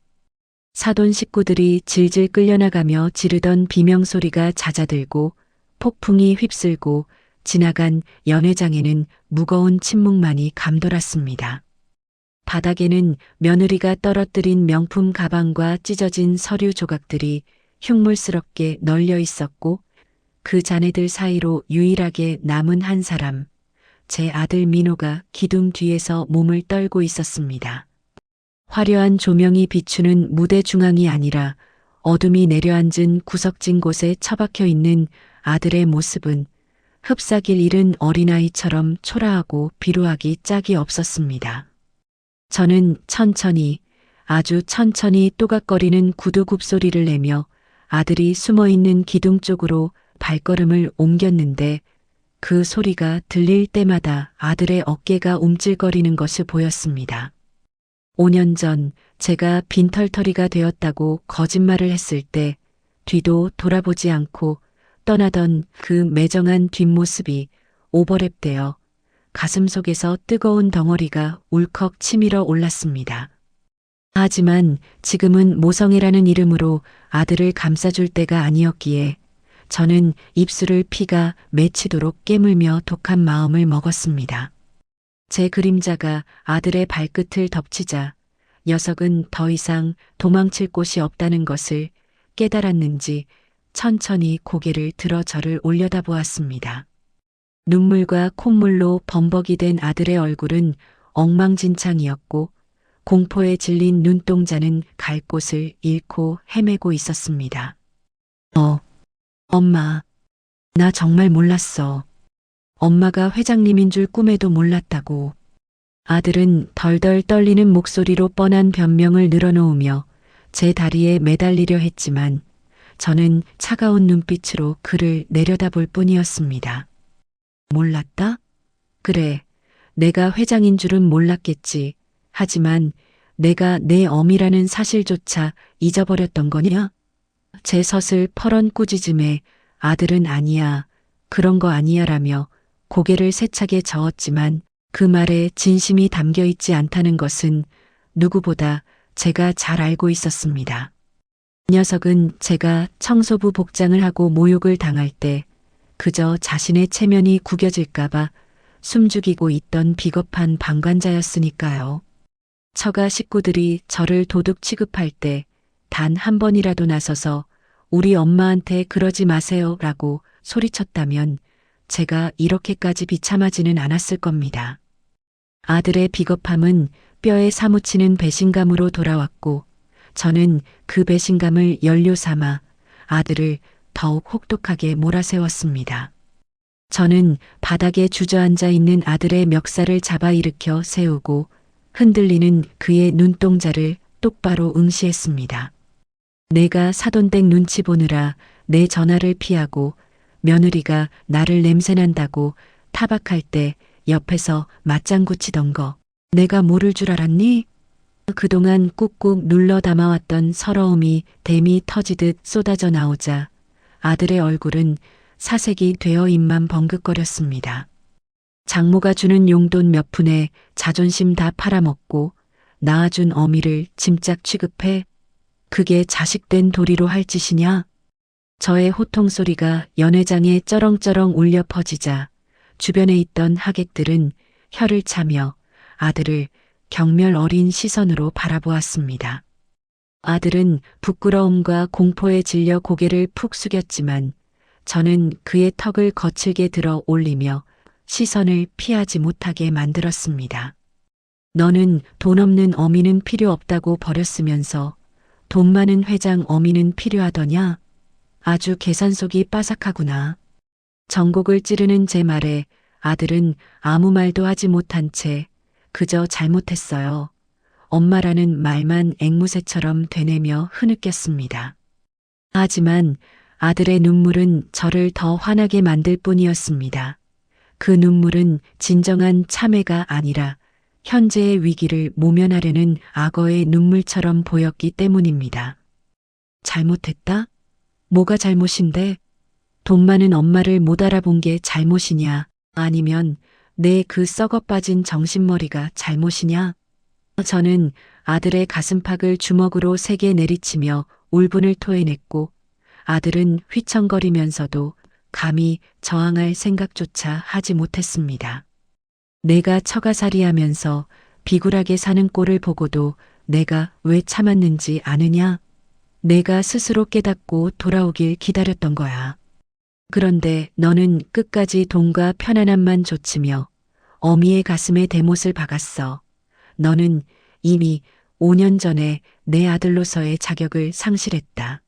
사돈 식구들이 질질 끌려나가며 지르던 비명소리가 잦아들고 폭풍이 휩쓸고 지나간 연회장에는 무거운 침묵만이 감돌았습니다. 바닥에는 며느리가 떨어뜨린 명품 가방과 찢어진 서류 조각들이 흉물스럽게 널려 있었고 그 자네들 사이로 유일하게 남은 한 사람, 제 아들 민호가 기둥 뒤에서 몸을 떨고 있었습니다. 화려한 조명이 비추는 무대 중앙이 아니라 어둠이 내려앉은 구석진 곳에 처박혀 있는 아들의 모습은 흡사길 잃은 어린아이처럼 초라하고 비루하기 짝이 없었습니다. 저는 천천히, 아주 천천히 또각거리는 구두 굽소리를 내며 아들이 숨어있는 기둥 쪽으로 발걸음을 옮겼는데 그 소리가 들릴 때마다 아들의 어깨가 움찔거리는 것이 보였습니다. 5년 전 제가 빈털터리가 되었다고 거짓말을 했을 때 뒤도 돌아보지 않고 떠나던 그 매정한 뒷모습이 오버랩되어 가슴속에서 뜨거운 덩어리가 울컥 치밀어 올랐습니다. 하지만 지금은 모성애라는 이름으로 아들을 감싸줄 때가 아니었기에 저는 입술을 피가 맺히도록 깨물며 독한 마음을 먹었습니다. 제 그림자가 아들의 발끝을 덮치자 녀석은 더 이상 도망칠 곳이 없다는 것을 깨달았는지 천천히 고개를 들어 저를 올려다보았습니다. 눈물과 콧물로 범벅이 된 아들의 얼굴은 엉망진창이었고 공포에 질린 눈동자는 갈 곳을 잃고 헤매고 있었습니다. 엄마, 나 정말 몰랐어. 엄마가 회장님인 줄 꿈에도 몰랐다고. 아들은 덜덜 떨리는 목소리로 뻔한 변명을 늘어놓으며 제 다리에 매달리려 했지만 저는 차가운 눈빛으로 그를 내려다볼 뿐이었습니다. 몰랐다? 그래, 내가 회장인 줄은 몰랐겠지. 하지만 내가 내 어미라는 사실조차 잊어버렸던 거냐? 제 섯을 퍼런 꾸짖음에 아들은 아니야, 그런 거 아니야 라며 고개를 세차게 저었지만 그 말에 진심이 담겨 있지 않다는 것은 누구보다 제가 잘 알고 있었습니다. 이 녀석은 제가 청소부 복장을 하고 모욕을 당할 때 그저 자신의 체면이 구겨질까봐 숨죽이고 있던 비겁한 방관자였으니까요. 처가 식구들이 저를 도둑 취급할 때 단 한 번이라도 나서서 우리 엄마한테 그러지 마세요 라고 소리쳤다면 제가 이렇게까지 비참하지는 않았을 겁니다. 아들의 비겁함은 뼈에 사무치는 배신감으로 돌아왔고 저는 그 배신감을 연료 삼아 아들을 더욱 혹독하게 몰아세웠습니다. 저는 바닥에 주저앉아 있는 아들의 멱살을 잡아 일으켜 세우고 흔들리는 그의 눈동자를 똑바로 응시했습니다. 내가 사돈댁 눈치 보느라 내 전화를 피하고 며느리가 나를 냄새난다고 타박할 때 옆에서 맞장구 치던 거 내가 모를 줄 알았니? 그동안 꾹꾹 눌러 담아왔던 서러움이 댐이 터지듯 쏟아져 나오자 아들의 얼굴은 사색이 되어 입만 벙긋거렸습니다. 장모가 주는 용돈 몇 푼에 자존심 다 팔아먹고 낳아준 어미를 짐짝 취급해? 그게 자식된 도리로 할 짓이냐? 저의 호통소리가 연회장에 쩌렁쩌렁 울려 퍼지자 주변에 있던 하객들은 혀를 차며 아들을 경멸 어린 시선으로 바라보았습니다. 아들은 부끄러움과 공포에 질려 고개를 푹 숙였지만 저는 그의 턱을 거칠게 들어 올리며 시선을 피하지 못하게 만들었습니다. 너는 돈 없는 어미는 필요 없다고 버렸으면서 돈 많은 회장 어미는 필요하더냐? 아주 계산속이 빠삭하구나. 전곡을 찌르는 제 말에 아들은 아무 말도 하지 못한 채 그저 잘못했어요. 엄마라는 말만 앵무새처럼 되뇌며 흐느꼈습니다. 하지만 아들의 눈물은 저를 더 화나게 만들 뿐이었습니다. 그 눈물은 진정한 참회가 아니라 현재의 위기를 모면하려는 악어의 눈물처럼 보였기 때문입니다. 잘못했다? 뭐가 잘못인데? 돈 많은 엄마를 못 알아본 게 잘못이냐? 아니면 내 그 썩어 빠진 정신머리가 잘못이냐? 저는 아들의 가슴팍을 주먹으로 세게 내리치며 울분을 토해냈고 아들은 휘청거리면서도 감히 저항할 생각조차 하지 못했습니다. 내가 처가살이하면서 비굴하게 사는 꼴을 보고도 내가 왜 참았는지 아느냐? 내가 스스로 깨닫고 돌아오길 기다렸던 거야. 그런데 너는 끝까지 돈과 편안함만 좇으며 어미의 가슴에 대못을 박았어. 너는 이미 5년 전에 내 아들로서의 자격을 상실했다.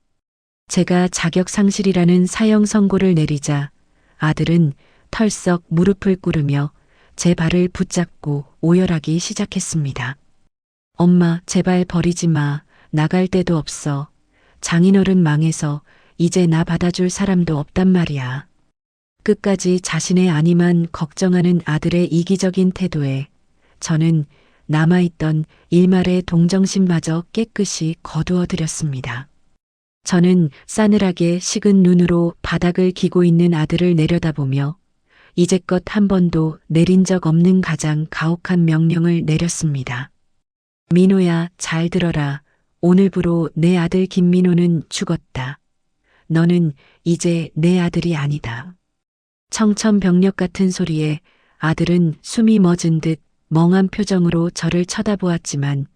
제가 자격 상실이라는 사형 선고를 내리자 아들은 털썩 무릎을 꿇으며 제 발을 붙잡고 오열하기 시작했습니다. 엄마, 제발 버리지 마. 나갈 데도 없어. 장인어른 망해서 이제 나 받아줄 사람도 없단 말이야. 끝까지 자신의 안위만 걱정하는 아들의 이기적인 태도에 저는 남아있던 일말의 동정심마저 깨끗이 거두어들였습니다. 저는 싸늘하게 식은 눈으로 바닥을 기고 있는 아들을 내려다보며 이제껏 한 번도 내린 적 없는 가장 가혹한 명령을 내렸습니다. 민호야, 잘 들어라. 오늘부로 내 아들 김민호는 죽었다. 너는 이제 내 아들이 아니다. 청천벽력 같은 소리에 아들은 숨이 멎은 듯 멍한 표정으로 저를 쳐다보았지만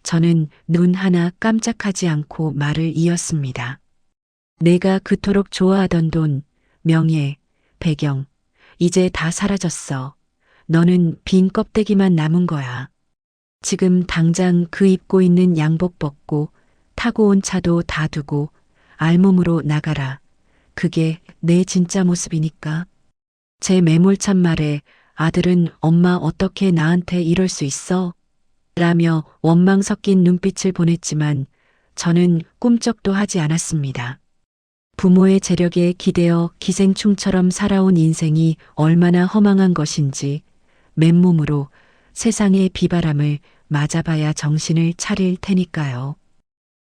저는 눈 하나 깜짝하지 않고 말을 이었습니다. 내가 그토록 좋아하던 돈, 명예, 배경, 이제 다 사라졌어. 너는 빈 껍데기만 남은 거야. 지금 당장 그 입고 있는 양복 벗고 타고 온 차도 다 두고 알몸으로 나가라. 그게 내 진짜 모습이니까. 제 매몰찬 말에 아들은 엄마 어떻게 나한테 이럴 수 있어? 라며 원망 섞인 눈빛을 보냈지만 저는 꿈쩍도 하지 않았습니다. 부모의 재력에 기대어 기생충처럼 살아온 인생이 얼마나 허망한 것인지 맨몸으로 세상의 비바람을 맞아봐야 정신을 차릴 테니까요.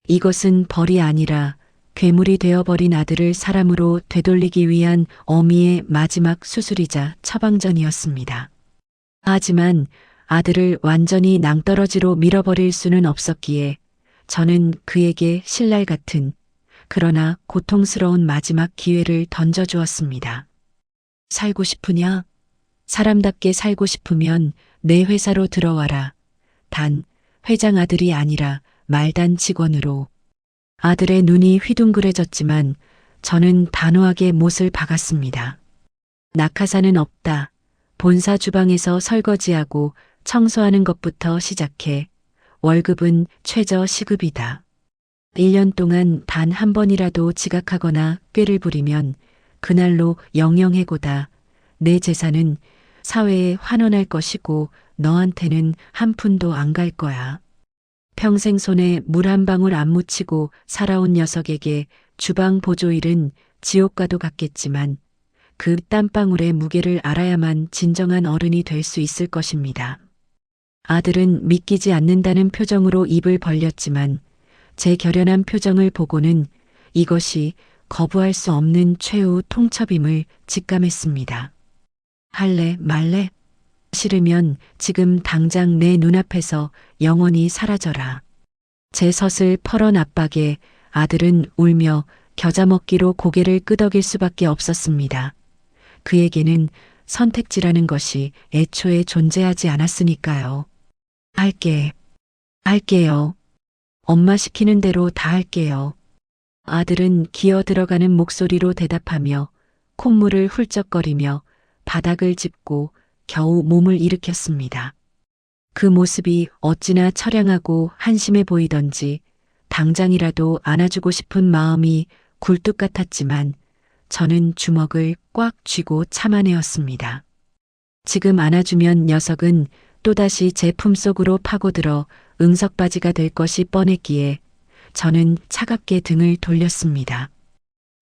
이것은 벌이 아니라 괴물이 되어버린 아들을 사람으로 되돌리기 위한 어미의 마지막 수술이자 처방전이었습니다. 하지만 아들을 완전히 낭떠러지로 밀어버릴 수는 없었기에 저는 그에게 신랄 같은 그러나 고통스러운 마지막 기회를 던져주었습니다. 살고 싶으냐? 사람답게 살고 싶으면 내 회사로 들어와라. 단 회장 아들이 아니라 말단 직원으로. 아들의 눈이 휘둥그레졌지만 저는 단호하게 못을 박았습니다. 낙하산은 없다. 본사 주방에서 설거지하고 청소하는 것부터 시작해 월급은 최저 시급이다. 1년 동안 단 한 번이라도 지각하거나 꾀를 부리면 그날로 영영해고다. 내 재산은 사회에 환원할 것이고 너한테는 한 푼도 안 갈 거야. 평생 손에 물 한 방울 안 묻히고 살아온 녀석에게 주방 보조일은 지옥과도 같겠지만 그 땀방울의 무게를 알아야만 진정한 어른이 될 수 있을 것입니다. 아들은 믿기지 않는다는 표정으로 입을 벌렸지만 제 결연한 표정을 보고는 이것이 거부할 수 없는 최후 통첩임을 직감했습니다. 할래 말래? 싫으면 지금 당장 내 눈앞에서 영원히 사라져라. 제 섯을 펄은 압박에 아들은 울며 겨자먹기로 고개를 끄덕일 수밖에 없었습니다. 그에게는 선택지라는 것이 애초에 존재하지 않았으니까요. 할게요. 엄마 시키는 대로 다 할게요. 아들은 기어 들어가는 목소리로 대답하며 콧물을 훌쩍거리며 바닥을 짚고 겨우 몸을 일으켰습니다. 그 모습이 어찌나 처량하고 한심해 보이던지 당장이라도 안아주고 싶은 마음이 굴뚝 같았지만 저는 주먹을 꽉 쥐고 참아내었습니다. 지금 안아주면 녀석은 또다시 제 품속으로 파고들어 응석바지가 될 것이 뻔했기에 저는 차갑게 등을 돌렸습니다.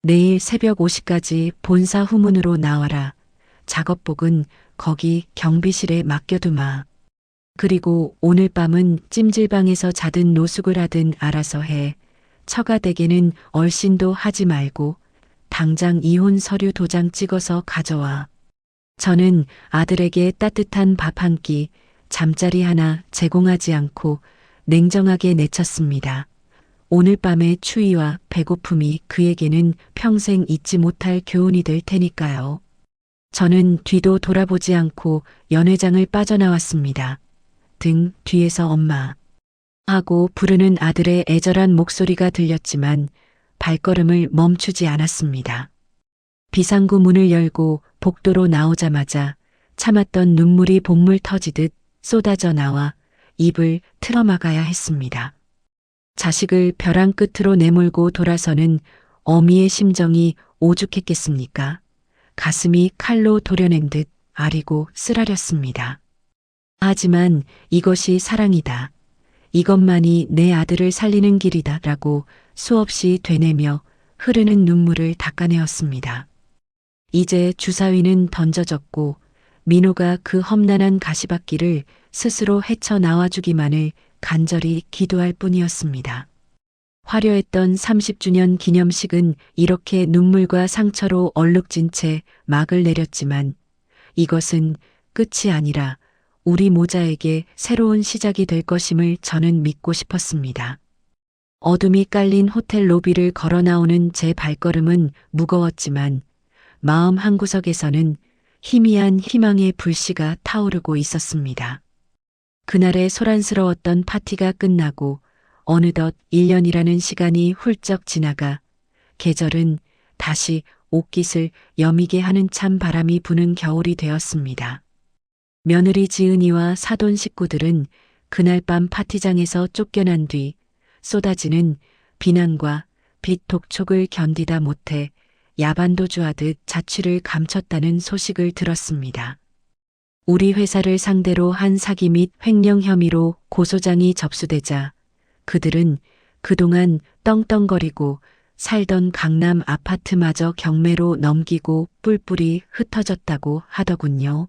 내일 새벽 5시까지 본사 후문으로 나와라. 작업복은 거기 경비실에 맡겨두마. 그리고 오늘 밤은 찜질방에서 자든 노숙을 하든 알아서 해. 처가댁에는 얼씬도 하지 말고 당장 이혼 서류 도장 찍어서 가져와. 저는 아들에게 따뜻한 밥 한 끼, 잠자리 하나 제공하지 않고 냉정하게 내쳤습니다. 오늘 밤의 추위와 배고픔이 그에게는 평생 잊지 못할 교훈이 될 테니까요. 저는 뒤도 돌아보지 않고 연회장을 빠져나왔습니다. 등 뒤에서 엄마 하고 부르는 아들의 애절한 목소리가 들렸지만 발걸음을 멈추지 않았습니다. 비상구 문을 열고 복도로 나오자마자 참았던 눈물이 복물 터지듯 쏟아져 나와 입을 틀어막아야 했습니다. 자식을 벼랑 끝으로 내몰고 돌아서는 어미의 심정이 오죽했겠습니까? 가슴이 칼로 도려낸 듯 아리고 쓰라렸습니다. 하지만 이것이 사랑이다. 이것만이 내 아들을 살리는 길이다 라고 수없이 되뇌며 흐르는 눈물을 닦아내었습니다. 이제 주사위는 던져졌고 민호가 그 험난한 가시밭길을 스스로 헤쳐 나와주기만을 간절히 기도할 뿐이었습니다. 화려했던 30주년 기념식은 이렇게 눈물과 상처로 얼룩진 채 막을 내렸지만 이것은 끝이 아니라 우리 모자에게 새로운 시작이 될 것임을 저는 믿고 싶었습니다. 어둠이 깔린 호텔 로비를 걸어 나오는 제 발걸음은 무거웠지만 마음 한구석에서는 희미한 희망의 불씨가 타오르고 있었습니다. 그날의 소란스러웠던 파티가 끝나고 어느덧 1년이라는 시간이 훌쩍 지나가 계절은 다시 옷깃을 여미게 하는 찬 바람이 부는 겨울이 되었습니다. 며느리 지은이와 사돈 식구들은 그날 밤 파티장에서 쫓겨난 뒤 쏟아지는 비난과 빛 독촉을 견디다 못해 야반도주하듯 자취를 감췄다는 소식을 들었습니다. 우리 회사를 상대로 한 사기 및 횡령 혐의로 고소장이 접수되자 그들은 그동안 떵떵거리고 살던 강남 아파트마저 경매로 넘기고 뿔뿔이 흩어졌다고 하더군요.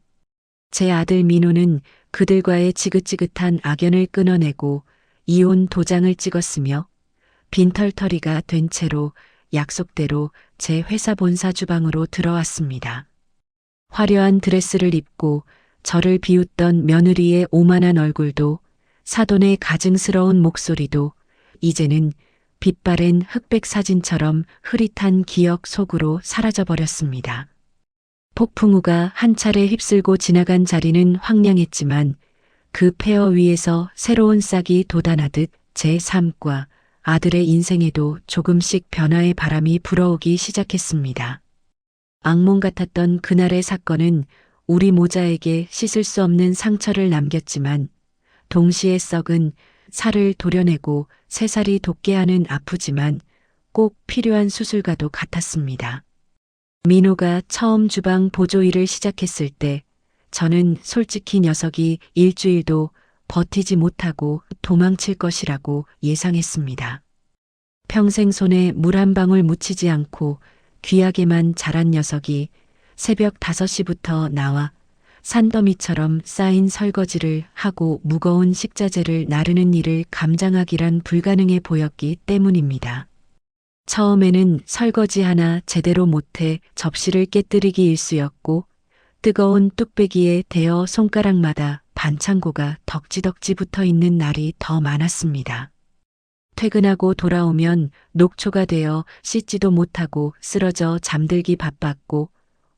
제 아들 민호는 그들과의 지긋지긋한 악연을 끊어내고 이혼 도장을 찍었으며 빈털터리가 된 채로 약속대로 제 회사 본사 주방으로 들어왔습니다. 화려한 드레스를 입고 저를 비웃던 며느리의 오만한 얼굴도 사돈의 가증스러운 목소리도 이제는 빛바랜 흑백 사진처럼 흐릿한 기억 속으로 사라져버렸습니다. 폭풍우가 한 차례 휩쓸고 지나간 자리는 황량했지만 그 폐허 위에서 새로운 싹이 돋아나듯 제 삶과 아들의 인생에도 조금씩 변화의 바람이 불어오기 시작했습니다. 악몽 같았던 그날의 사건은 우리 모자에게 씻을 수 없는 상처를 남겼지만 동시에 썩은 살을 도려내고 새살이 돋게 하는 아프지만 꼭 필요한 수술과도 같았습니다. 민호가 처음 주방 보조 일을 시작했을 때 저는 솔직히 녀석이 일주일도 버티지 못하고 도망칠 것이라고 예상했습니다. 평생 손에 물 한 방울 묻히지 않고 귀하게만 자란 녀석이 새벽 5시부터 나와 산더미처럼 쌓인 설거지를 하고 무거운 식자재를 나르는 일을 감당하기란 불가능해 보였기 때문입니다. 처음에는 설거지 하나 제대로 못해 접시를 깨뜨리기 일쑤였고 뜨거운 뚝배기에 대어 손가락마다 반창고가 덕지덕지 붙어 있는 날이 더 많았습니다. 퇴근하고 돌아오면 녹초가 되어 씻지도 못하고 쓰러져 잠들기 바빴고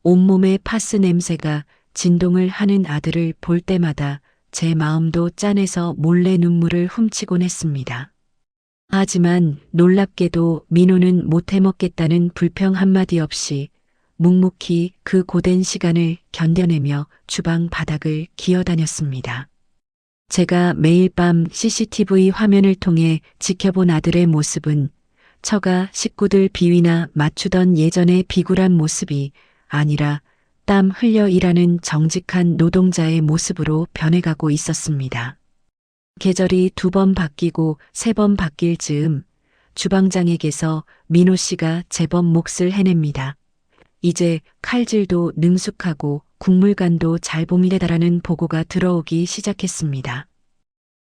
온몸에 파스 냄새가 진동을 하는 아들을 볼 때마다 제 마음도 짠해서 몰래 눈물을 훔치곤 했습니다. 하지만 놀랍게도 민호는 못해먹겠다는 불평 한마디 없이 묵묵히 그 고된 시간을 견뎌내며 주방 바닥을 기어다녔습니다. 제가 매일 밤 CCTV 화면을 통해 지켜본 아들의 모습은 처가 식구들 비위나 맞추던 예전의 비굴한 모습이 아니라 땀 흘려 일하는 정직한 노동자의 모습으로 변해가고 있었습니다. 계절이 2번 바뀌고 3번 바뀔 즈음 주방장에게서 민호 씨가 제법 몫을 해냅니다. 이제 칼질도 능숙하고 국물간도 잘 봄래다라는 보고가 들어오기 시작했습니다.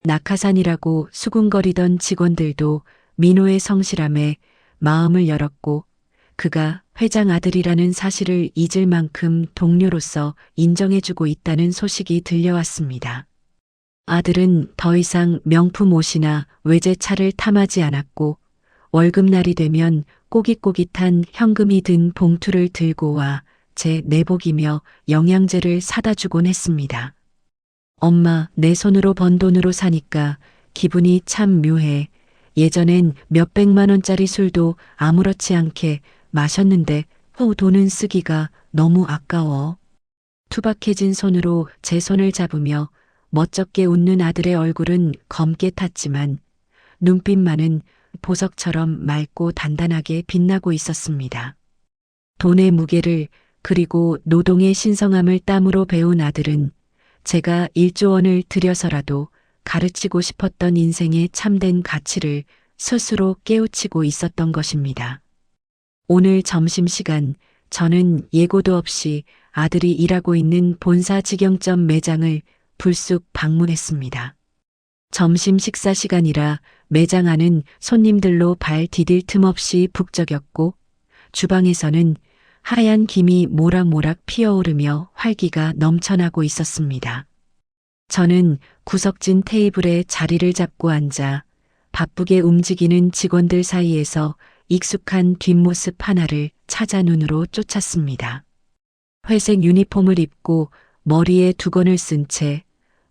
낙하산이라고 수군거리던 직원들도 민호의 성실함에 마음을 열었고 그가 회장 아들이라는 사실을 잊을 만큼 동료로서 인정해주고 있다는 소식이 들려왔습니다. 아들은 더 이상 명품 옷이나 외제차를 탐하지 않았고 월급날이 되면 꼬깃꼬깃한 현금이 든 봉투를 들고 와 제 내복이며 영양제를 사다 주곤 했습니다. 엄마, 내 손으로 번 돈으로 사니까 기분이 참 묘해. 예전엔 몇백만 원짜리 술도 아무렇지 않게 마셨는데 돈은 쓰기가 너무 아까워. 투박해진 손으로 제 손을 잡으며 멋쩍게 웃는 아들의 얼굴은 검게 탔지만 눈빛만은 보석처럼 맑고 단단하게 빛나고 있었습니다. 돈의 무게를 그리고 노동의 신성함을 땀으로 배운 아들은 제가 1조 원을 들여서라도 가르치고 싶었던 인생의 참된 가치를 스스로 깨우치고 있었던 것입니다. 오늘 점심시간 저는 예고도 없이 아들이 일하고 있는 본사 직영점 매장을 불쑥 방문했습니다. 점심 식사 시간이라 매장 안은 손님들로 발 디딜 틈 없이 북적였고 주방에서는 하얀 김이 모락모락 피어오르며 활기가 넘쳐나고 있었습니다. 저는 구석진 테이블에 자리를 잡고 앉아 바쁘게 움직이는 직원들 사이에서 익숙한 뒷모습 하나를 찾아 눈으로 쫓았습니다. 회색 유니폼을 입고 머리에 두건을 쓴 채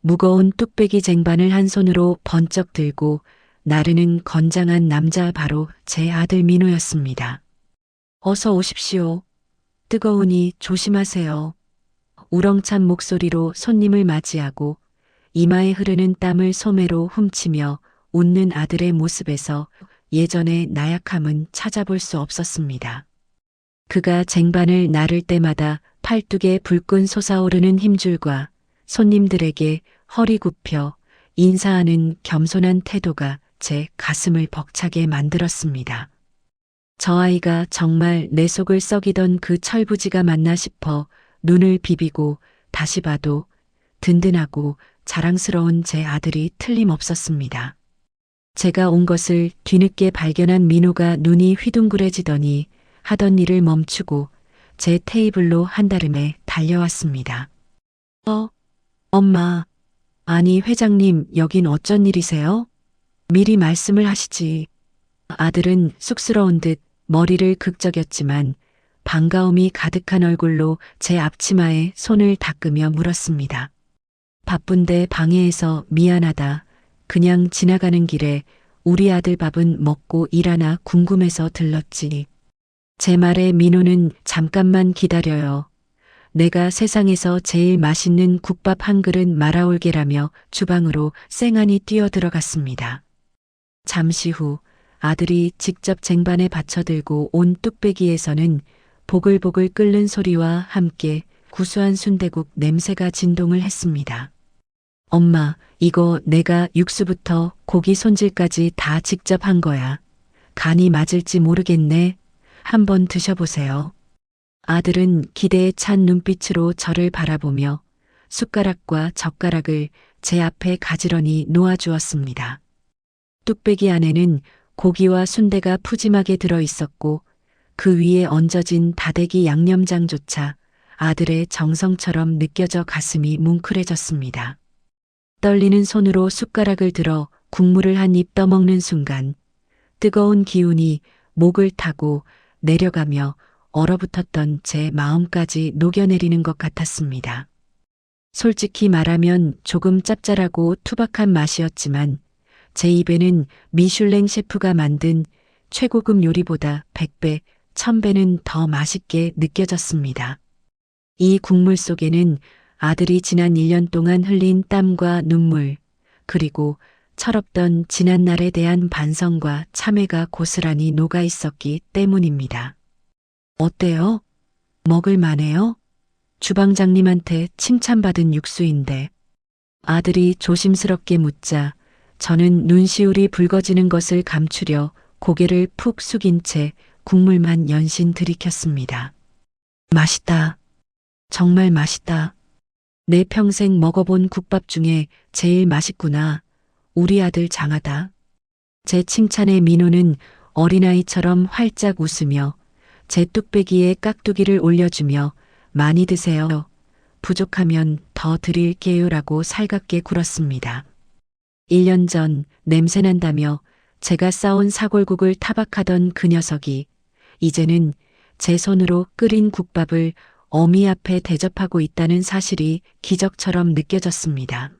무거운 뚝배기 쟁반을 한 손으로 번쩍 들고 나르는 건장한 남자 바로 제 아들 민호였습니다. 어서 오십시오. 뜨거우니 조심하세요. 우렁찬 목소리로 손님을 맞이하고 이마에 흐르는 땀을 소매로 훔치며 웃는 아들의 모습에서 예전의 나약함은 찾아볼 수 없었습니다. 그가 쟁반을 나를 때마다 팔뚝에 불끈 솟아오르는 힘줄과 손님들에게 허리 굽혀 인사하는 겸손한 태도가 제 가슴을 벅차게 만들었습니다. 저 아이가 정말 내 속을 썩이던 그 철부지가 맞나 싶어 눈을 비비고 다시 봐도 든든하고 자랑스러운 제 아들이 틀림없었습니다. 제가 온 것을 뒤늦게 발견한 민호가 눈이 휘둥그레지더니 하던 일을 멈추고 제 테이블로 한달음에 달려왔습니다. 엄마. 아니 회장님 여긴 어쩐 일이세요? 미리 말씀을 하시지. 아들은 쑥스러운 듯 머리를 극적였지만 반가움이 가득한 얼굴로 제 앞치마에 손을 닦으며 물었습니다. 바쁜데 방해해서 미안하다. 그냥 지나가는 길에 우리 아들 밥은 먹고 일하나 궁금해서 들렀지. 제 말에 민호는 잠깐만 기다려요. 내가 세상에서 제일 맛있는 국밥 한 그릇 말아올게라며 주방으로 쌩안이 뛰어들어갔습니다. 잠시 후 아들이 직접 쟁반에 받쳐들고 온 뚝배기에서는 보글보글 끓는 소리와 함께 구수한 순대국 냄새가 진동을 했습니다. 엄마, 이거 내가 육수부터 고기 손질까지 다 직접 한 거야. 간이 맞을지 모르겠네. 한번 드셔보세요. 아들은 기대에 찬 눈빛으로 저를 바라보며 숟가락과 젓가락을 제 앞에 가지런히 놓아주었습니다. 뚝배기 안에는 고기와 순대가 푸짐하게 들어 있었고 그 위에 얹어진 다대기 양념장조차 아들의 정성처럼 느껴져 가슴이 뭉클해졌습니다. 떨리는 손으로 숟가락을 들어 국물을 한 입 떠먹는 순간 뜨거운 기운이 목을 타고 내려가며 얼어붙었던 제 마음까지 녹여내리는 것 같았습니다. 솔직히 말하면 조금 짭짤하고 투박한 맛이었지만 제 입에는 미슐랭 셰프가 만든 최고급 요리보다 100배, 1000배는 더 맛있게 느껴졌습니다. 이 국물 속에는 아들이 지난 1년 동안 흘린 땀과 눈물, 그리고 철없던 지난날에 대한 반성과 참회가 고스란히 녹아 있었기 때문입니다. 어때요? 먹을 만해요? 주방장님한테 칭찬받은 육수인데. 아들이 조심스럽게 묻자 저는 눈시울이 붉어지는 것을 감추려 고개를 푹 숙인 채 국물만 연신 들이켰습니다. 맛있다. 정말 맛있다. 내 평생 먹어본 국밥 중에 제일 맛있구나. 우리 아들 장하다. 제 칭찬에 민호는 어린아이처럼 활짝 웃으며 제 뚝배기에 깍두기를 올려주며 많이 드세요. 부족하면 더 드릴게요라고 살갑게 굴었습니다. 1년 전 냄새난다며 제가 싸온 사골국을 타박하던 그 녀석이 이제는 제 손으로 끓인 국밥을 어미 앞에 대접하고 있다는 사실이 기적처럼 느껴졌습니다.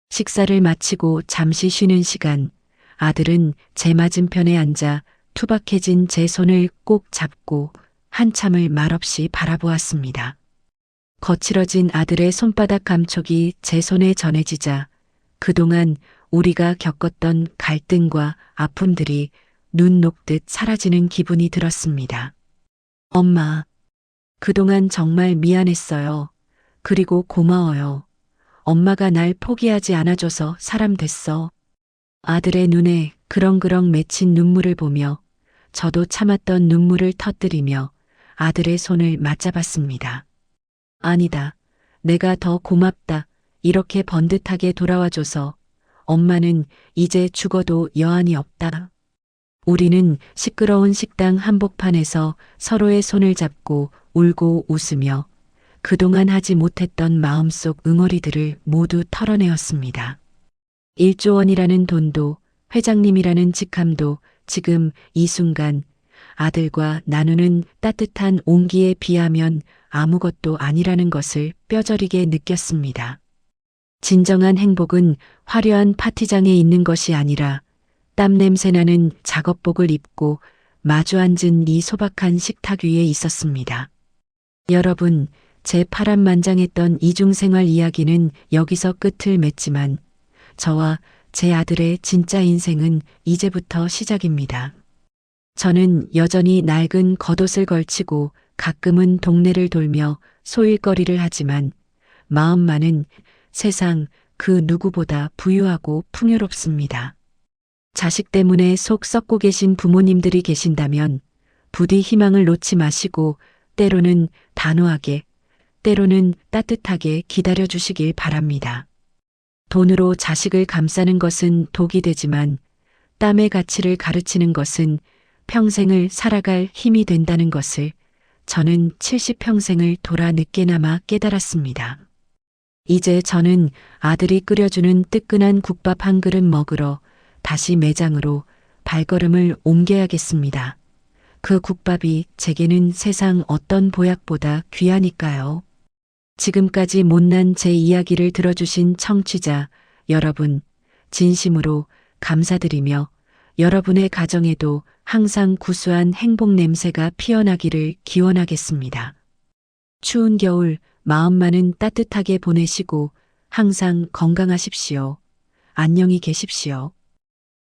식사를 마치고 잠시 쉬는 시간, 아들은 제 맞은편에 앉아 투박해진 제 손을 꼭 잡고 한참을 말없이 바라보았습니다. 거칠어진 아들의 손바닥 감촉이 제 손에 전해지자 그동안 우리가 겪었던 갈등과 아픔들이 눈 녹듯 사라지는 기분이 들었습니다. 엄마, 그동안 정말 미안했어요. 그리고 고마워요. 엄마가 날 포기하지 않아줘서 사람 됐어. 아들의 눈에 그렁그렁 맺힌 눈물을 보며 저도 참았던 눈물을 터뜨리며 아들의 손을 맞잡았습니다. 아니다. 내가 더 고맙다. 이렇게 번듯하게 돌아와줘서 엄마는 이제 죽어도 여한이 없다. 우리는 시끄러운 식당 한복판에서 서로의 손을 잡고 울고 웃으며 그동안 하지 못했던 마음속 응어리들을 모두 털어내었습니다. 1조 원이라는 돈도 회장님이라는 직함도 지금 이 순간 아들과 나누는 따뜻한 온기에 비하면 아무것도 아니라는 것을 뼈저리게 느꼈습니다. 진정한 행복은 화려한 파티장에 있는 것이 아니라 땀 냄새나는 작업복을 입고 마주 앉은 이 소박한 식탁 위에 있었습니다. 여러분, 제 파란만장했던 이중생활 이야기는 여기서 끝을 맺지만 저와 제 아들의 진짜 인생은 이제부터 시작입니다. 저는 여전히 낡은 겉옷을 걸치고 가끔은 동네를 돌며 소일거리를 하지만 마음만은 세상 그 누구보다 부유하고 풍요롭습니다. 자식 때문에 속 썩고 계신 부모님들이 계신다면 부디 희망을 놓지 마시고 때로는 단호하게, 때로는 따뜻하게 기다려 주시길 바랍니다. 돈으로 자식을 감싸는 것은 독이 되지만 땀의 가치를 가르치는 것은 평생을 살아갈 힘이 된다는 것을 저는 70평생을 돌아 늦게나마 깨달았습니다. 이제 저는 아들이 끓여주는 뜨끈한 국밥 한 그릇 먹으러 다시 매장으로 발걸음을 옮겨야겠습니다. 그 국밥이 제게는 세상 어떤 보약보다 귀하니까요. 지금까지 못난 제 이야기를 들어주신 청취자 여러분, 진심으로 감사드리며 여러분의 가정에도 항상 구수한 행복 냄새가 피어나기를 기원하겠습니다. 추운 겨울 마음만은 따뜻하게 보내시고 항상 건강하십시오. 안녕히 계십시오.